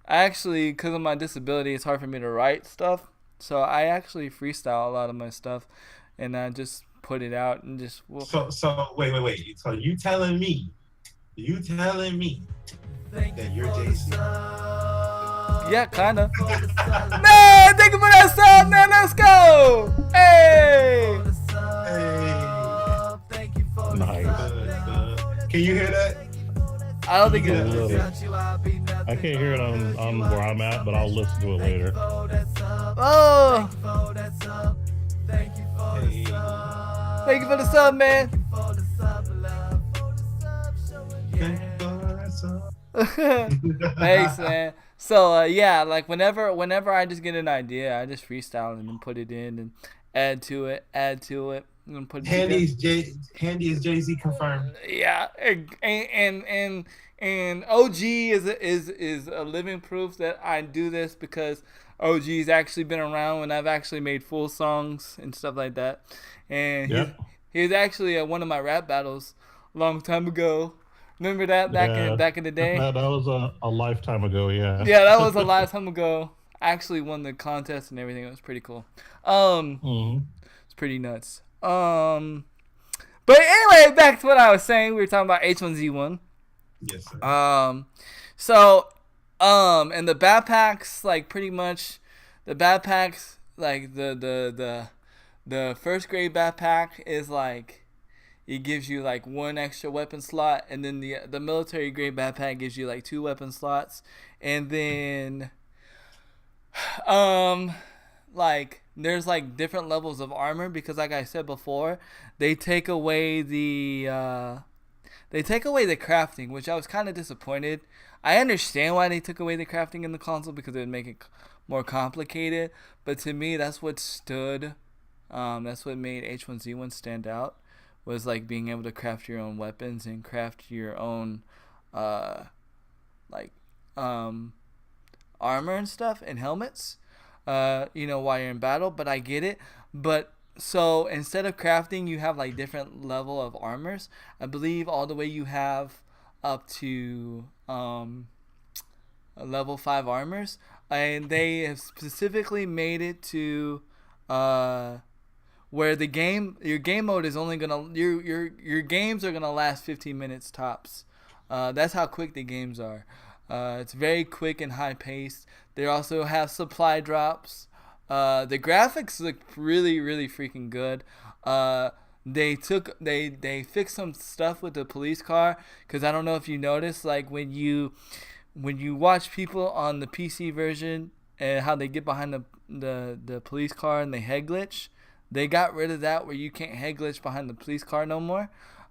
A: because of my disability, it's hard for me to write stuff. So I actually freestyle a lot of my stuff, and I just put it out and just. Well,
C: So wait. So you telling me that you're JC?
A: yeah, kinda. Man, thank you for that song, man. Let's go. Hey.
C: Hey.
B: Nice.
C: Can you hear that?
A: I don't think
B: A
A: it.
B: little. I can't hear it on where I'm at, but I'll listen to it later.
A: Oh,
C: Hey.
A: thank you for the sub, man. Thanks, man. So yeah, like whenever I just get an idea, I just freestyle and then put it in and add to it, and put it
C: Handy is Jay-Z confirmed.
A: yeah, and OG is a living proof that I do this because OG's actually been around when I've actually made full songs and stuff like that, and
B: Yep.
A: he was actually at one of my rap battles a long time ago. Remember that
B: Yeah.
A: back in the day?
B: That was a lifetime ago, yeah.
A: Yeah, that was a lifetime ago. I actually won the contest and everything. It was pretty cool.
B: Mhm.
A: It's pretty nuts. But anyway, back to what I was saying. We were talking about H1Z1.
C: Yes, sir.
A: And the backpacks, like pretty much, the backpacks, like the first grade backpack is like, it gives you like one extra weapon slot, and then the military grade backpack gives you like 2 weapon slots, and then like there's like different levels of armor because like I said before, they take away the crafting, which I was kind of disappointed. I understand why they took away the crafting in the console because it would make it more complicated, but to me that's what made H1Z1 stand out, was like being able to craft your own weapons and craft your own armor and stuff and helmets, while you're in battle. But I get it. But so instead of crafting, you have like different level of armors. I believe all the way you have up to level 5 armors, and they have specifically made it to where your game mode is only gonna your games are gonna last 15 minutes tops. That's how quick the games are. It's very quick and high paced. They also have supply drops. The graphics look really, really freaking good. They fixed some stuff with the police car, because I don't know if you noticed, like when you watch people on the PC version and how they get behind the police car and they head glitch. They got rid of that, where you can't head glitch behind the police car no more.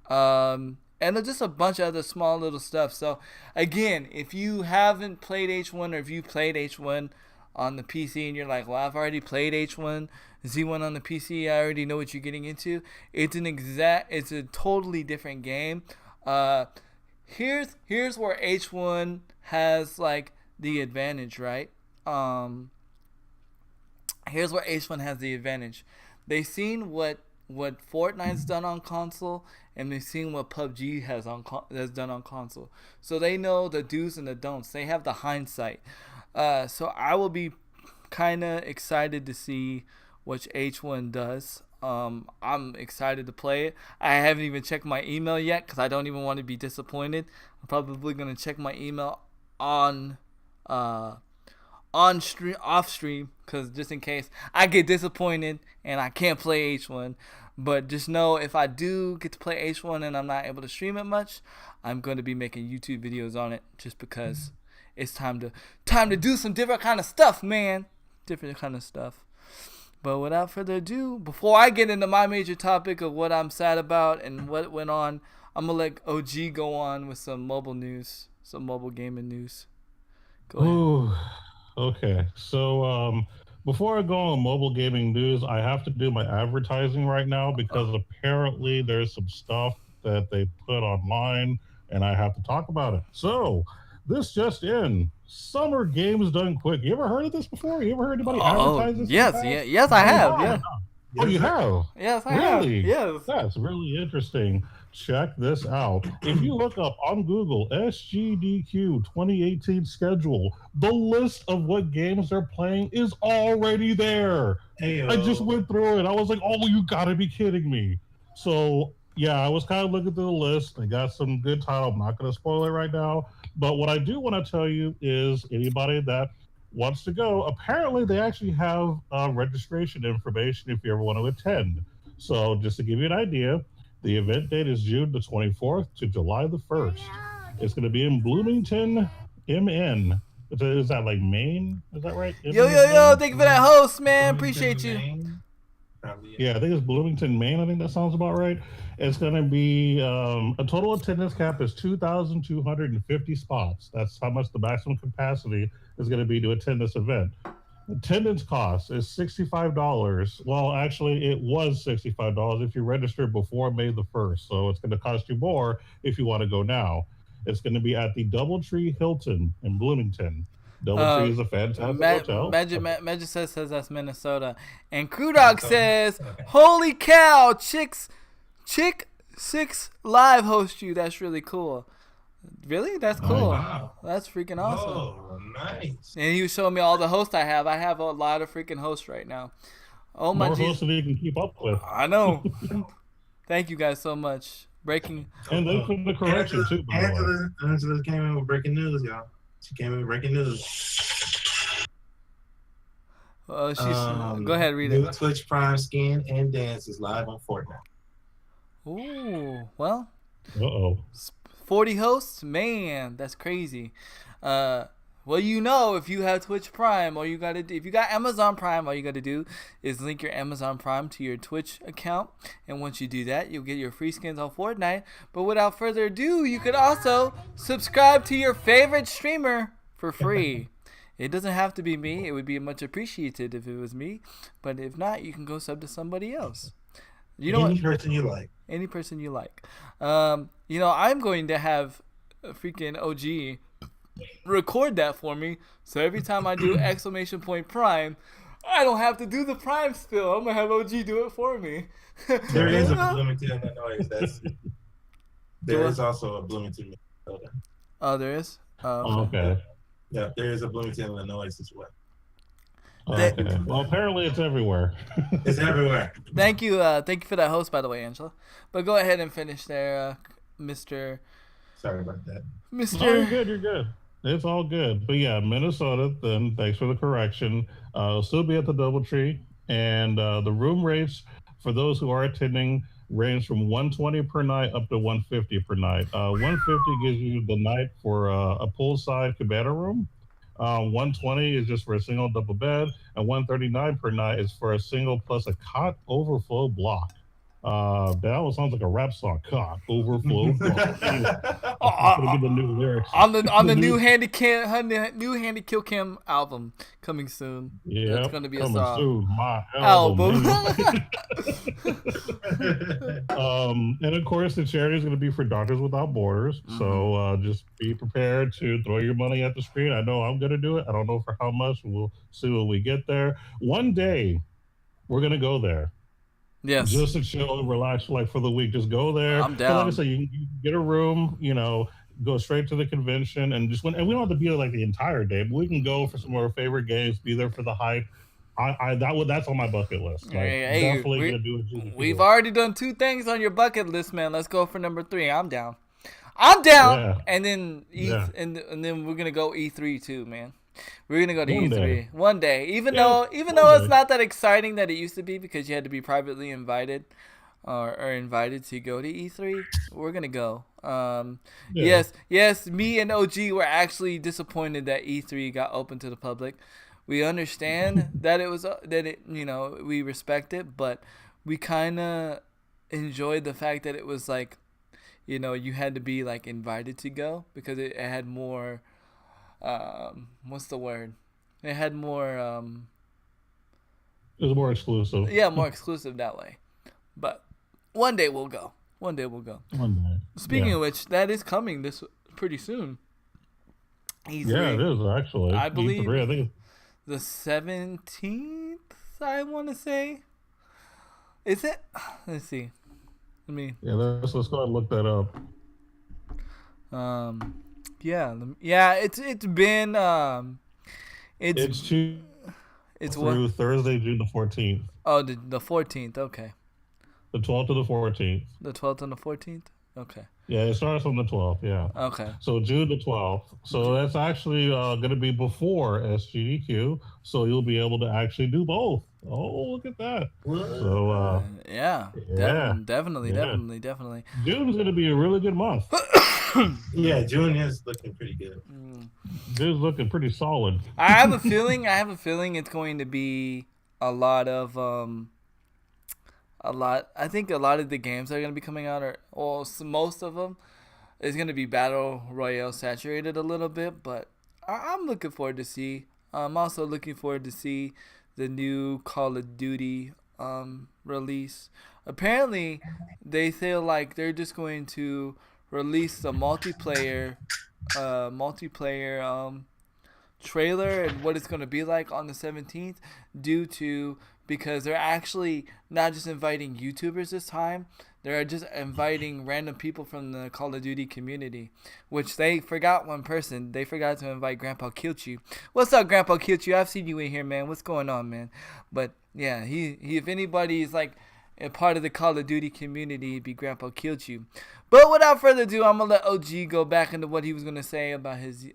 A: And there's just a bunch of other small little stuff. So again, if you haven't played H1, or if you played H1 on the PC and you're like, well, I've already played H1Z1 on the PC, I already know what you're getting into. It's a totally different game. Here's where H1 has like the advantage, right? Here's where H1 has the advantage. They've seen what Fortnite's done on console, and they've seen what PUBG has done on console. So they know the do's and the don'ts. They have the hindsight. So I will be kind of excited to see what H1 does. I'm excited to play it. I haven't even checked my email yet because I don't even want to be disappointed. I'm probably gonna check my email on stream, off stream, because just in case I get disappointed and I can't play H1. But just know, if I do get to play H1 and I'm not able to stream it much, I'm going to be making YouTube videos on it, just because it's time to do some different kind of stuff, man. Different kind of stuff. But without further ado, before I get into my major topic of what I'm sad about and what went on, I'm going to let OG go on with some mobile news, some mobile gaming news. Go ahead.
B: Ooh, okay. So before I go on mobile gaming news, I have to do my advertising right now because apparently there's some stuff that they put online and I have to talk about it. So this just in. Summer Games Done Quick. You ever heard of this before? You ever heard anybody advertise this?
A: Yes, I have. Yeah.
B: Oh, you have?
A: Yes, I have.
B: Really?
A: Yes.
B: That's really interesting. Check this out. If you look up on Google SGDQ 2018 schedule, the list of what games they're playing is already there.
C: Hey,
B: I just went through it. I was like, oh, you gotta be kidding me. So, yeah, I was kind of looking through the list. I got some good title. I'm not going to spoil it right now. But what I do want to tell you is anybody that wants to go, apparently they actually have registration information if you ever want to attend. So just to give you an idea, the event date is June the 24th to July the 1st. It's going to be in Bloomington, MN. Is that like Maine? Is that right?
A: Yo, thank you for that host, man. Appreciate you.
B: Yeah, I think it's Bloomington, Maine. I think that sounds about right. It's going to be a total attendance cap is 2,250 spots. That's how much the maximum capacity is going to be to attend this event. Attendance cost is $65. Well, actually, it was $65 if you registered before May the 1st. So it's going to cost you more if you want to go now. It's going to be at the Doubletree Hilton in Bloomington. Doubletree is a fantastic hotel.
A: Magic says that's Minnesota. And Crew Dog says, holy cow, Chick 6 Live host you. That's really cool. Really? That's cool.
C: Oh, wow.
A: That's freaking awesome.
C: Oh, nice.
A: And he was showing me all the hosts I have. I have a lot of freaking hosts right now. Oh my
B: More
A: Jesus.
B: hosts than you can keep up with.
A: I know. Thank you guys so much. Breaking.
B: And thanks for the correction, too, by the way.
C: Angela came in with breaking news, y'all. She came in with breaking news.
A: Go ahead, read
C: New
A: it.
C: Twitch Prime skin and dance is live on Fortnite.
A: Ooh, well.
B: Uh-oh.
A: 40 hosts? Man, that's crazy. Well, if you have Twitch Prime, if you got Amazon Prime, all you got to do is link your Amazon Prime to your Twitch account. And once you do that, you'll get your free skins on Fortnite. But without further ado, you could also subscribe to your favorite streamer for free. It doesn't have to be me. It would be much appreciated if it was me. But if not, you can go sub to somebody else.
C: Any person you like.
A: Any person you like. I'm going to have a freaking OG record that for me, so every time I do ! Prime, I don't have to do the Prime spill. I'm gonna have OG do it for me.
C: There is a Bloomington, Illinois. There is also a Bloomington, Minnesota.
A: Oh, there is.
B: Okay.
C: Yeah, there is a Bloomington, Illinois as well.
B: Okay. Well, apparently it's everywhere.
C: It's everywhere.
A: Thank you for that host, by the way, Angela. But go ahead and finish there, Mr.
C: Sorry about that.
A: Mr.
B: Oh, you're good. It's all good. But yeah, Minnesota, then thanks for the correction. It'll still be at the Doubletree. And the room rates for those who are attending range from $120 per night up to $150 per night. $150 gives you the night for a poolside cabana room. $120 is just for a single double bed, and $139 per night is for a single plus a cot overflow block. That one sounds like a rap song. Cot overflow block. Anyway, gonna be the new lyrics
A: on the new Handy Kill Cam album coming soon.
B: Yeah,
A: it's gonna be a
B: coming
A: song.
B: soon. My
A: Album.
B: And of course, the charity is going to be for Doctors Without Borders. Mm-hmm. So just be prepared to throw your money at the screen. I know I'm going to do it. I don't know for how much. We'll see when we get there. One day, we're going to go there.
A: Yes.
B: Just to chill and relax for the week. Just go there.
A: I'm down.
B: Like I said, you can get a room, go straight to the convention and we don't have to be there like the entire day, but we can go for some of our favorite games, be there for the hype. That's on my bucket list. Definitely gonna do it.
A: We've already done 2 things on your bucket list, man. Let's go for number 3. I'm down. Yeah. And then and then we're gonna go E3 too, man. We're gonna go to E3 one day. Even though it's not that exciting that it used to be because you had to be privately invited or invited to go to E3, we're gonna go. Yeah.
B: Yeah.
A: Yes. Me and OG were actually disappointed that E3 got open to the public. We understand that it was we respect it, but we kind of enjoyed the fact that it was like, you had to be like invited to go because it had more. What's the word? It had more.
B: It was more exclusive.
A: Yeah, more exclusive that way. But one day we'll go. One day we'll go.
B: One day.
A: Speaking of which, that is coming this pretty soon. E3,
B: Yeah, it is actually.
A: I believe
B: E3, I think
A: the 17th, I want to say. Is it? Let's see.
B: let's go ahead and look that up.
A: Yeah, it's been
B: It's through
A: what?
B: Thursday, June the 14th.
A: Oh, the 14th. Okay.
B: The 12th to the 14th.
A: The 12th and the 14th. Okay.
B: Yeah, it starts on the 12th, yeah.
A: Okay.
B: So June the 12th. So that's actually going to be before SGDQ. So you'll be able to actually do both. Oh, look at that. So,
A: yeah.
B: yeah.
A: Definitely.
B: June is going to be a really good month.
C: Yeah, June is looking pretty good.
B: June's looking pretty solid.
A: I have a feeling it's going to be a lot of I think a lot of the games that are going to be coming out most of them is going to be battle royale saturated a little bit, but I'm looking forward to see. I'm also looking forward to see the new Call of Duty release. Apparently, they feel like they're just going to release the multiplayer trailer and what it's going to be like on the 17th because they're actually not just inviting YouTubers this time. They're just inviting random people from the Call of Duty community, which they forgot one person. They forgot to invite Grandpa Kilchu. What's up, Grandpa Kilchu? I've seen you in here, man. What's going on, man? But yeah, he if anybody is like a part of the Call of Duty community, it'd be Grandpa Kilchu. But without further ado, I'm gonna let OG go back into what he was gonna say about his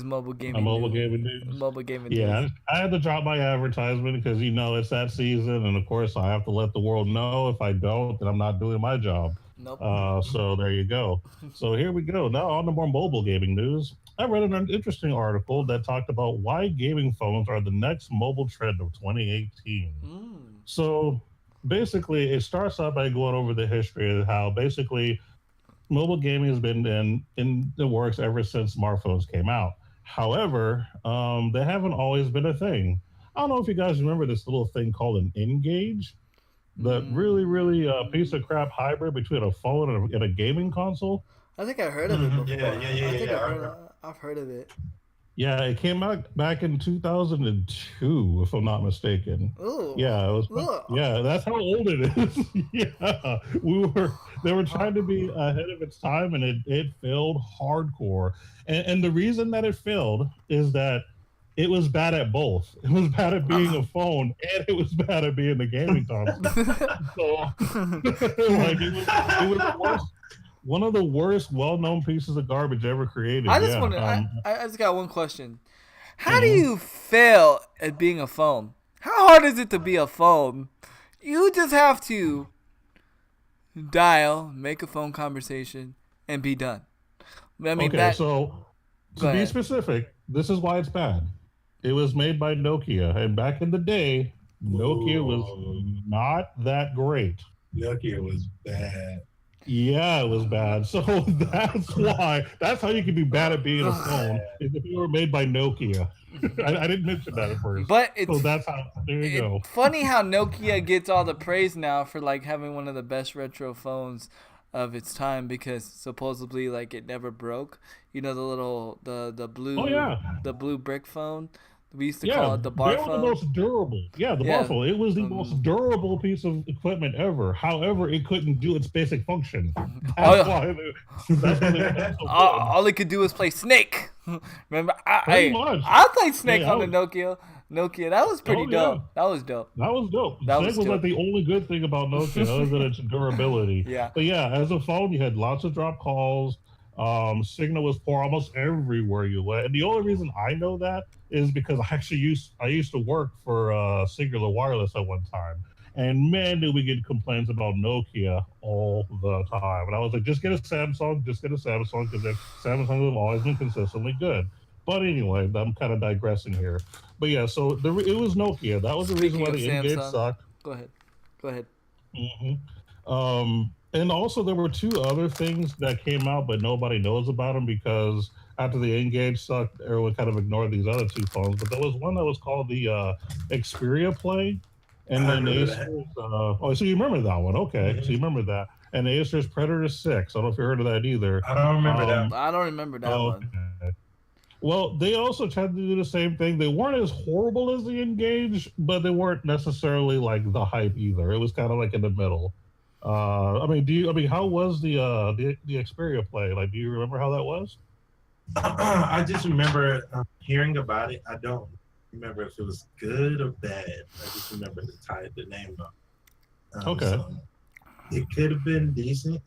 A: mobile gaming.
B: Mobile gaming news.
A: Mobile gaming
B: Yeah,
A: news.
B: I had to drop my advertisement because it's that season, and of course I have to let the world know. If I don't, then I'm not doing my job.
A: Nope.
B: So there you go. So here we go. Now on to more mobile gaming news. I read an interesting article that talked about why gaming phones are the next mobile trend of 2018. So basically, it starts out by going over the history of how basically mobile gaming has been in the works ever since smartphones came out. However, they haven't always been a thing. I don't know if you guys remember this little thing called an N-Gage, that really piece of crap hybrid between a phone and a gaming console.
A: I think I heard of it before.
C: Yeah.
A: I've heard of it.
B: Yeah, it came out back in 2002, if I'm not mistaken.
A: Ooh.
B: Yeah, it was.
A: Ugh.
B: Yeah, that's how old it is. Yeah, they were trying to be ahead of its time, and it failed hardcore. And the reason that it failed is that it was bad at both. It was bad at being a phone, and it was bad at being a gaming console. So, like, it was the worst. One of the worst well-known pieces of garbage ever created.
A: I just I just got one question. How do you fail at being a phone? How hard is it to be a phone? You just have to dial, make a phone conversation, and be done. I mean,
B: so to be specific, this is why it's bad. It was made by Nokia, and back in the day, Nokia was not that great.
C: Nokia was bad.
B: Yeah, it was bad. So that's why. That's how you can be bad at being a phone. Is if you were made by Nokia. I didn't mention that at first.
A: But it's
B: so that's how. There you go.
A: Funny how Nokia gets all the praise now for like having one of the best retro phones of its time because supposedly like it never broke. You know the blue the blue brick phone. We used to call it the bar phone.
B: The most durable. Yeah, the bar phone. It was the most durable piece of equipment ever. However, it couldn't do its basic function. That's why
A: all it could do was play Snake. Remember? I played Snake on the Nokia. That was pretty dope. That was dope.
B: Snake was like the only good thing about Nokia other than its durability.
A: Yeah.
B: But yeah, as a phone, you had lots of drop calls. Signal was poor almost everywhere you went. And the only reason I know that is because I used to work for Singular Wireless at one time. And man, did we get complaints about Nokia all the time. And I was like, just get a Samsung, because Samsung have always been consistently good. But anyway, I'm kind of digressing here. But yeah, so it was Nokia. That was the reason why the N-Gage sucked.
A: Go ahead.
B: And also there were two other things that came out, but nobody knows about them because after the N-Gage sucked, everyone kind of ignored these other two phones. But there was one that was called the Xperia Play, and then Acer's. So you remember that one? Okay, so you remember that. And Acer's Predator 6. I don't know if you heard of that either.
C: I don't remember that.
A: I don't remember that one.
B: Well, they also tried to do the same thing. They weren't as horrible as the N-Gage, but they weren't necessarily like the hype either. It was kind of like in the middle. How was the Xperia Play? Like, do you remember how that was?
C: I just remember hearing about it. I don't remember if it was good or bad. I just remember the name of.
B: Okay.
C: So it could have been decent,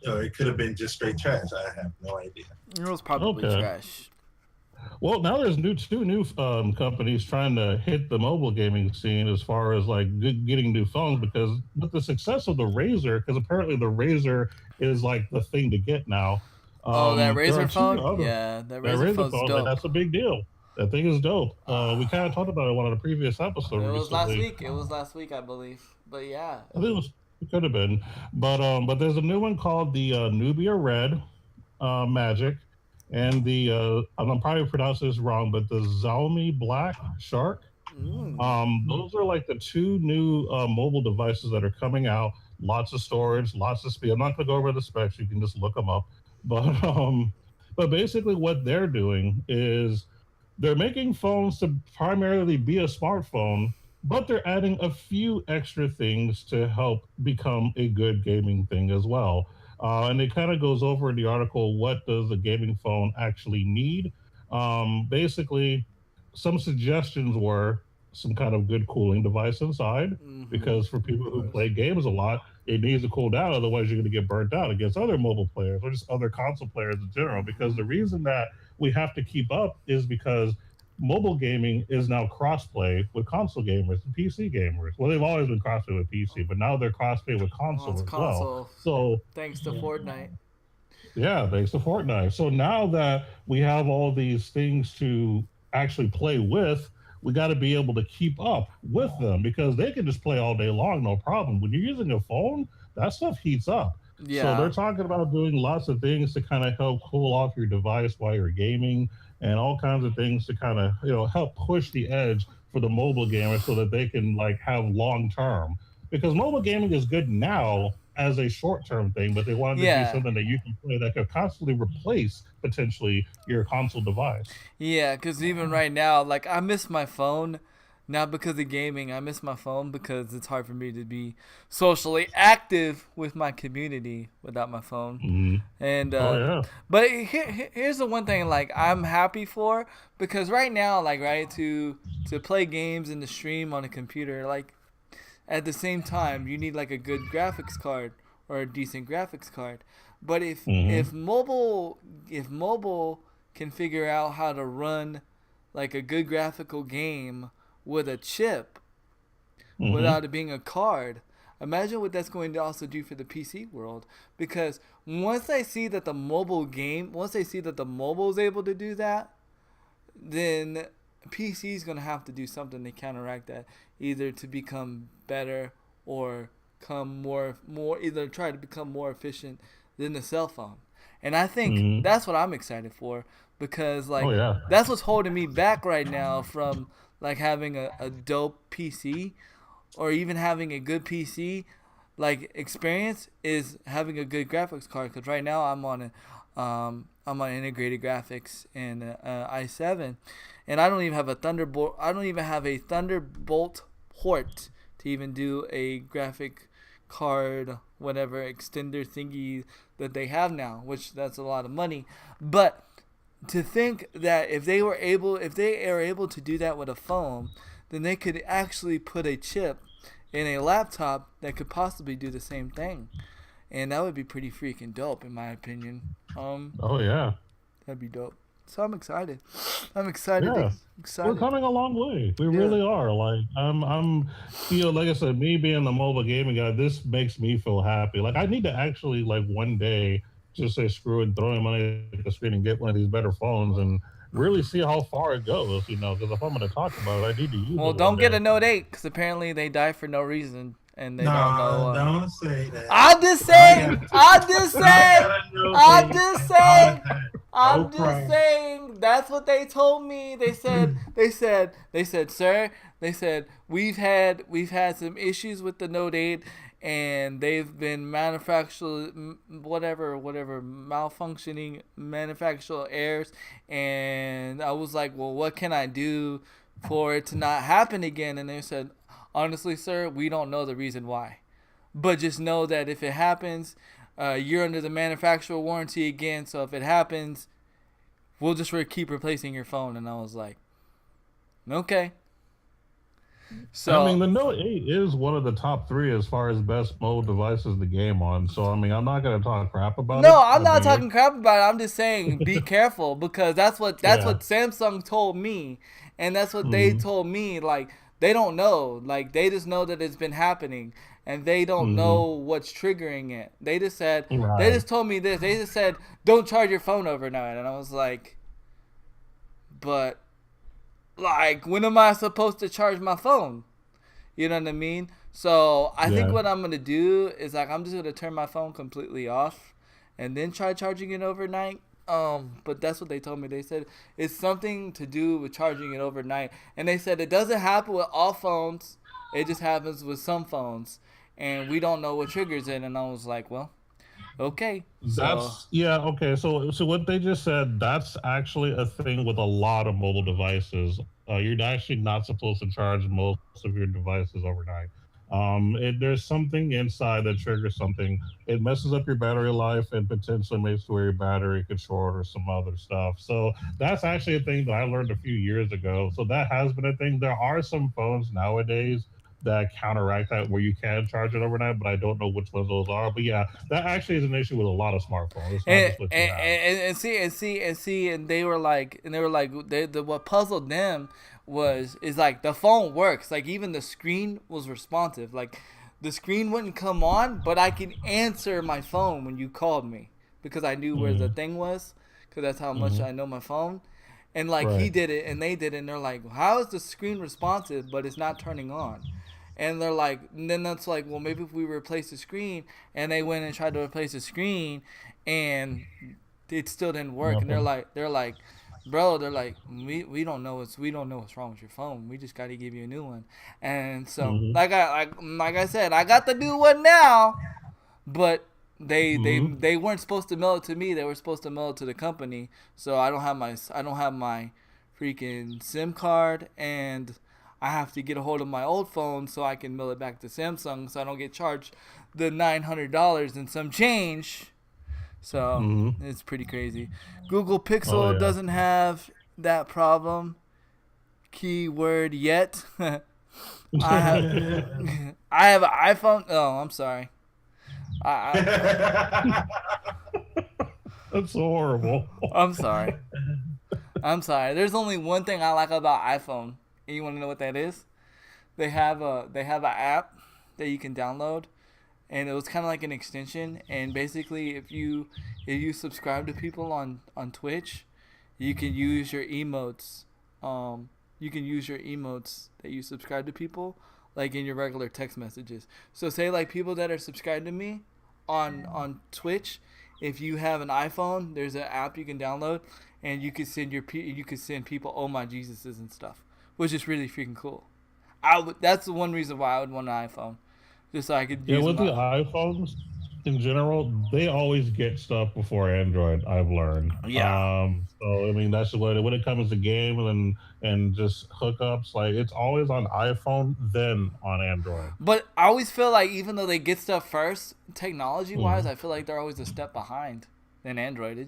C: or it could have been just straight trash. I have no idea.
A: It was probably trash.
B: Well, now there's two new companies trying to hit the mobile gaming scene as far as like getting new phones, because with the success of the Razer, because apparently the Razer is like the thing to get now.
A: That Razer phone? Yeah, that Razer phone's dope.
B: Like, that's a big deal. That thing is dope. We kind of talked about it in one of the previous episodes.
A: It was last week, I believe. But yeah.
B: I think it could have been. But there's a new one called the Nubia Red Magic. And I'm probably pronouncing this wrong, but the Xiaomi Black Shark. Those are like the two new mobile devices that are coming out. Lots of storage, lots of speed. I'm not going to go over the specs. You can just look them up. But basically what they're doing is they're making phones to primarily be a smartphone, but they're adding a few extra things to help become a good gaming thing as well. And it kind of goes over in the article, what does a gaming phone actually need? Basically, some suggestions were some kind of good cooling device inside, because for people who play games a lot, it needs to cool down. Otherwise, you're going to get burnt out against other mobile players or just other console players in general. Because the reason that we have to keep up is because mobile gaming is now crossplay with console gamers and PC gamers. Well, they've always been crossplay with PC, but now they're crossplay with console as well. So
A: thanks to Fortnite.
B: Yeah, thanks to Fortnite. So now that we have all these things to actually play with, we got to be able to keep up with them, because they can just play all day long, no problem. When you're using a phone, that stuff heats up. Yeah. So they're talking about doing lots of things to kind of help cool off your device while you're gaming, and all kinds of things to kind of, help push the edge for the mobile gamers so that they can like have long term. Because mobile gaming is good now as a short-term thing, but they wanted to do something that you can play that could constantly replace potentially your console device.
A: Yeah, because even right now, like, I miss my phone, not because of gaming. I miss my phone because it's hard for me to be socially active with my community without my phone. And but here's the one thing, like, I'm happy for, because right now, like, right, to play games and to stream on a computer, like, at the same time, you need like a good graphics card or a decent graphics card. But if mobile can figure out how to run like a good graphical game with a chip without it being a card, imagine what that's going to also do for the PC world. Because once they see that the mobile is able to do that, then PC is going to have to do something to counteract that, either to become better or come more either try to become more efficient than the cell phone. And I think that's what I'm excited for, because like that's what's holding me back right now from like having a dope PC or even having a good PC like experience, is having a good graphics card. Because right now I'm on integrated graphics in i7, and I don't even have a Thunderbolt. I don't even have a Thunderbolt port to even do a graphic card, whatever extender thingy that they have now, which that's a lot of money. But to think that if they are able to do that with a phone, then they could actually put a chip in a laptop that could possibly do the same thing. And that would be pretty freaking dope, in my opinion.
B: Oh yeah,
A: that'd be dope. So I'm excited. I'm excited.
B: Yeah. We're
A: Excited.
B: coming a long way. We
A: Yeah.
B: really are. Like like I said, me being the mobile gaming guy, this makes me feel happy. Like I need to actually like one day just say screw it and throwing money at the screen and get one of these better phones and really see how far it goes. Because if I'm going to talk about it, I need to use
A: Well,
B: it one
A: don't get
B: day.
A: a Note 8 because apparently they die for no reason and they don't know.
C: No, don't say that.
A: I'm just saying. I'm just saying. I'm
C: I'm
A: just saying. I'm
C: No
A: just
C: problem.
A: saying. That's what they told me. They said, sir. They said we've had some issues with the Note 8, and they've been whatever malfunctioning manufacturer errors. And I was like, well, what can I do for it to not happen again? And they said, honestly, sir, we don't know the reason why, but just know that if it happens, you're under the manufacturer warranty again. So if it happens, we'll just keep replacing your phone. And I was like, okay. So
B: I mean, the Note 8 is one of the top 3 as far as best mobile devices to game on. So I mean, I'm not going to talk crap about it.
A: no, I'm not talking crap about it. I'm just saying be careful because that's what Samsung told me, and that's what they told me. Like they don't know. Like they just know that it's been happening, and they don't know what's triggering it. They just said they just told me this. They just said don't charge your phone overnight, and I was like, but like when am I supposed to charge my phone? You know what I mean? So I think what I'm gonna do is like I'm just gonna turn my phone completely off, and then try charging it overnight. But that's what they told me. They said it's something to do with charging it overnight, and they said it doesn't happen with all phones. It just happens with some phones, and we don't know what triggers it. And I was like, well, okay.
B: Okay. So what they just said, that's actually a thing with a lot of mobile devices. You're actually not supposed to charge most of your devices overnight. There's something inside that triggers something. It messes up your battery life and potentially makes where your battery could short or some other stuff. So that's actually a thing that I learned a few years ago. So that has been a thing. There are some phones nowadays that counteract that where you can charge it overnight, but I don't know which ones those are. But yeah, that actually is an issue with a lot of smartphones. It's not just what you have.
A: And they were like, what puzzled them is like the phone works. Like even the screen was responsive. Like the screen wouldn't come on, but I can answer my phone when you called me because I knew where the thing was. Because that's how much I know my phone. And like he did it, and they did it, and they're like, "How is the screen responsive, but it's not turning on?" And they're like, and then that's like, well, maybe if we replace the screen, and they went and tried to replace the screen, and it still didn't work. And they're like, bro, we don't know what's wrong with your phone. We just got to give you a new one. And so, like I said, I got the new one now, but they weren't supposed to mail it to me. They were supposed to mail it to the company. So I don't have my freaking SIM card, and I have to get a hold of my old phone so I can mail it back to Samsung so I don't get charged the $900 and some change. So it's pretty crazy. Google Pixel doesn't have that problem. Keyword yet. I have an iPhone. Oh, I'm sorry.
B: That's horrible.
A: I'm sorry. There's only one thing I like about iPhone. And you want to know what that is? They have an app that you can download, and it was kind of like an extension. And basically, if you subscribe to people on Twitch, you can use your emotes. You can use your emotes that you subscribe to people, like in your regular text messages. So say like people that are subscribed to me on Twitch, if you have an iPhone, there's an app you can download, and you can send people "Oh my Jesuses" and stuff, which is really freaking cool. That's the one reason why I would want an iPhone, just so I could use
B: with the iPhones in general, they always get stuff before Android. I've learned. So I mean, that's when it comes to game and just hookups, like it's always on iPhone, then on Android.
A: But I always feel like even though they get stuff first, technology-wise, I feel like they're always a step behind than Android.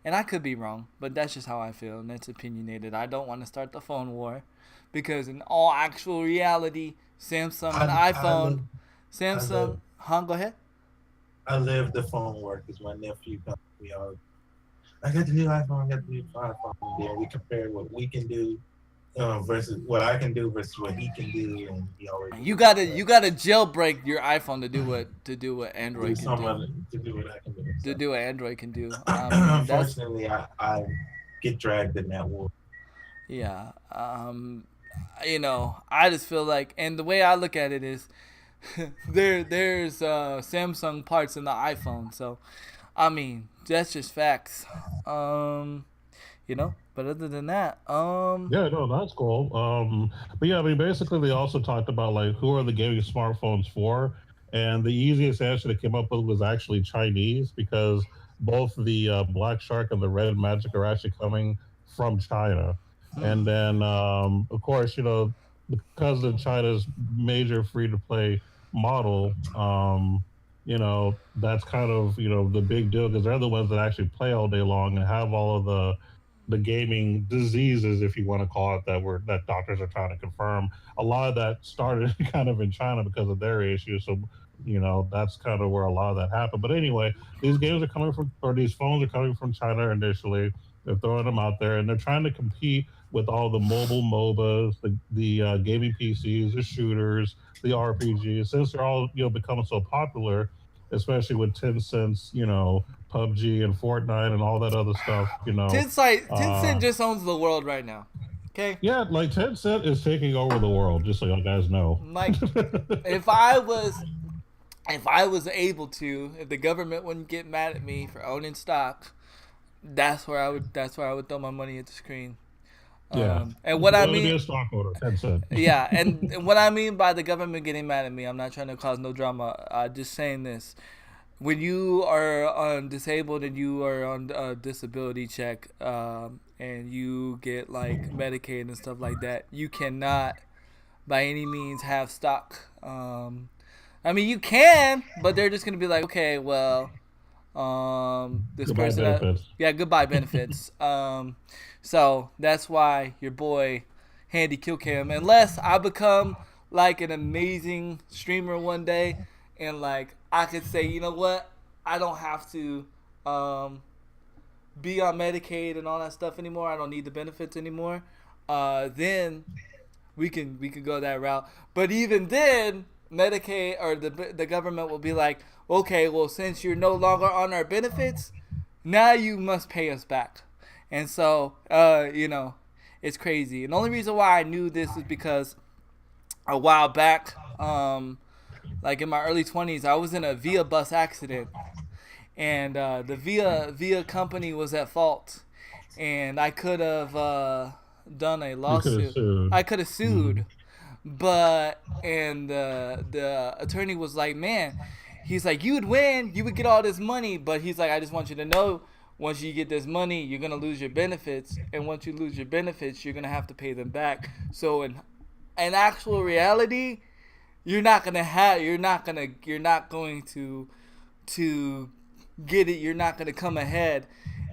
A: And I could be wrong, but that's just how I feel, and that's opinionated. I don't want to start the phone war, because in all actual reality, Samsung and iPhone,
C: Samsung.
A: Go ahead.
C: I live the phone war because my nephew comes to me all. I got the new iPhone, I got the new iPhone. And then we compare what we can do versus what I can do versus what he can do, and he always
A: You gotta jailbreak your iPhone to do what
C: do
A: Android can
C: some
A: do.
C: other to do what I can do.
A: To
C: So
A: do what Android can do. I mean, that's
C: unfortunately, I get dragged in that war.
A: yeah. I just feel like, and the way I look at it is, there's Samsung parts in the iPhone, so I mean that's just facts. But other than that,
B: Yeah, no, that's cool. But yeah, I mean, basically, they also talked about like who are the gaming smartphones for, and the easiest answer they came up with was actually Chinese because both the Black Shark and the Red Magic are actually coming from China, and then of course, because of China's major free to play model, that's kind of the big deal because they're the ones that actually play all day long and have all of the gaming diseases, if you want to call it that doctors are trying to confirm. A lot of that started kind of in China because of their issues. So, that's kind of where a lot of that happened. But anyway, these games are coming from, or these phones are coming from China initially. They're throwing them out there, and they're trying to compete with all the mobile MOBAs, the gaming PCs, the shooters, the RPGs. Since they're all becoming so popular, especially with Tencent's PUBG and Fortnite and all that other stuff.
A: Tencent
B: Uh,
A: just owns the world right now. Okay,
B: yeah, like Tencent is taking over the world, just so you guys know.
A: like if I was if the government wouldn't get mad at me for owning stock, that's where I would throw my money at the screen.
B: Yeah,
A: And what I
B: to be
A: mean,
B: a stockholder, Tencent.
A: yeah, and what I mean by the government getting mad at me, I'm not trying to cause no drama. I'm just saying this: when you are on disabled and you are on a disability check, and you get like Medicaid and stuff like that, you cannot by any means have stock. I mean, you can, but they're just gonna be like, okay, well, this
B: Goodbye
A: person,
B: benefits.
A: yeah, goodbye benefits. So that's why your boy Handy Killcam, unless I become like an amazing streamer one day, and like I could say, you know what, I don't have to be on Medicaid and all that stuff anymore. I don't need the benefits anymore. Then we can go that route. But even then, Medicaid or the government will be like, okay, well, since you're no longer on our benefits, now you must pay us back. And so, it's crazy. And the only reason why I knew this is because a while back, like in my early 20s, I was in a Via bus accident, and the Via company was at fault, and I could have done a
B: You could have
A: lawsuit.
B: sued.
A: I could have sued, but and the attorney was like, man, he's like, you would win, you would get all this money, but he's like, I just want you to know, once you get this money, you're gonna lose your benefits, and once you lose your benefits, you're gonna have to pay them back. So in actual reality, you're not going to get it. You're not gonna come ahead,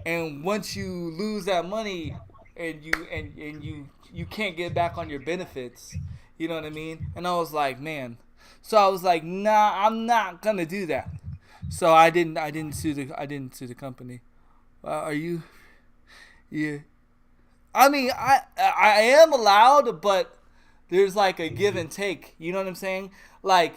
A: and once you lose that money, and you can't get back on your benefits, you know what I mean? And I was like, man. So I was like, nah, I'm not gonna do that. So I didn't sue the company. Are you? Yeah. I mean, I am allowed, but there's like a give and take. You know what I'm saying? Like,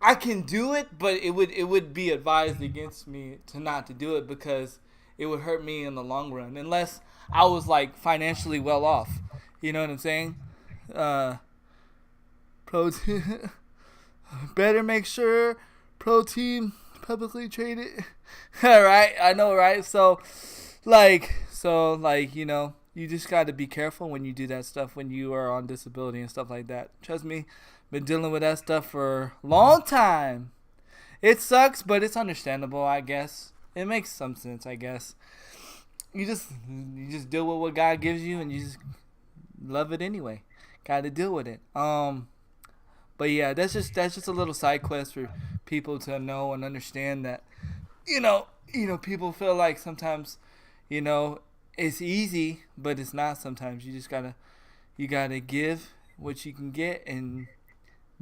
A: I can do it, but it would be advised against me to do it because it would hurt me in the long run unless I was like financially well off. You know what I'm saying? Protein. Better make sure protein publicly traded. All right, I know, right? So you just got to be careful when you do that stuff when you are on disability and stuff like that. Trust me, been dealing with that stuff for a long time. It sucks, but it's understandable, I guess. It makes some sense, I guess. You just deal with what God gives you, and you just love it anyway. Got to deal with it. But yeah, that's just a little side quest for people to know and understand that, people feel like sometimes, it's easy, but it's not sometimes. You gotta give what you can get and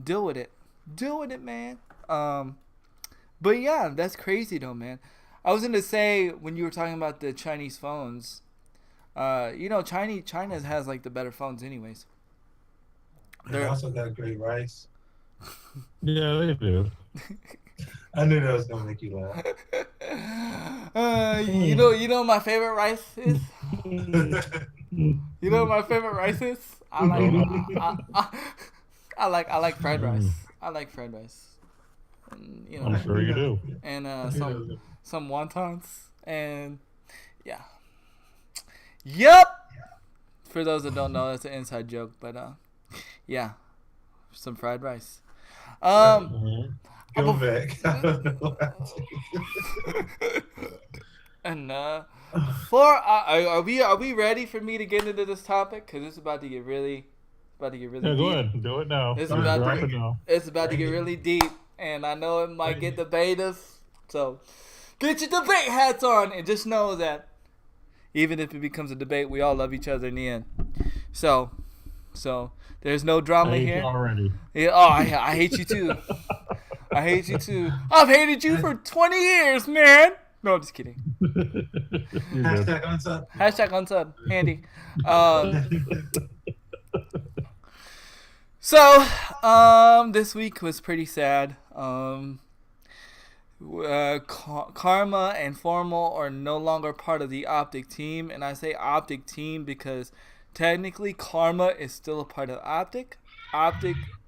A: deal with it. Deal with it, man. But yeah, that's crazy though, man. I was gonna say when you were talking about the Chinese phones, China has like the better phones, anyways.
C: They also got great rice.
B: Yeah, they do.
C: I knew that was gonna make you laugh.
A: You know what my favorite rice is. You know what my favorite rice is? I like fried rice. I like fried rice. And,
B: I'm sure you do.
A: And some wontons and yeah. Yep. For those that don't know, that's an inside joke, but yeah, some fried rice.
B: Mhm.
C: Go back.
A: And are we ready for me to get into this topic? Because it's about to get really
B: Yeah,
A: deep.
B: go ahead. Do it now.
A: It's
B: Drop
A: about
B: it now.
A: to get really deep, and I know it might get debative. So get your debate hats on, and just know that even if it becomes a debate, we all love each other in the end. So there's no drama
B: I hate
A: here.
B: you already.
A: Yeah, I hate you too. I hate you too. I've hated you for 20 years, man. No, I'm just kidding.
B: You're good.
C: Hashtag unsub.
A: Hashtag unsub. Handy. This week was pretty sad. Karma and Formal are no longer part of the Optic team. And I say Optic team because technically Karma is still a part of Optic.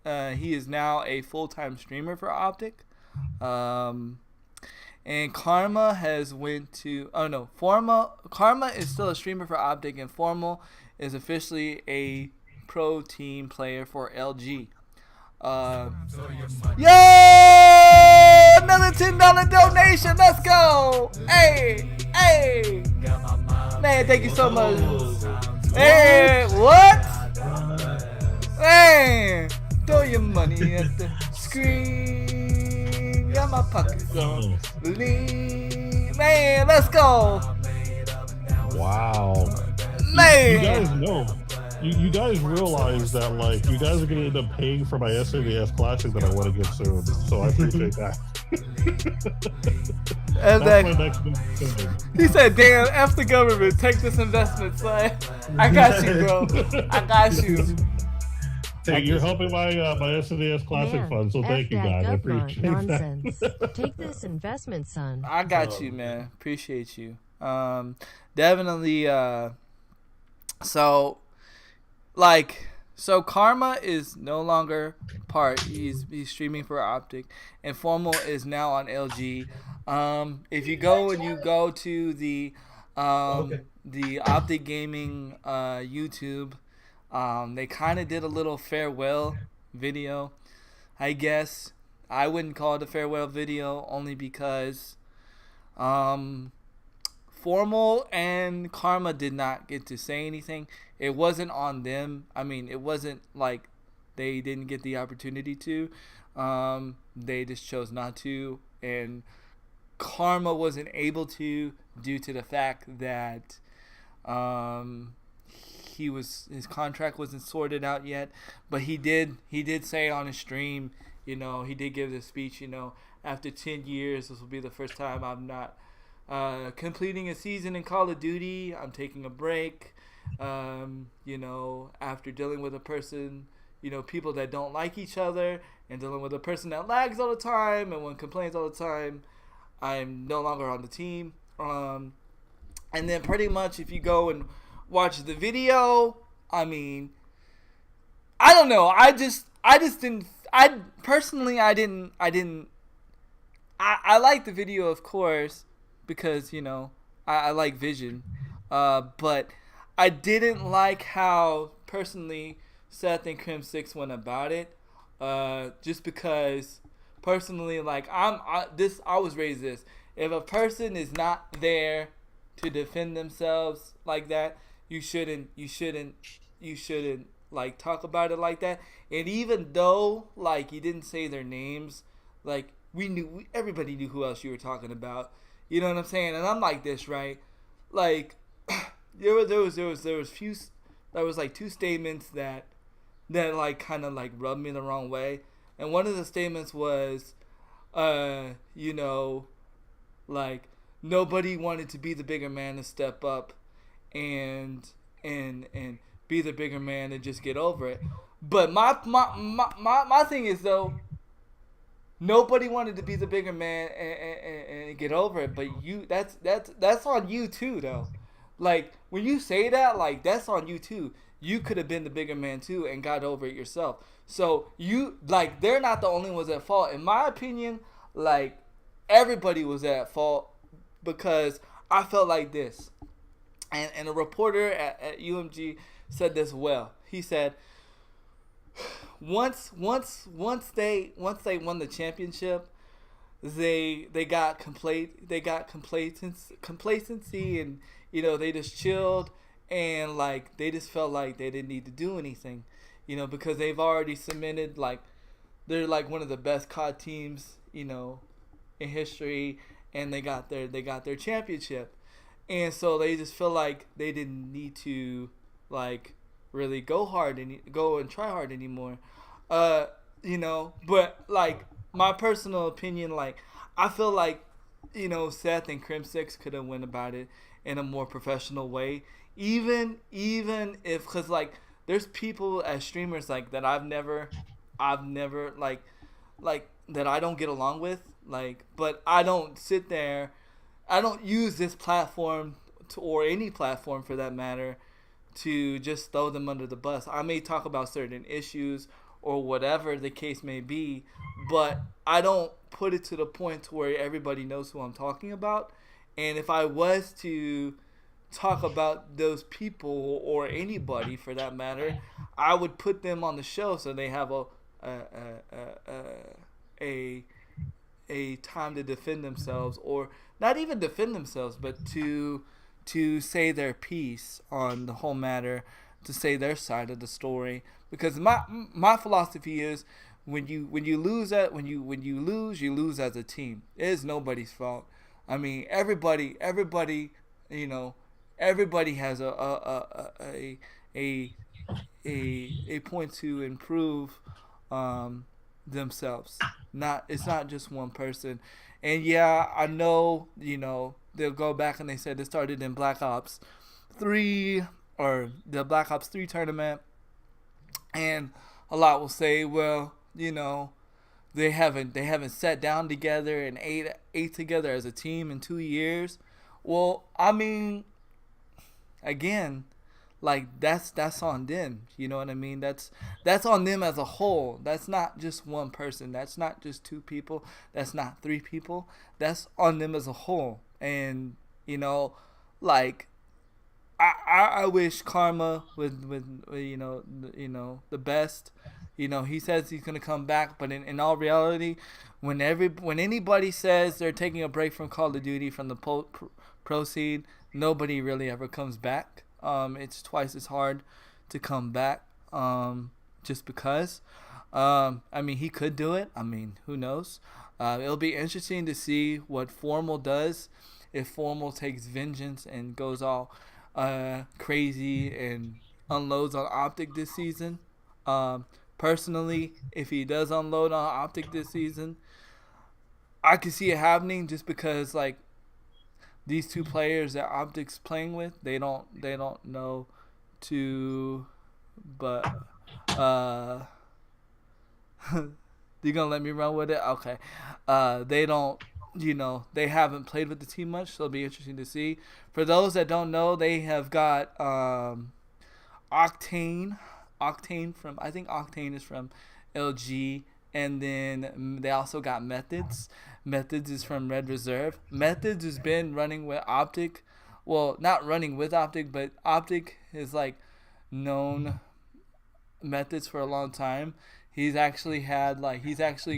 A: He is now a full-time streamer for Optic. And Karma has went to Karma is still a streamer for Optic, and Formal is officially a pro team player for LG. Another $10 donation. Let's go. Hey. Man, thank you so much. Hey, what? Hey, throw your money at the screen. Got my pockets on. Man, let's go.
B: Wow.
A: Man.
B: You guys know. You guys realize that, like, you guys are going to end up paying for my SNES Classic that I want to get soon. So I appreciate that.
A: And
B: That's my next big thing.
A: he said, damn, F the government. Take this investment, son. I got you, bro. I got you.
B: Hey, you're helping my SNES Classic fund, so thank you, guys. I appreciate
E: nonsense.
B: that.
E: Take this investment, son.
A: I got you, man. Appreciate you. Definitely. So Karma is no longer part. He's streaming for Optic, and Formal is now on LG. If you go to the Optic Gaming YouTube, they kind of did a little farewell video, I guess. I wouldn't call it a farewell video only because Formal and Karma did not get to say anything. It wasn't on them. I mean, it wasn't like they didn't get the opportunity to. They just chose not to. And Karma wasn't able to due to the fact that his contract wasn't sorted out yet. But he did say on his stream, he did give the speech, after 10 years, this will be the first time I'm not completing a season in Call of Duty. I'm taking a break. After dealing with a person, people that don't like each other, and dealing with a person that lags all the time and one complains all the time, I'm no longer on the team. And then pretty much if you go and watch the video, I mean, I don't know. I like the video, of course, because, I like Vision. But I didn't like how, personally, Seth and Crim6 went about it. Just because, personally, I was raised this. If a person is not there to defend themselves like that, you shouldn't talk about it like that. And even though, you didn't say their names, everybody knew who else you were talking about. You know what I'm saying? And I'm like this, right? There was two statements that kind of rubbed me the wrong way. And one of the statements was, nobody wanted to be the bigger man to step up and be the bigger man and just get over it. But my thing is though, nobody wanted to be the bigger man and get over it. But that's on you too though. Like when you say that, like that's on you too. You could have been the bigger man too and got over it yourself. So you like they're not the only ones at fault. In my opinion, like everybody was at fault because I felt like this. And a reporter at UMG said this well. He said once they won the championship, they got complacency and they just chilled and like they just felt like they didn't need to do anything, because they've already cemented like they're like one of the best COD teams, in history, and they got their championship. And so they just feel like they didn't need to like really go and try hard anymore. But like my personal opinion, like I feel like, Seth and Crimsix could have went about it in a more professional way. Even if, cause like there's people as streamers like that I've never like that I don't get along with, like, but I don't sit there. I don't use this platform or any platform for that matter to just throw them under the bus. I may talk about certain issues or whatever the case may be, but I don't put it to the point to where everybody knows who I'm talking about. And if I was to talk about those people or anybody for that matter, I would put them on the show so they have a time to defend themselves, or not even defend themselves, but to say their piece on the whole matter, to say their side of the story. Because my philosophy is when you lose you lose as a team. It is nobody's fault. I mean everybody everybody has a point to improve themselves. It's not just one person. And yeah, I know, they'll go back and they said it started in Black Ops 3 or the Black Ops 3 tournament. And a lot will say, well, they haven't sat down together and ate together as a team in 2 years. Well, I mean, again, like that's on them. You know what I mean? That's on them as a whole. That's not just one person. That's not just two people. That's not three people. That's on them as a whole. And like I wish Karma with the best. He says he's gonna come back, but in all reality, when anybody says they're taking a break from Call of Duty from the proceed, nobody really ever comes back. It's twice as hard to come back, just because. I mean, he could do it. I mean, who knows? It'll be interesting to see what Formal does, if Formal takes vengeance and goes all crazy and unloads on Optic this season. Personally, if he does unload on Optic this season, I can see it happening just because, like, these two players that Optic's playing with, they don't know to, but you gonna let me run with it? Okay. They don't, they haven't played with the team much, so it'll be interesting to see. For those that don't know, they have got Octane from, I think Octane is from LG, and then they also got Methods. Methods is from Red Reserve. Methods has been running with Optic. Well, not running with Optic, but Optic is like known Methods for a long time. He's actually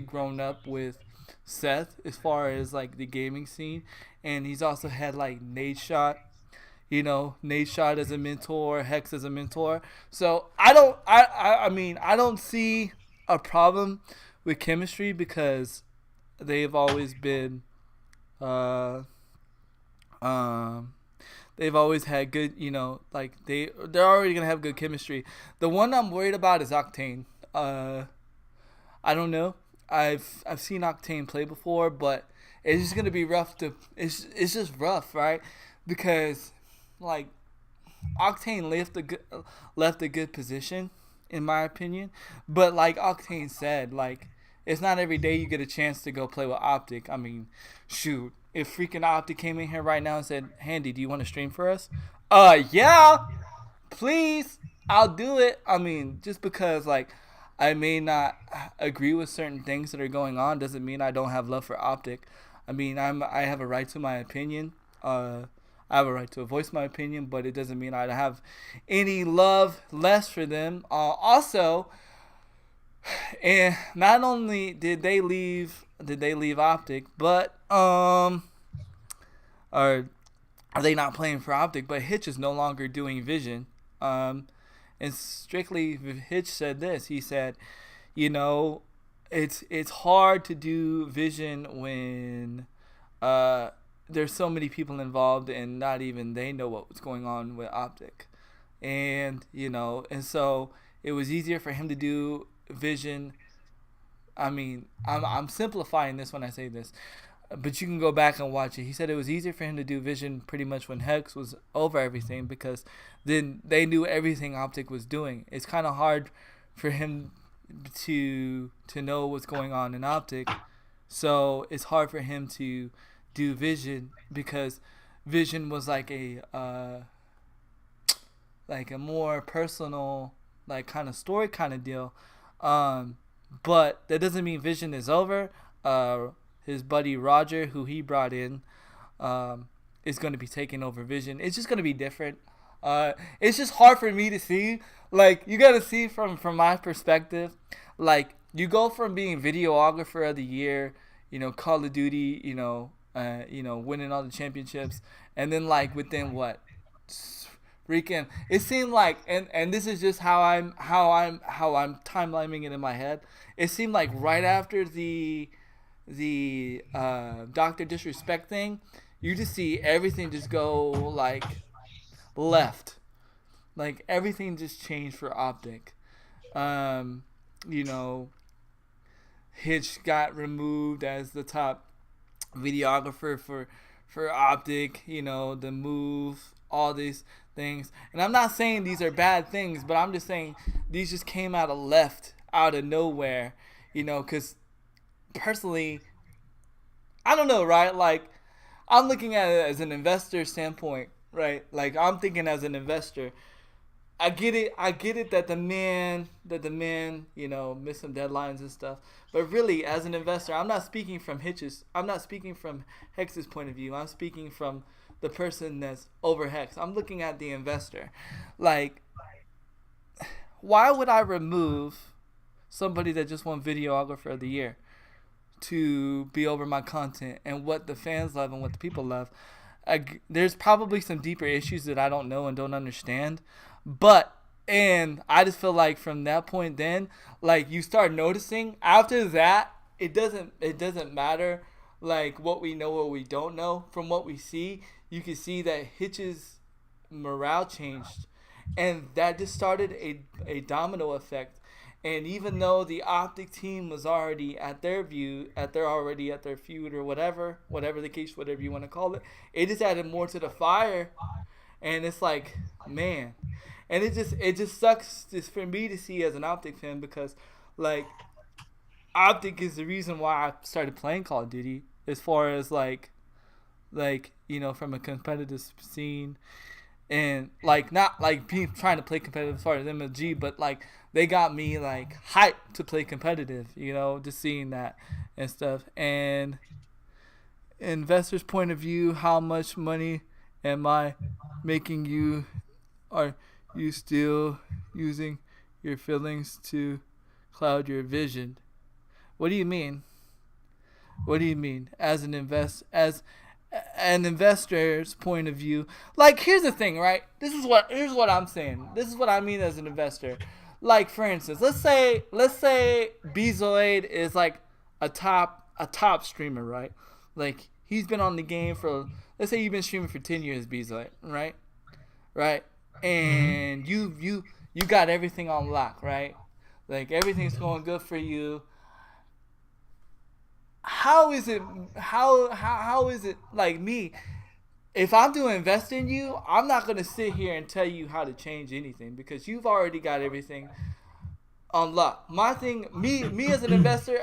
A: grown up with Seth as far as like the gaming scene, and he's also had like Nadeshot, Nadeshot as a mentor, Hex as a mentor. So I don't see a problem with chemistry because they've always been they've always had good, like they're already gonna have good chemistry. The one I'm worried about is Octane. I don't know. I've seen Octane play before, but it's just gonna be rough to. It's just rough, right? Because like Octane left a good position, in my opinion. But like Octane said, like it's not every day you get a chance to go play with Optic. I mean, shoot, if freaking Optic came in here right now and said, "Handy, do you want to stream for us?" Yeah, please, I'll do it. I mean, just because like I may not agree with certain things that are going on doesn't mean I don't have love for Optic. I mean, I have a right to my opinion. I have a right to voice my opinion, but it doesn't mean I have any love less for them. Also, and not only did they leave Optic, but are they not playing for Optic? But Hitch is no longer doing Vision. And strictly Hitch said this. He said, you know, it's hard to do Vision when there's so many people involved and not even they know what was going on with Optic. And, you know, and so it was easier for him to do Vision. I mean, I'm simplifying this when I say this, but you can go back and watch it. He said it was easier for him to do Vision pretty much when Hex was over everything, because then they knew everything Optic was doing. It's kind of hard for him to know what's going on in Optic, so it's hard for him to do Vision, because Vision was like a more personal, like kind of story kind of deal. But that doesn't mean Vision is over. His buddy Roger, who he brought in, is going to be taking over Vision. It's just going to be different. It's just hard for me to see. Like, you got to see from my perspective. Like, you go from being videographer of the year, you know, Call of Duty, you know, winning all the championships, and then like within what, freaking, it seemed like, and this is just how I'm timelining it in my head. It seemed like right after the Dr. Disrespect thing, you just see everything just go like left, like everything just changed for Optic. You know, Hitch got removed as the top videographer for Optic, you know, the move, all these things. And I'm not saying these are bad things, but I'm just saying these just came out of nowhere, you know, because personally, I don't know, right? Like, I'm looking at it as an investor standpoint, right? Like, I'm thinking as an investor, I get it that the man, you know, missed some deadlines and stuff. But really, as an investor, I'm not speaking from Hex's point of view. I'm speaking from the person that's over Hex. I'm looking at the investor. Like, why would I remove somebody that just won videographer of the year to be over my content and what the fans love and what the people love? There's probably some deeper issues that I don't know and don't understand. And I just feel like from that point then, like, you start noticing after that, it doesn't matter like what we know or we don't know. From what we see, you can see that Hitch's morale changed, and that just started a domino effect. And even though the Optic team was already at their feud or whatever the case, whatever you want to call it, it just added more to the fire. And it's like, man, and it just sucks just for me to see as an Optic fan, because like Optic is the reason why I started playing Call of Duty, as far as like you know, from a competitive scene, and like not like trying to play competitive as far as MLG, but like they got me like hyped to play competitive, you know, just seeing that and stuff. And investors' point of view, how much money am I making you? Are you still using your feelings to cloud your vision? What do you mean? What do you mean? As an investor's point of view, like, here's the thing, right? Here's what I'm saying. This is what I mean as an investor. Like, for instance, let's say Bezoid is like a top streamer, right? Like, he's been on the game for, let's say you've been streaming for 10 years, Bezoid, right? Right? And you got everything on lock, right? Like, everything's going good for you. how is it how is it like me? If I'm to invest in you, I'm not gonna sit here and tell you how to change anything because you've already got everything unlocked. My thing, me as an investor,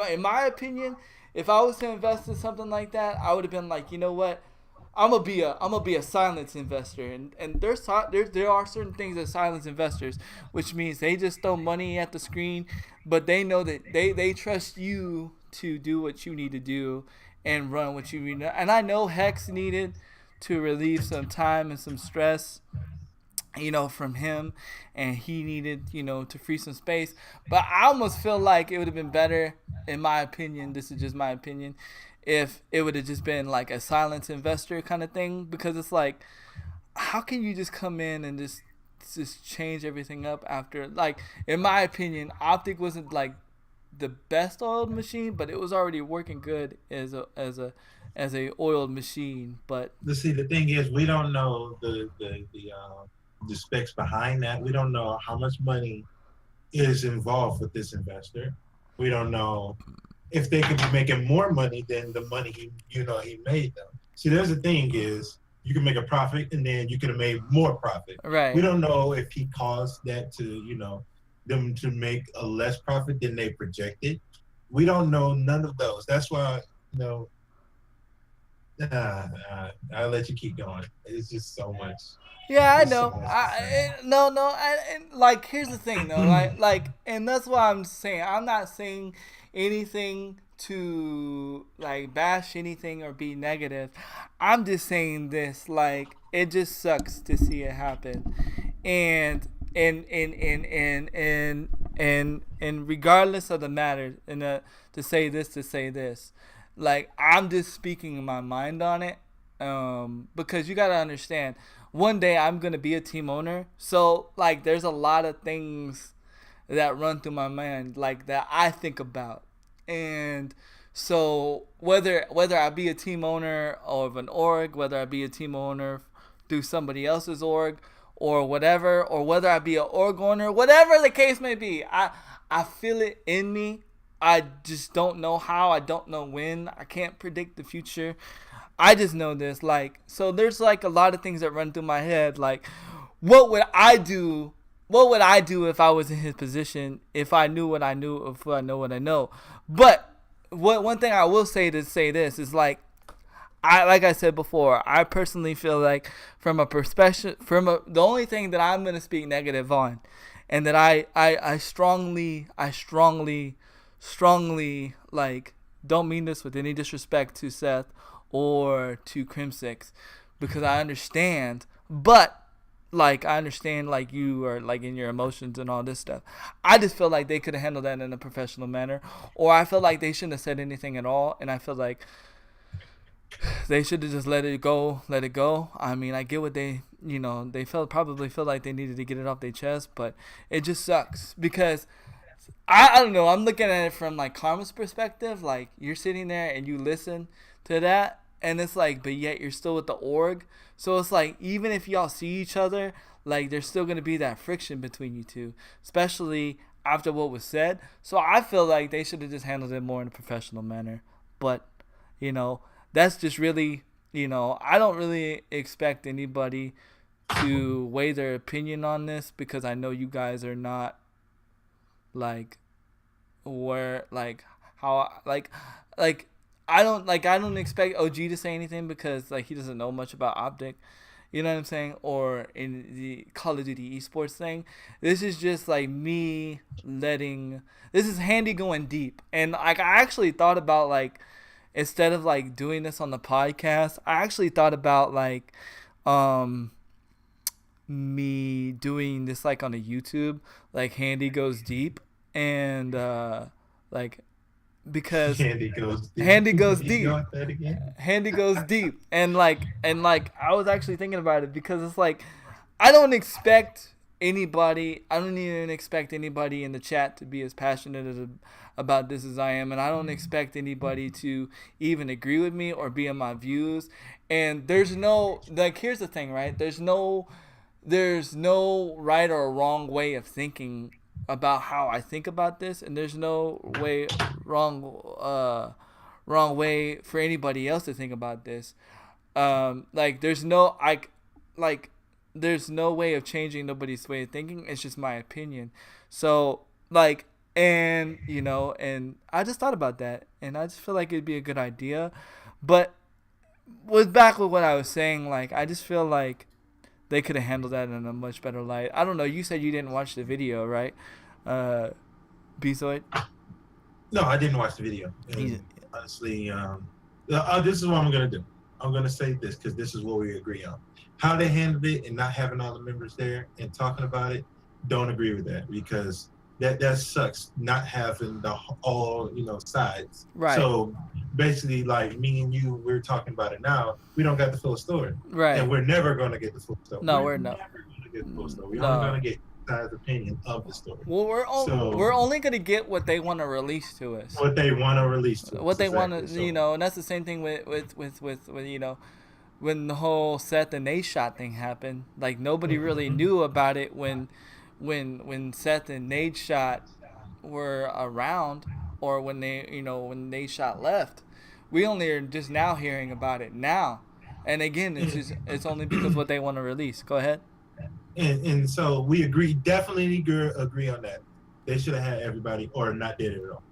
A: in my opinion, if I was to invest in something like that, I would have been like, you know what, I'm gonna be a silence investor, and there are certain things as silence investors, which means they just throw money at the screen, but they know that they trust you to do what you need to do and run what you need. And I know Hex needed to relieve some time and some stress, from him, and he needed, to free some space. But I almost feel like it would have been better, in my opinion, this is just my opinion, if it would have just been like a silence investor kind of thing, because it's like, how can you just come in and just change everything up after, like, in my opinion, Optic wasn't like the best oiled machine, but it was already working good as a oiled machine. But
C: see, the thing is, we don't know the specs behind that. We don't know how much money is involved with this investor. We don't know if they could be making more money than the money he made them. See, there's the thing is, you can make a profit and then you could have made more profit.
A: Right.
C: We don't know if he caused that to, them to make a less profit than they projected. We don't know none of those. That's why, I'll let you keep going. It's just so much.
A: Yeah, I
C: There's
A: know.
C: so much
A: And like, here's the thing, though. And that's why I'm saying, I'm not saying anything to like bash anything or be negative. I'm just saying this, like, it just sucks to see it happen, and regardless of the matter, and to say this, like, I'm just speaking my mind on it, because you gotta understand, one day I'm gonna be a team owner, so like there's a lot of things that run through my mind, like, that I think about. And so whether I be a team owner of an org, whether I be a team owner through somebody else's org or whatever, or whether I be an org owner, whatever the case may be, I feel it in me. I just don't know how. I don't know when. I can't predict the future. I just know this. Like, so there's like a lot of things that run through my head. Like, what would I do? What would I do if I was in his position? If I knew what I knew, if I know what I know. But one thing I will say to say this is, like I said before, I personally feel like from a perspective, the only thing that I'm gonna speak negative on, and that I strongly like, don't mean this with any disrespect to Seth or to Crim6, because I understand, but like, I understand, like, you are like in your emotions and all this stuff. I just feel like they could have handled that in a professional manner, or I feel like they shouldn't have said anything at all, and I feel like they should have just let it go. I mean, I get what they probably feel like they needed to get it off their chest, but it just sucks because I don't know. I'm looking at it from like Karma's perspective. Like, you're sitting there and you listen to that, and it's like, but yet you're still with the org. So it's like, even if y'all see each other, like, there's still gonna be that friction between you two, especially after what was said. So I feel like they should have just handled it more in a professional manner. But that's just really, I don't really expect anybody to weigh their opinion on this, because I know you guys are not like where, like, how, like I don't expect OG to say anything, because like, he doesn't know much about Optic, you know what I'm saying, or in the Call of Duty esports thing. This is just like me this is Handy going deep. And like, I actually thought about, like, instead of like doing this on the podcast, I actually thought about like me doing this like on a YouTube, like Handy Goes Deep, and like, because Handy goes deep. Handy goes deep. And like I was actually thinking about it, because it's like, I don't even expect anybody in the chat to be as passionate about this as I am, and I don't expect anybody to even agree with me or be in my views. And there's no, like, here's the thing, right? There's no right or wrong way of thinking about how I think about this, and there's no wrong wrong way for anybody else to think about this. Like there's no there's no way of changing nobody's way of thinking. It's just my opinion. So like, and you know, and I just thought about that, and I just feel like it'd be a good idea. But with what I was saying, like I just feel like they could have handled that in a much better light. I don't know. You said you didn't watch the video, right? Bezoid?
C: No, I didn't watch the video. And honestly, this is what I'm gonna do. I'm gonna say this because this is what we agree on. How they handled it and not having all the members there and talking about it, don't agree with that because that sucks. Not having the all sides.
A: Right.
C: So basically, like me and you, we're talking about it now. We don't got the full story,
A: Right.
C: and we're never gonna get the full story.
A: No, we're not.
C: Never gonna get the full story. We're
A: No.
C: only gonna get side's opinion of the story.
A: Well,
C: So-
A: we're only gonna get what they want to release to us.
C: What they want to release to
A: What
C: us,
A: they want to,
C: exactly.
A: and that's the same thing with when the whole Seth and Nate shot thing happened. Like nobody really knew about it when Seth and Nate shot were around, or when when Nate shot left. We only are just now hearing about it now, and again, it's only because what they want to release. Go ahead.
C: And so we definitely agree on that. They should have had everybody or not did it at all.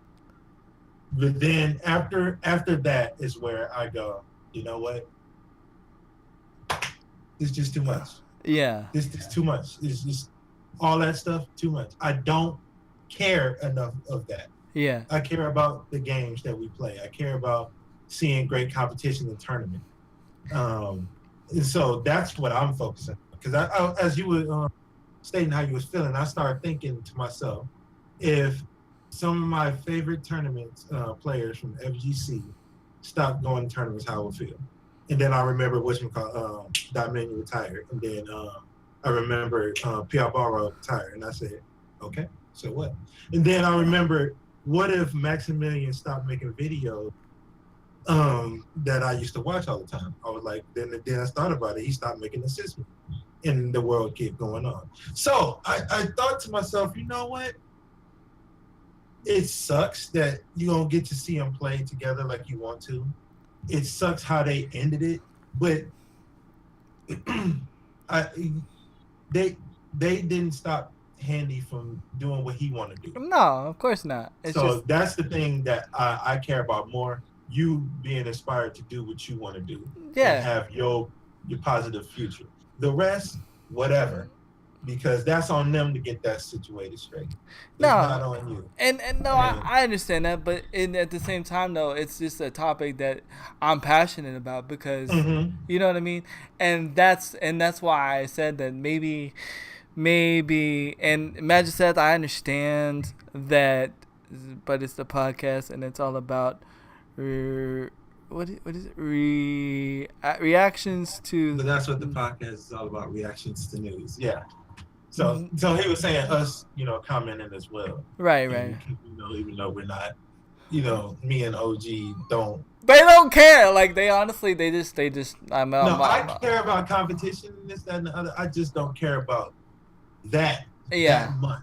C: But then after that is where I go, you know what? It's just too much.
A: Yeah.
C: It's just too much. It's just all that stuff too much. I don't care enough of that.
A: Yeah.
C: I care about the games that we play. I care about seeing great competition and tournament. And so that's what I'm focusing on. Because I as you were stating how you was feeling, I started thinking to myself, if some of my favorite tournaments players from FGC stopped going to tournaments, how I would feel. And then I remember Dominion retired. And then I remember Pierre Barra retired. And I said, okay, so what? And then I remember, what if Maximilian stopped making videos that I used to watch all the time? I was like, then I thought about it. He stopped making assessments. And the world kept going on. So I thought to myself, you know what? It sucks that you don't get to see them play together like you want to. It sucks how they ended it, but they didn't stop Handy from doing what he wanted to do.
A: No, of course not. It's
C: So
A: just
C: that's the thing that I care about more. You being inspired to do what you want to do.
A: Yeah.
C: And have your positive future. The rest, whatever. Because that's on them to get that situated straight. It's
A: No.
C: not on you.
A: And no, I understand that, but at the same time though, it's just a topic that I'm passionate about because you know what I mean? And that's why I said that maybe and Magic Seth, I understand that, but it's the podcast and it's all about what is it? Reactions to.
C: But that's what the podcast is all about, reactions to news. Yeah. So he was saying us, commenting as well.
A: Right.
C: Even though we're not, me and OG don't.
A: They don't care. Like they honestly, they just.
C: I care about competition and this, that, and the other. I just don't care about that that much.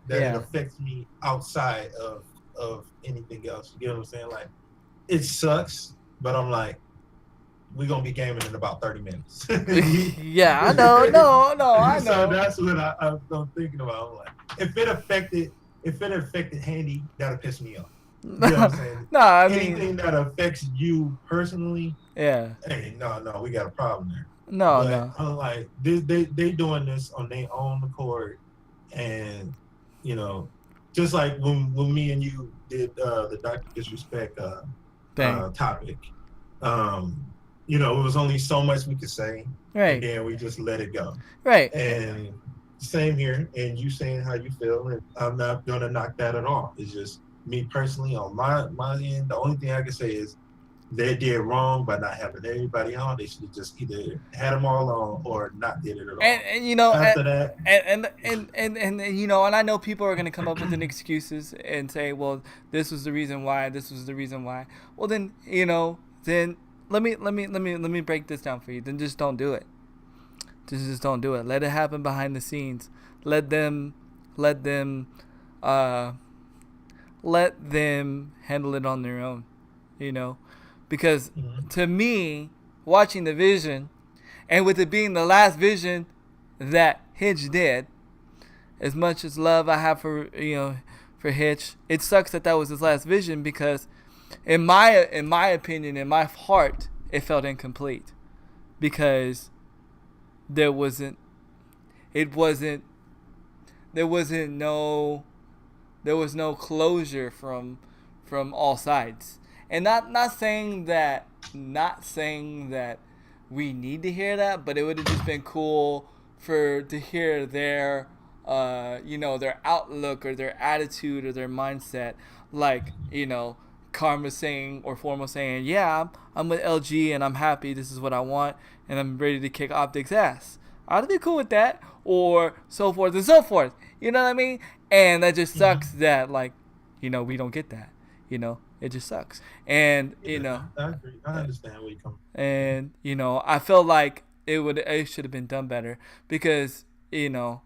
C: That it affects me outside of anything else. You get what I'm saying? Like, it sucks, but I'm like, we're gonna be gaming in about 30 minutes.
A: Yeah, I know. No, I know.
C: So that's what I'm thinking about. I'm like, if it affected Handy, that'll piss me off. You know what I'm saying?
A: No, I mean
C: anything that affects you personally.
A: Yeah.
C: Hey, no, we got a problem there.
A: No.
C: I'm like, they doing this on their own accord, and just like when me and you did the Dr. Disrespect topic. It was only so much we could say,
A: right?
C: And then we just let it go,
A: right?
C: And same here, and you saying how you feel, and I'm not gonna knock that at all. It's just me personally on my end. The only thing I can say is they did wrong by not having everybody on. They should have just either had them all on or not did it at all.
A: And
C: after that,
A: and I know people are gonna come up with excuses and say, well, this was the reason why. Well, then then let me break this down for you. Then just don't do it. Just don't do it. Let it happen behind the scenes. Let them handle it on their own. you know, because
C: Mhm.
A: to me, watching the Vision, and with it being the last Vision that Hitch did, as much as love I have for for Hitch, it sucks that was his last Vision because, in my opinion, in my heart, it felt incomplete because there wasn't it wasn't there wasn't no there was no closure from all sides. And not saying that we need to hear that, but it would have just been cool to hear their their outlook or their attitude or their mindset, like, Karma saying or Formal saying, yeah, I'm with LG and I'm happy, this is what I want, and I'm ready to kick Optic's ass. I'd be cool with that, or so forth and so forth. You know what I mean? And that just sucks that, like, we don't get that. It just sucks. And
C: I agree. I understand where you come from.
A: and I feel like it should have been done better because in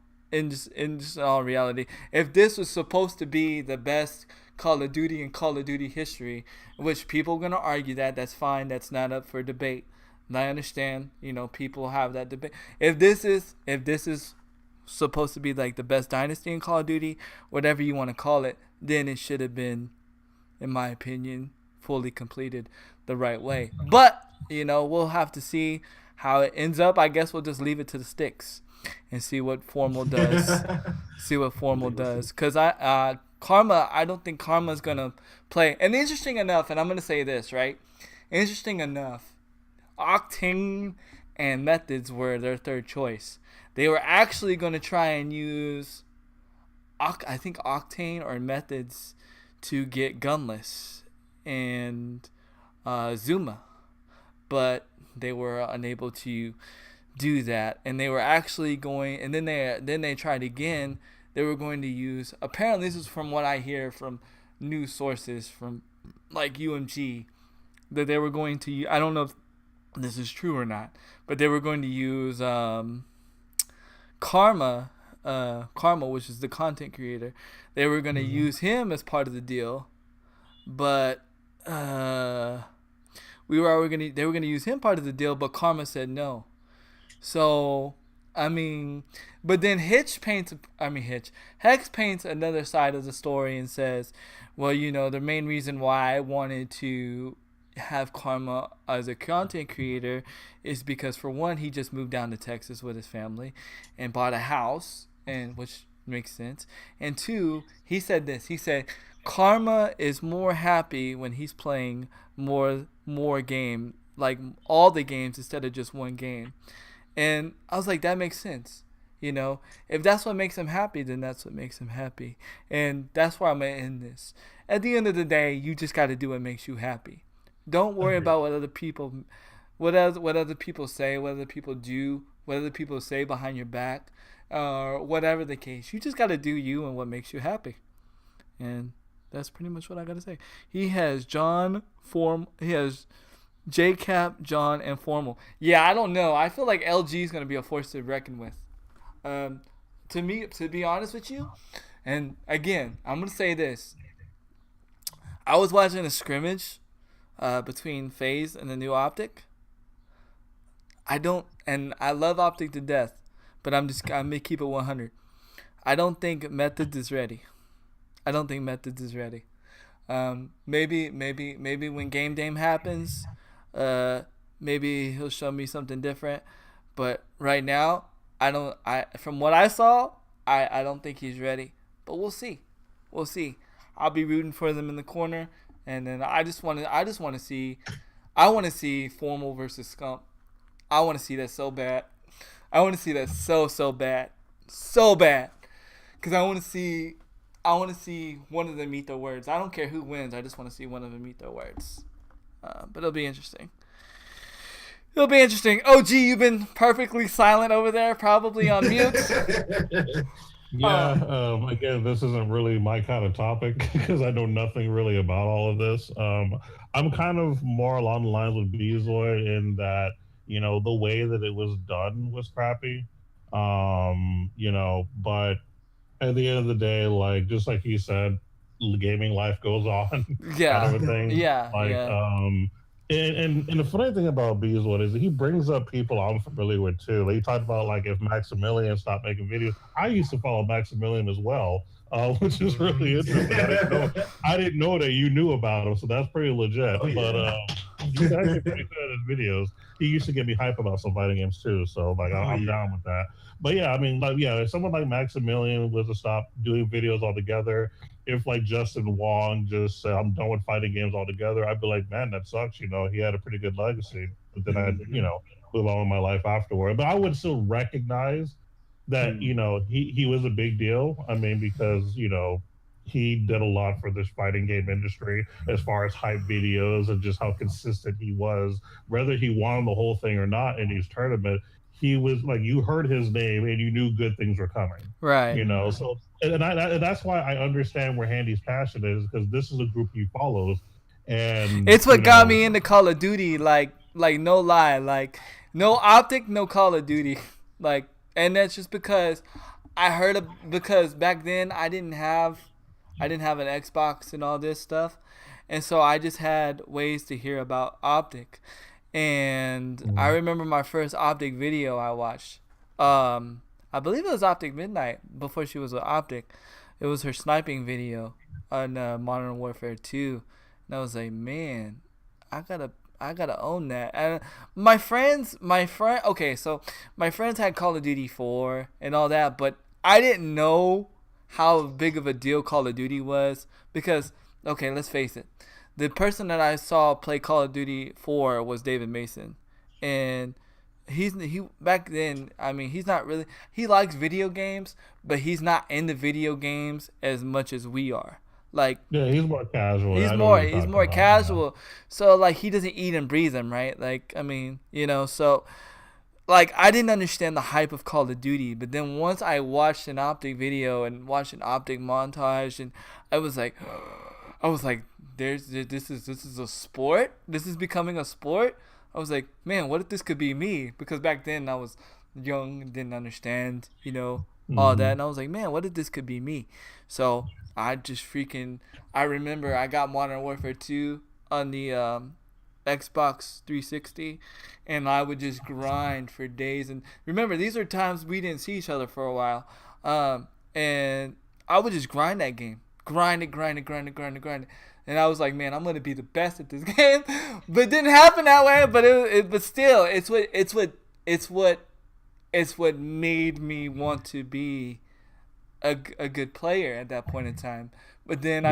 A: just all reality, if this was supposed to be the best Call of Duty in Call of Duty history, which people are gonna argue that's fine, that's not up for debate. And I understand, people have that debate. If this is supposed to be like the best dynasty in Call of Duty, whatever you want to call it, then it should have been, in my opinion, fully completed the right way. But we'll have to see how it ends up. I guess we'll just leave it to the sticks and see what Formal does. Because Karma, I don't think Karma's gonna play. And interesting enough, and I'm gonna say this, right? Interesting enough, Octane and Methods were their third choice. They were actually gonna try and use, I think, Octane or Methods to get Gunless and Zuma, but they were unable to do that, and they were actually going, and then they tried again. They were going to use, apparently this is from what I hear from news sources from like UMG, that they were going to, I don't know if this is true or not, but they were going to use Karma, which is the content creator. They were going to use him as part of the deal, but they were going to use him part of the deal, but Karma said no. So, I mean, but then Hex paints another side of the story and says, well, the main reason why I wanted to have Karma as a content creator is because, for one, he just moved down to Texas with his family and bought a house, and which makes sense. And two, he said Karma is more happy when he's playing more game, like all the games instead of just one game. And I was like, that makes sense. If that's what makes him happy, then that's what makes him happy. And that's where I'm going to end this. At the end of the day, you just got to do what makes you happy. Don't worry about what other people say, what other people do, what other people say behind your back, or whatever the case. You just got to do you and what makes you happy. And that's pretty much what I got to say. He has JCap, John, and Formal. Yeah, I don't know. I feel like LG is going to be a force to reckon with. To be honest with you, and again, I'm going to say this. I was watching a scrimmage between FaZe and the new Optic. I love Optic to death, but I'm going to keep it 100. I don't think Methods is ready. Maybe when Game Dame happens, maybe he'll show me something different. But right now, from what I saw, I don't think he's ready. But we'll see. I'll be rooting for them in the corner, and then I want to see Formal versus Scump. I want to see that so bad. I want to see that so bad, because I want to see one of them meet their words. I don't care who wins. I just want to see one of them meet their words. But it'll be interesting. OG, you've been perfectly silent over there, probably on mute.
B: Yeah, again, this isn't really my kind of topic because I know nothing really about all of this. I'm kind of more along the lines with Bezoy in that, the way that it was done was crappy. But at the end of the day, just like he said, gaming life goes on
A: Yeah.
B: kind of a thing.
A: Yeah.
B: Like,
A: Yeah.
B: and the funny thing about Beeswood is he brings up people I'm familiar with too. Like, he talked about like if Maximilian stopped making videos. I used to follow Maximilian as well, which is really interesting. I didn't know that you knew about him, so that's pretty legit.
C: Oh, yeah.
B: But he's actually pretty good at his videos. He used to get me hype about some fighting games too, so like I'm down with that. But yeah, I mean, like, yeah, if someone like Maximilian was to stop doing videos altogether, if like Justin Wong just said I'm done with fighting games altogether, I'd be like, man, that sucks. You know, he had a pretty good legacy, but then I'd move on with my life afterward. But I would still recognize that he was a big deal. I mean, because he did a lot for this fighting game industry as far as hype videos and just how consistent he was, whether he won the whole thing or not in his tournament. He was like, you heard his name and you knew good things were coming.
A: Right.
B: So and that's why I understand where Handy's passion is, because this is a group he follows, and
A: it's what got me into Call of Duty. Like no lie, like no Optic, no Call of Duty, like, and that's just because because back then I didn't have an Xbox and all this stuff, and so I just had ways to hear about Optic. And I remember my first Optic video I watched. I believe it was Optic Midnight before she was with Optic. It was her sniping video on Modern Warfare 2. And I was like, man, I gotta own that. And my friends had Call of Duty 4 and all that, but I didn't know how big of a deal Call of Duty was because, okay, let's face it. The person that I saw play Call of Duty 4 was David Mason, and he back then. I mean, he's not really. He likes video games, but he's not into video games as much as we are. Like,
B: yeah, he's more casual.
A: He's more casual. So like, he doesn't eat and breathe them, right? Like, I mean, so like, I didn't understand the hype of Call of Duty, but then once I watched an Optic video and watched an Optic montage, and I was like. This is a sport. This is becoming a sport. I was like, man, what if this could be me? Because back then I was young and didn't understand, all that. And I was like, man, what if this could be me? So I remember I got Modern Warfare 2 on the Xbox 360, and I would just grind for days. And remember, these are times we didn't see each other for a while. And I would just grind that game. Grind it. And I was like, man, I'm going to be the best at this game. But it didn't happen that way. But still, it's what made me want to be a good player at that point in time. But then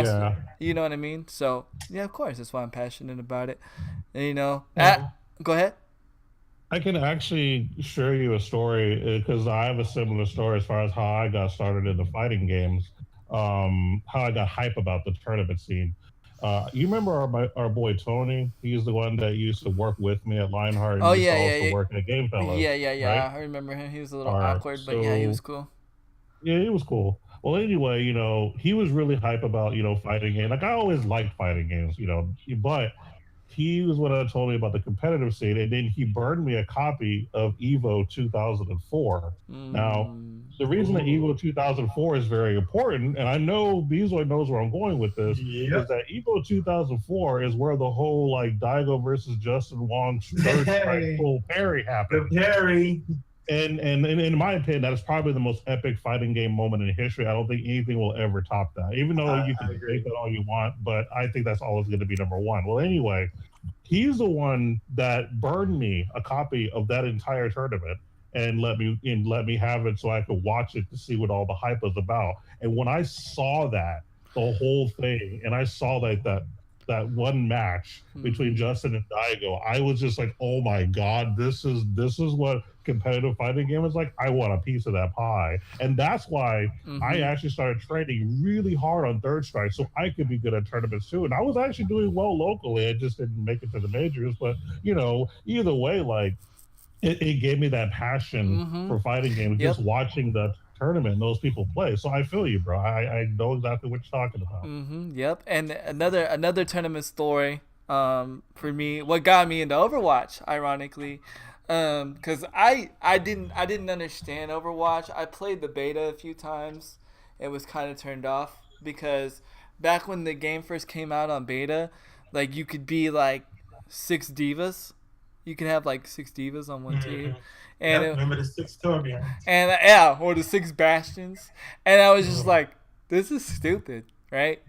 A: you know what I mean? So, yeah, of course, that's why I'm passionate about it. And, go ahead.
B: I can actually share you a story because I have a similar story as far as how I got started in the fighting games. How I got hype about the tournament scene. You remember our boy Tony? He's the one that used to work with me at Lionheart. And also working at Game Fellows.
A: Yeah.
B: Right?
A: I remember him. He was a little awkward, but yeah, he was cool.
B: Yeah, he was cool. Well, anyway, he was really hype about, fighting games. Like, I always liked fighting games, but he was what told me about the competitive scene, and then he burned me a copy of Evo 2004. Now, the reason that Evo 2004 is very important, and I know Bezoid knows where I'm going with this, is that Evo 2004 is where the whole like Daigo versus Justin Wong third strike full parry happened.
C: The parry.
B: And in my opinion, that is probably the most epic fighting game moment in history. I don't think anything will ever top that. Even though you can debate that all you want, but I think that's always going to be number one. Well, anyway, he's the one that burned me a copy of that entire tournament and let me have it so I could watch it to see what all the hype was about. And when I saw that, the whole thing, and I saw that one match between Justin and Daigo, I was just like, oh my god, this is what competitive fighting game is like. I want a piece of that pie. And that's why I actually started training really hard on third strike so I could be good at tournaments too. And I was actually doing well locally. I just didn't make it to the majors. But either way, like it gave me that passion for fighting games, just watching the tournament and those people play. So I feel you, bro. I know exactly what you're talking about.
A: Yep. And another tournament story for me, what got me into Overwatch, ironically, because I didn't understand Overwatch. I played the beta a few times and was kind of turned off because back when the game first came out on beta, like you could be like 6 divas. You could have like 6 divas on one team, and
C: Yep, remember the 6 Torbjorns?
A: and yeah, or the 6 Bastions, and I was just like, this is stupid, right?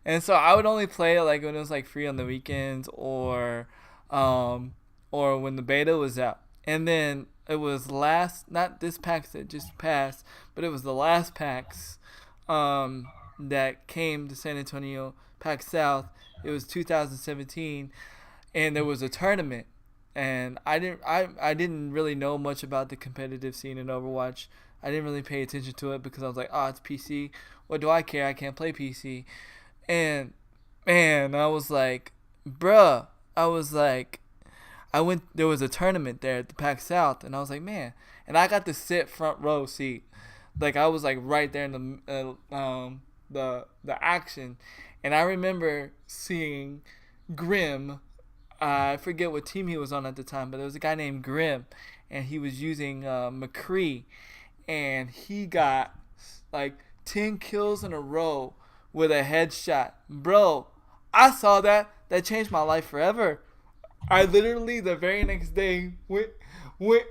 A: And so I would only play it like when it was like free on the weekends or when the beta was out. And then it was not this PAX that just passed, but it was the last PAX that came to San Antonio, PAX South. It was 2017, and there was a tournament. And I didn't really know much about the competitive scene in Overwatch. I didn't really pay attention to it because I was like, oh, it's PC. What do I care? I can't play PC. And man, I was like, bruh. There was a tournament there at the PAX South, and I was like, man. And I got to sit front row seat. Like, I was like right there in the action. And I remember seeing Grim. I forget what team he was on at the time, but there was a guy named Grim, and he was using McCree, and he got like 10 kills in a row with a headshot. Bro, I saw that. That changed my life forever. I literally the very next day went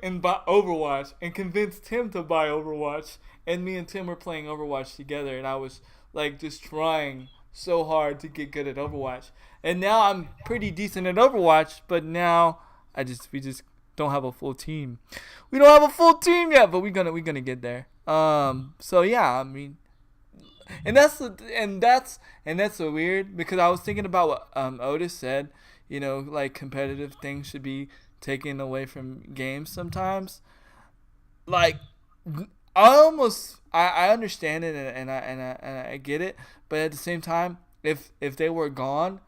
A: and bought Overwatch and convinced Tim to buy Overwatch, and me and Tim were playing Overwatch together, and I was like just trying so hard to get good at Overwatch. And now I'm pretty decent at Overwatch, but now we just don't have a full team. We don't have a full team yet, but we're gonna get there. So yeah, I mean, and that's so weird because I was thinking about what Otis said. You know, like competitive things should be taken away from games sometimes. Like, I understand it and I get it, but at the same time, if they were gone,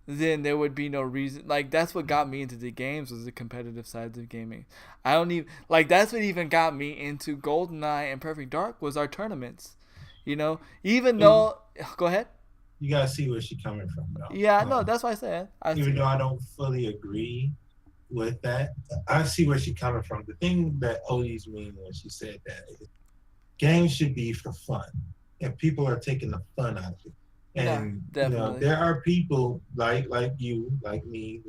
A: then there would be no reason. Like, that's what got me into the games, was the competitive sides of gaming. I don't even that's what even got me into GoldenEye and Perfect Dark was our tournaments. You know, even though go ahead.
C: You gotta see where she's coming from, though.
A: Yeah, no, that's what I said.
C: Even though I don't fully agree with that, I see where she's coming from. The thing that Odie's mean when she said that is games should be for fun, and people are taking the fun out of it. And
A: yeah,
C: you know, there are people like you, like me,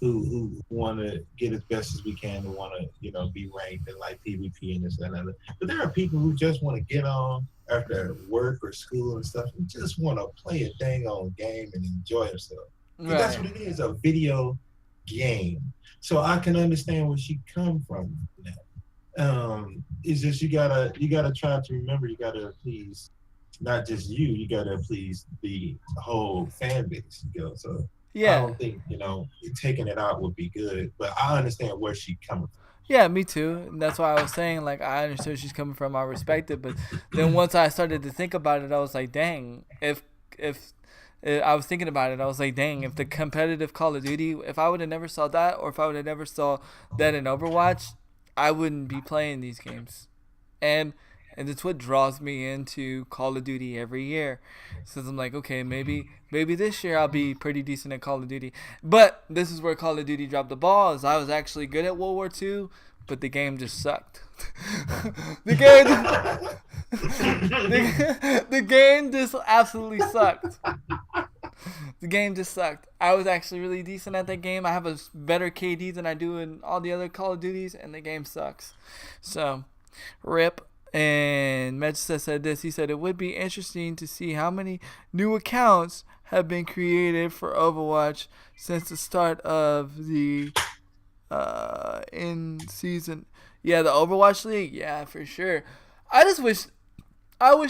C: who want to get as best as we can, who want to be ranked and like PvP and this and that. But there are people who just want to get on after work or school and stuff and just want to play a dang on game and enjoy themselves. Right. That's what it is, a video game. So I can understand where she come from. It's just you gotta try to remember, you gotta please not just you gotta please the whole fan base. So yeah, I don't think taking it out would be good, but I understand where she coming from.
A: Yeah, me too. And that's why I was saying, like, I understood where she's coming from. I respect it. But then once I started to think about it, I was like, dang, if I was thinking about it, I was like, dang, if the competitive Call of Duty, if I would have never saw that, or if I would have never saw that in Overwatch, I wouldn't be playing these games. And it's what draws me into Call of Duty every year. So I'm like, okay, maybe this year I'll be pretty decent at Call of Duty. But this is where Call of Duty dropped the ball, is I was actually good at World War II, but the game just sucked. the game just absolutely sucked. The game just sucked. I was actually really decent at that game. I have a better KD than I do in all the other Call of Duties, and the game sucks. So, rip. And Magista said this. He said, it would be interesting to see how many new accounts have been created for Overwatch since the start of the in-season. Yeah, the Overwatch League. Yeah, for sure. I wish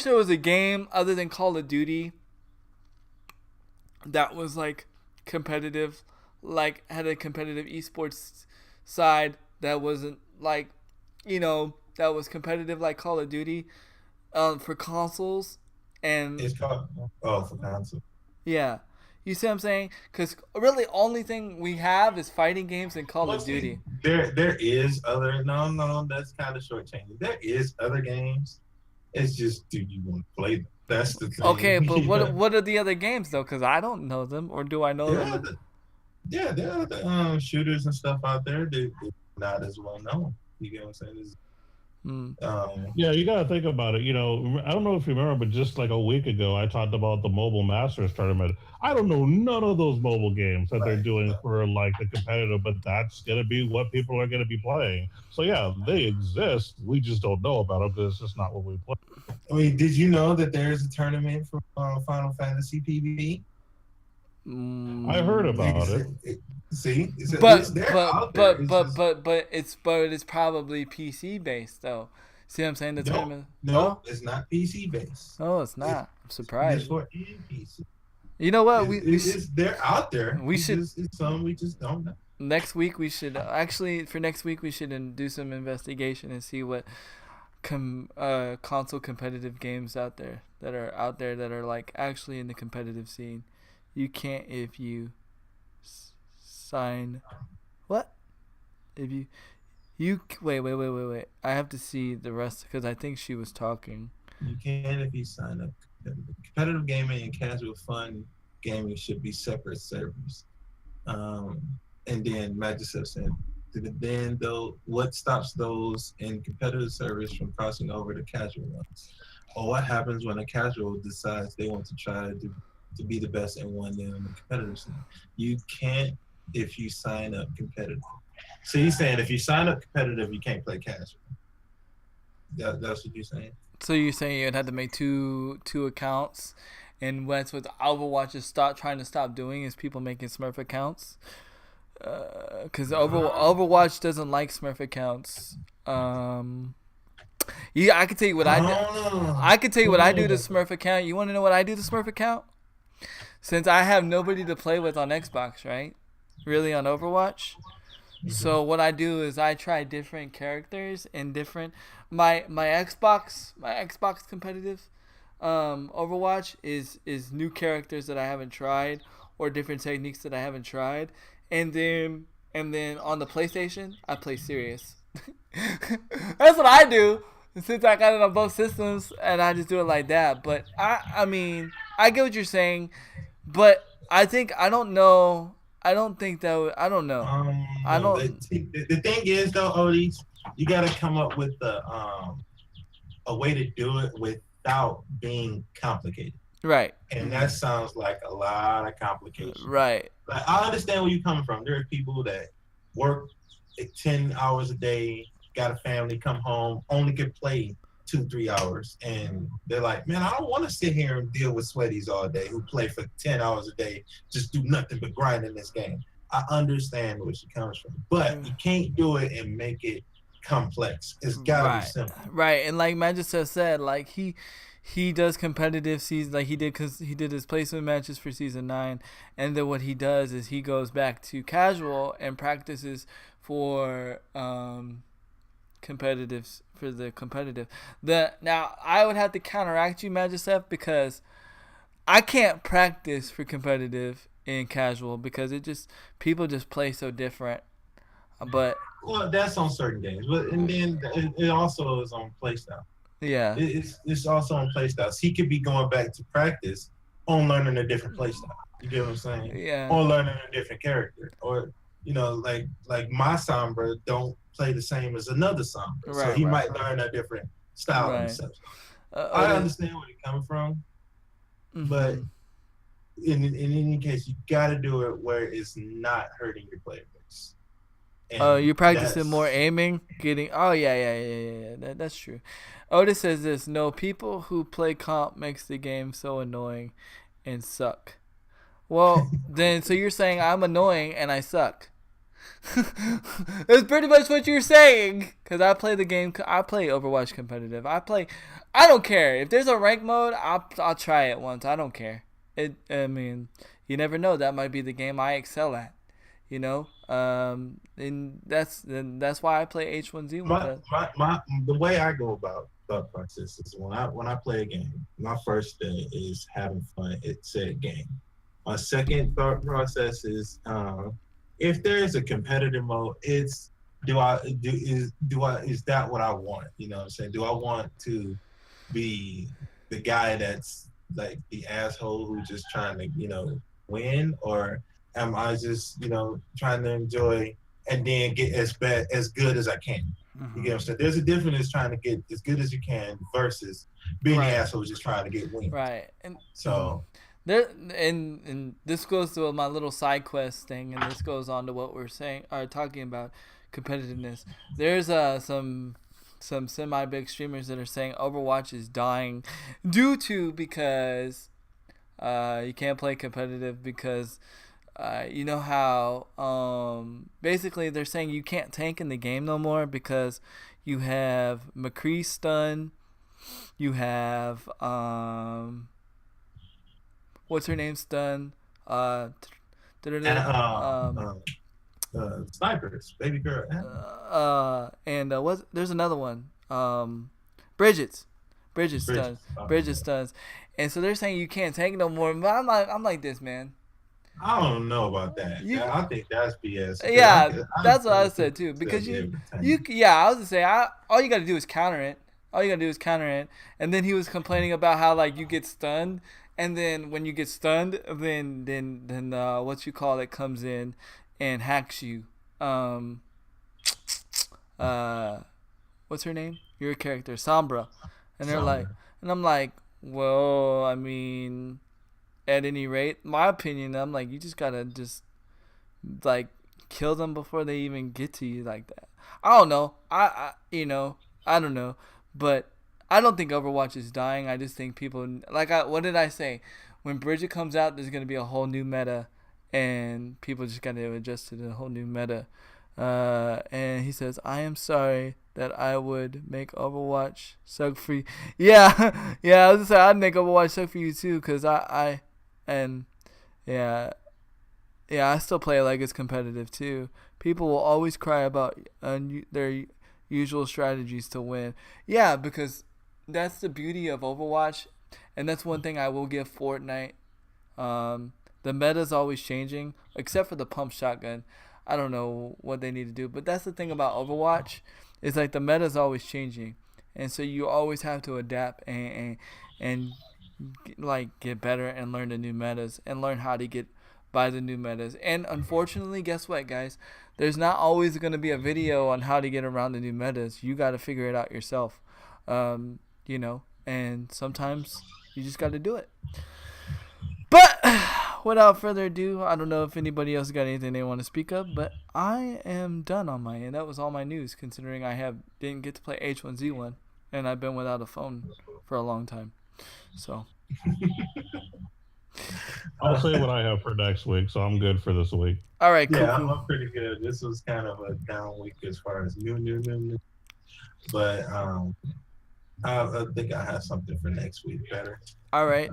A: there was a game other than Call of Duty that was, like, competitive, like, had a competitive esports side that wasn't, like, that was competitive like Call of Duty for consoles. And
C: it's called for console.
A: Yeah. You see what I'm saying? Because really only thing we have is fighting games and Call of Duty.
C: There is other... No, that's kind of shortchanging. There is other games. It's just, do you want to play them? That's the thing.
A: Okay, but what are the other games, though? Because I don't know them. Or do I know them?
C: There are shooters and stuff out there. They're not as well known. You get what I'm saying?
A: Mm.
B: Yeah, you got to think about it. You know, I don't know if you remember, but just like a week ago, I talked about the Mobile Masters tournament. I don't know none of those mobile games that they're
C: Right.
B: doing for like the competitive, but that's going to be what people are going to be playing. So yeah, they exist. We just don't know about them because it's just not what we play.
C: I mean, did you know that there is a tournament for Final Fantasy PvP?
B: I heard
A: Mm.
B: about it.
C: See,
A: But
C: they're out there. It's just,
A: but it's probably PC based though. See what I'm saying? The tournament.
C: no, it's not PC based.
A: Oh, it's not. I'm surprised.
C: PS4 and PC.
A: You know what? We
C: They're out there.
A: we should-
C: It's some we just don't know.
A: next week we should actually for next week we should do some investigation and see what console competitive games out there that are like actually in the competitive scene. You can't if you sign what if you wait. I have to see the rest because I think she was talking.
C: You can if you sign up. Competitive gaming and casual fun gaming should be separate servers. And then Magic said, then though, what stops those in competitive servers from crossing over to casual ones? Or what happens when a casual decides they want to try to be the best in one in the competitive scene? You can't if you sign up competitive. So you're saying if you sign up competitive, you can't play casual. That's what you're saying?
A: So you're saying you'd have to make two accounts, and that's what Overwatch is trying to stop doing is people making Smurf accounts. Because Overwatch doesn't like Smurf accounts. Yeah, I can tell you what I do. I can tell you what I do to Smurf account. You want to know what I do to Smurf account? Since I have nobody to play with on Xbox, right? Really on Overwatch. So what I do is I try different characters and different my Xbox competitive Overwatch is new characters that I haven't tried or different techniques that I haven't tried, and then on the PlayStation I play serious. That's what I do since I got it on both systems, and I just do it like that. But I mean I get what you're saying, but I don't know. I don't think that I don't know. I don't.
C: The thing is, though, Odie, you got to come up with a way to do it without being complicated.
A: Right.
C: And that sounds like a lot of complications.
A: Right.
C: Like, I understand where you're coming from. There are people that work 10 hours a day, got a family, come home, only can play 2-3 hours, and they're like, man, I don't want to sit here and deal with sweaties all day who play for 10 hours a day, just do nothing but grind in this game. I understand where she comes from, but you can't do it and make it complex. It's gotta be simple.
A: Right. And like Magic said, like he does competitive season, like he did, because he did his placement matches for season 9, and then what he does is he goes back to casual and practices for competitive. Now I would have to counteract you, Magicef, because I can't practice for competitive in casual because people just play so different. But
C: well, that's on certain games, but and then it also is on playstyle.
A: Yeah,
C: it's also on playstyles. He could be going back to practice on learning a different playstyle. You get what I'm saying?
A: Yeah.
C: Or learning a different character, or like my Sombra don't play the same as another Sombra, so he might learn a different style himself. I understand where you're coming from, but in any case, you got to do it where it's not hurting your player base.
A: You're practicing more aiming, getting. Oh yeah. That's true. Otis says this: no, people who play comp makes the game so annoying and suck. Well, then, so you're saying I'm annoying and I suck. That's pretty much what you're saying. Because I play the game. I play Overwatch competitive. I don't care if there's a rank mode. I'll try it once. I don't care. I mean, you never know. That might be the game I excel at. You know. And that's why I play H1Z1.
C: The way I go about thought process is when I play a game, my first thing is having fun at said game. My second thought process is if there is a competitive mode, is that what I want? You know what I'm saying? Do I want to be the guy that's like the asshole who's just trying to, win, or am I just, trying to enjoy and then get as good as I can? You get what I'm saying? There's a difference trying to get as good as you can versus being
A: Right.
C: the asshole just trying to get wins.
A: Right. And
C: So
A: there and this goes to my little side quest thing, and this goes on to what we're saying are talking about competitiveness. There's some semi big streamers that are saying Overwatch is dying due to because you can't play competitive because you know how basically they're saying you can't tank in the game no more because you have McCree stun, you have what's her name stun,
C: and snipers, baby girl.
A: and what? There's another one. Bridget's stuns. Bridget stuns. And so they're saying you can't tank no more. But I'm like this, man.
C: I don't know about that. I think that's BS.
A: Yeah, that's what I said too. Because I was gonna say, all you gotta do is counter it. And then he was complaining about how like you get stunned, and then when you get stunned, then what you call it comes in and hacks you. What's her name? Your character, Sombra. And they're like, and I'm like, well, I mean, at any rate, my opinion, I'm like, you just gotta just like kill them before they even get to you like that. I don't know. I don't know, but I don't think Overwatch is dying. I just think people what did I say? When Bridget comes out, there's gonna be a whole new meta, and people just gotta adjust to the whole new meta. And he says, I am sorry that I would make Overwatch suck for you. Yeah, I was gonna say I'd make Overwatch suck for you too, cause I still play it like it's competitive too. People will always cry about their usual strategies to win. Yeah, because that's the beauty of Overwatch, and that's one thing I will give Fortnite. The meta's always changing, except for the pump shotgun. I don't know what they need to do, but that's the thing about Overwatch. It's like the meta's always changing, and so you always have to adapt and like get better and learn the new metas and learn how to get by the new metas. And unfortunately, guess what, guys? There's not always going to be a video on how to get around the new metas. You got to figure it out yourself, and sometimes you just got to do it. But without further ado, I don't know if anybody else got anything they want to speak of, but I am done on my end. That was all my news, considering I didn't get to play H1Z1, and I've been without a phone for a long time. So
B: I'll say what I have for next week, so I'm good for this week.
A: all right, cool.
C: Yeah,
A: cool.
C: I'm pretty good. This was kind of a down week as far as new. But I think I have something for next week better.
A: All right.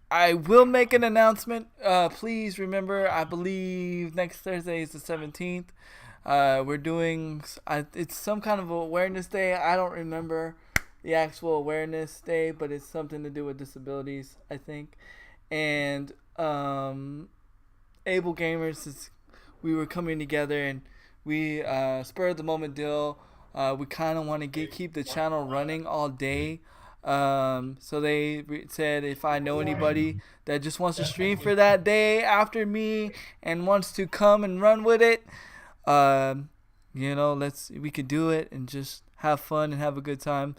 A: I will make an announcement. Please remember, I believe next Thursday is the 17th. We're doing, it's some kind of awareness day. I don't remember the actual awareness day, but it's something to do with disabilities, I think. And Able Gamers, we were coming together and we spurred the moment deal. We kind of want to keep the channel running all day. So they said if I know anybody that just wants to stream for that day after me and wants to come and run with it, we could do it and just have fun and have a good time.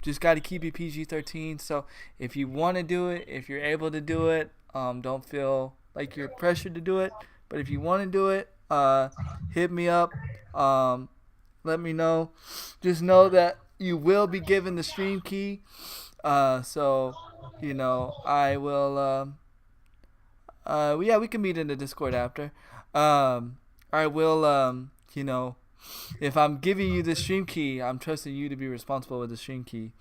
A: Just got to keep it PG-13. So if you want to do it, if you're able to do it, don't feel like you're pressured to do it. But if you want to do it, hit me up. Let me know. Just know that you will be given the stream key. I will. We can meet in the Discord after. I will. If I'm giving you the stream key, I'm trusting you to be responsible with the stream key.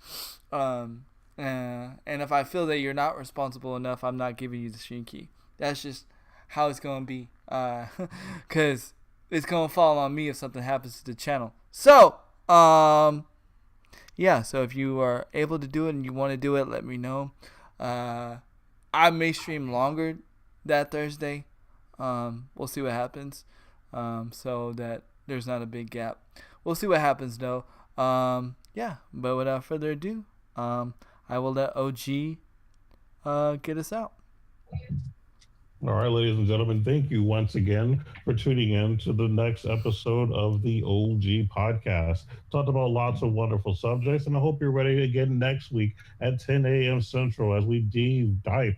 A: And if I feel that you're not responsible enough, I'm not giving you the stream key. That's just how it's gonna be. Cause it's gonna fall on me if something happens to the channel. So, so if you are able to do it and you want to do it, let me know. I may stream longer that Thursday. We'll see what happens. So that there's not a big gap. We'll see what happens though. But without further ado, I will let OG get us out.
B: All right, ladies and gentlemen, thank you once again for tuning in to the next episode of the OG podcast. Talked about lots of wonderful subjects, and I hope you're ready again next week at 10 a.m. Central as we dive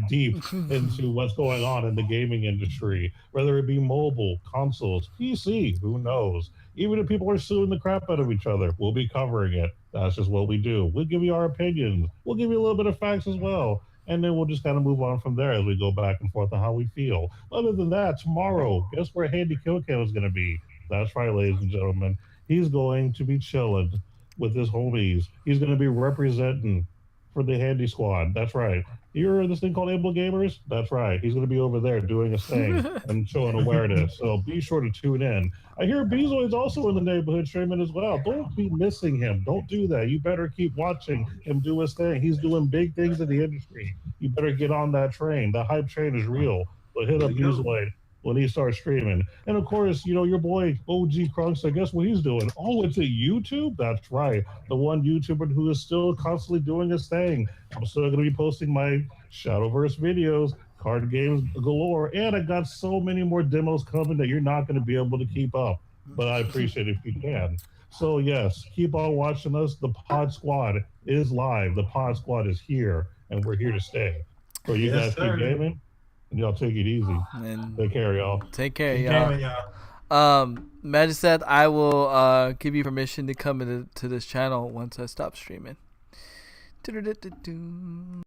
B: deep into what's going on in the gaming industry, whether it be mobile, consoles, PC, who knows? Even if people are suing the crap out of each other, we'll be covering it. That's just what we do. We'll give you our opinions. We'll give you a little bit of facts as well. And then we'll just kind of move on from there as we go back and forth on how we feel. Other than that, tomorrow, guess where Handy Killcam is going to be? That's right, ladies and gentlemen. He's going to be chilling with his homies. He's going to be representing for the Handy Squad. That's right. You heard of this thing called Able Gamers? That's right. He's going to be over there doing his thing and showing awareness. So be sure to tune in. I hear Bezoid's also in the neighborhood streaming as well. Don't be missing him. Don't do that. You better keep watching him do his thing. He's doing big things in the industry. You better get on that train. The hype train is real. But hit up Bezoid when he starts streaming. And of course, you know, your boy OG Krunks, guess what he's doing? Oh, it's a YouTube? That's right. The one YouTuber who is still constantly doing his thing. I'm still going to be posting my Shadowverse videos, card games galore, and I got so many more demos coming that you're not going to be able to keep up. But I appreciate it if you can. So yes, keep on watching us. The Pod Squad is live. The Pod Squad is here, and we're here to stay. So you guys keep gaming, and y'all take it easy.
A: And
B: Take care, y'all.
A: take care,
C: Keep
A: y'all.
C: gaming, y'all.
A: Magic said I will give you permission to come into this channel once I stop streaming.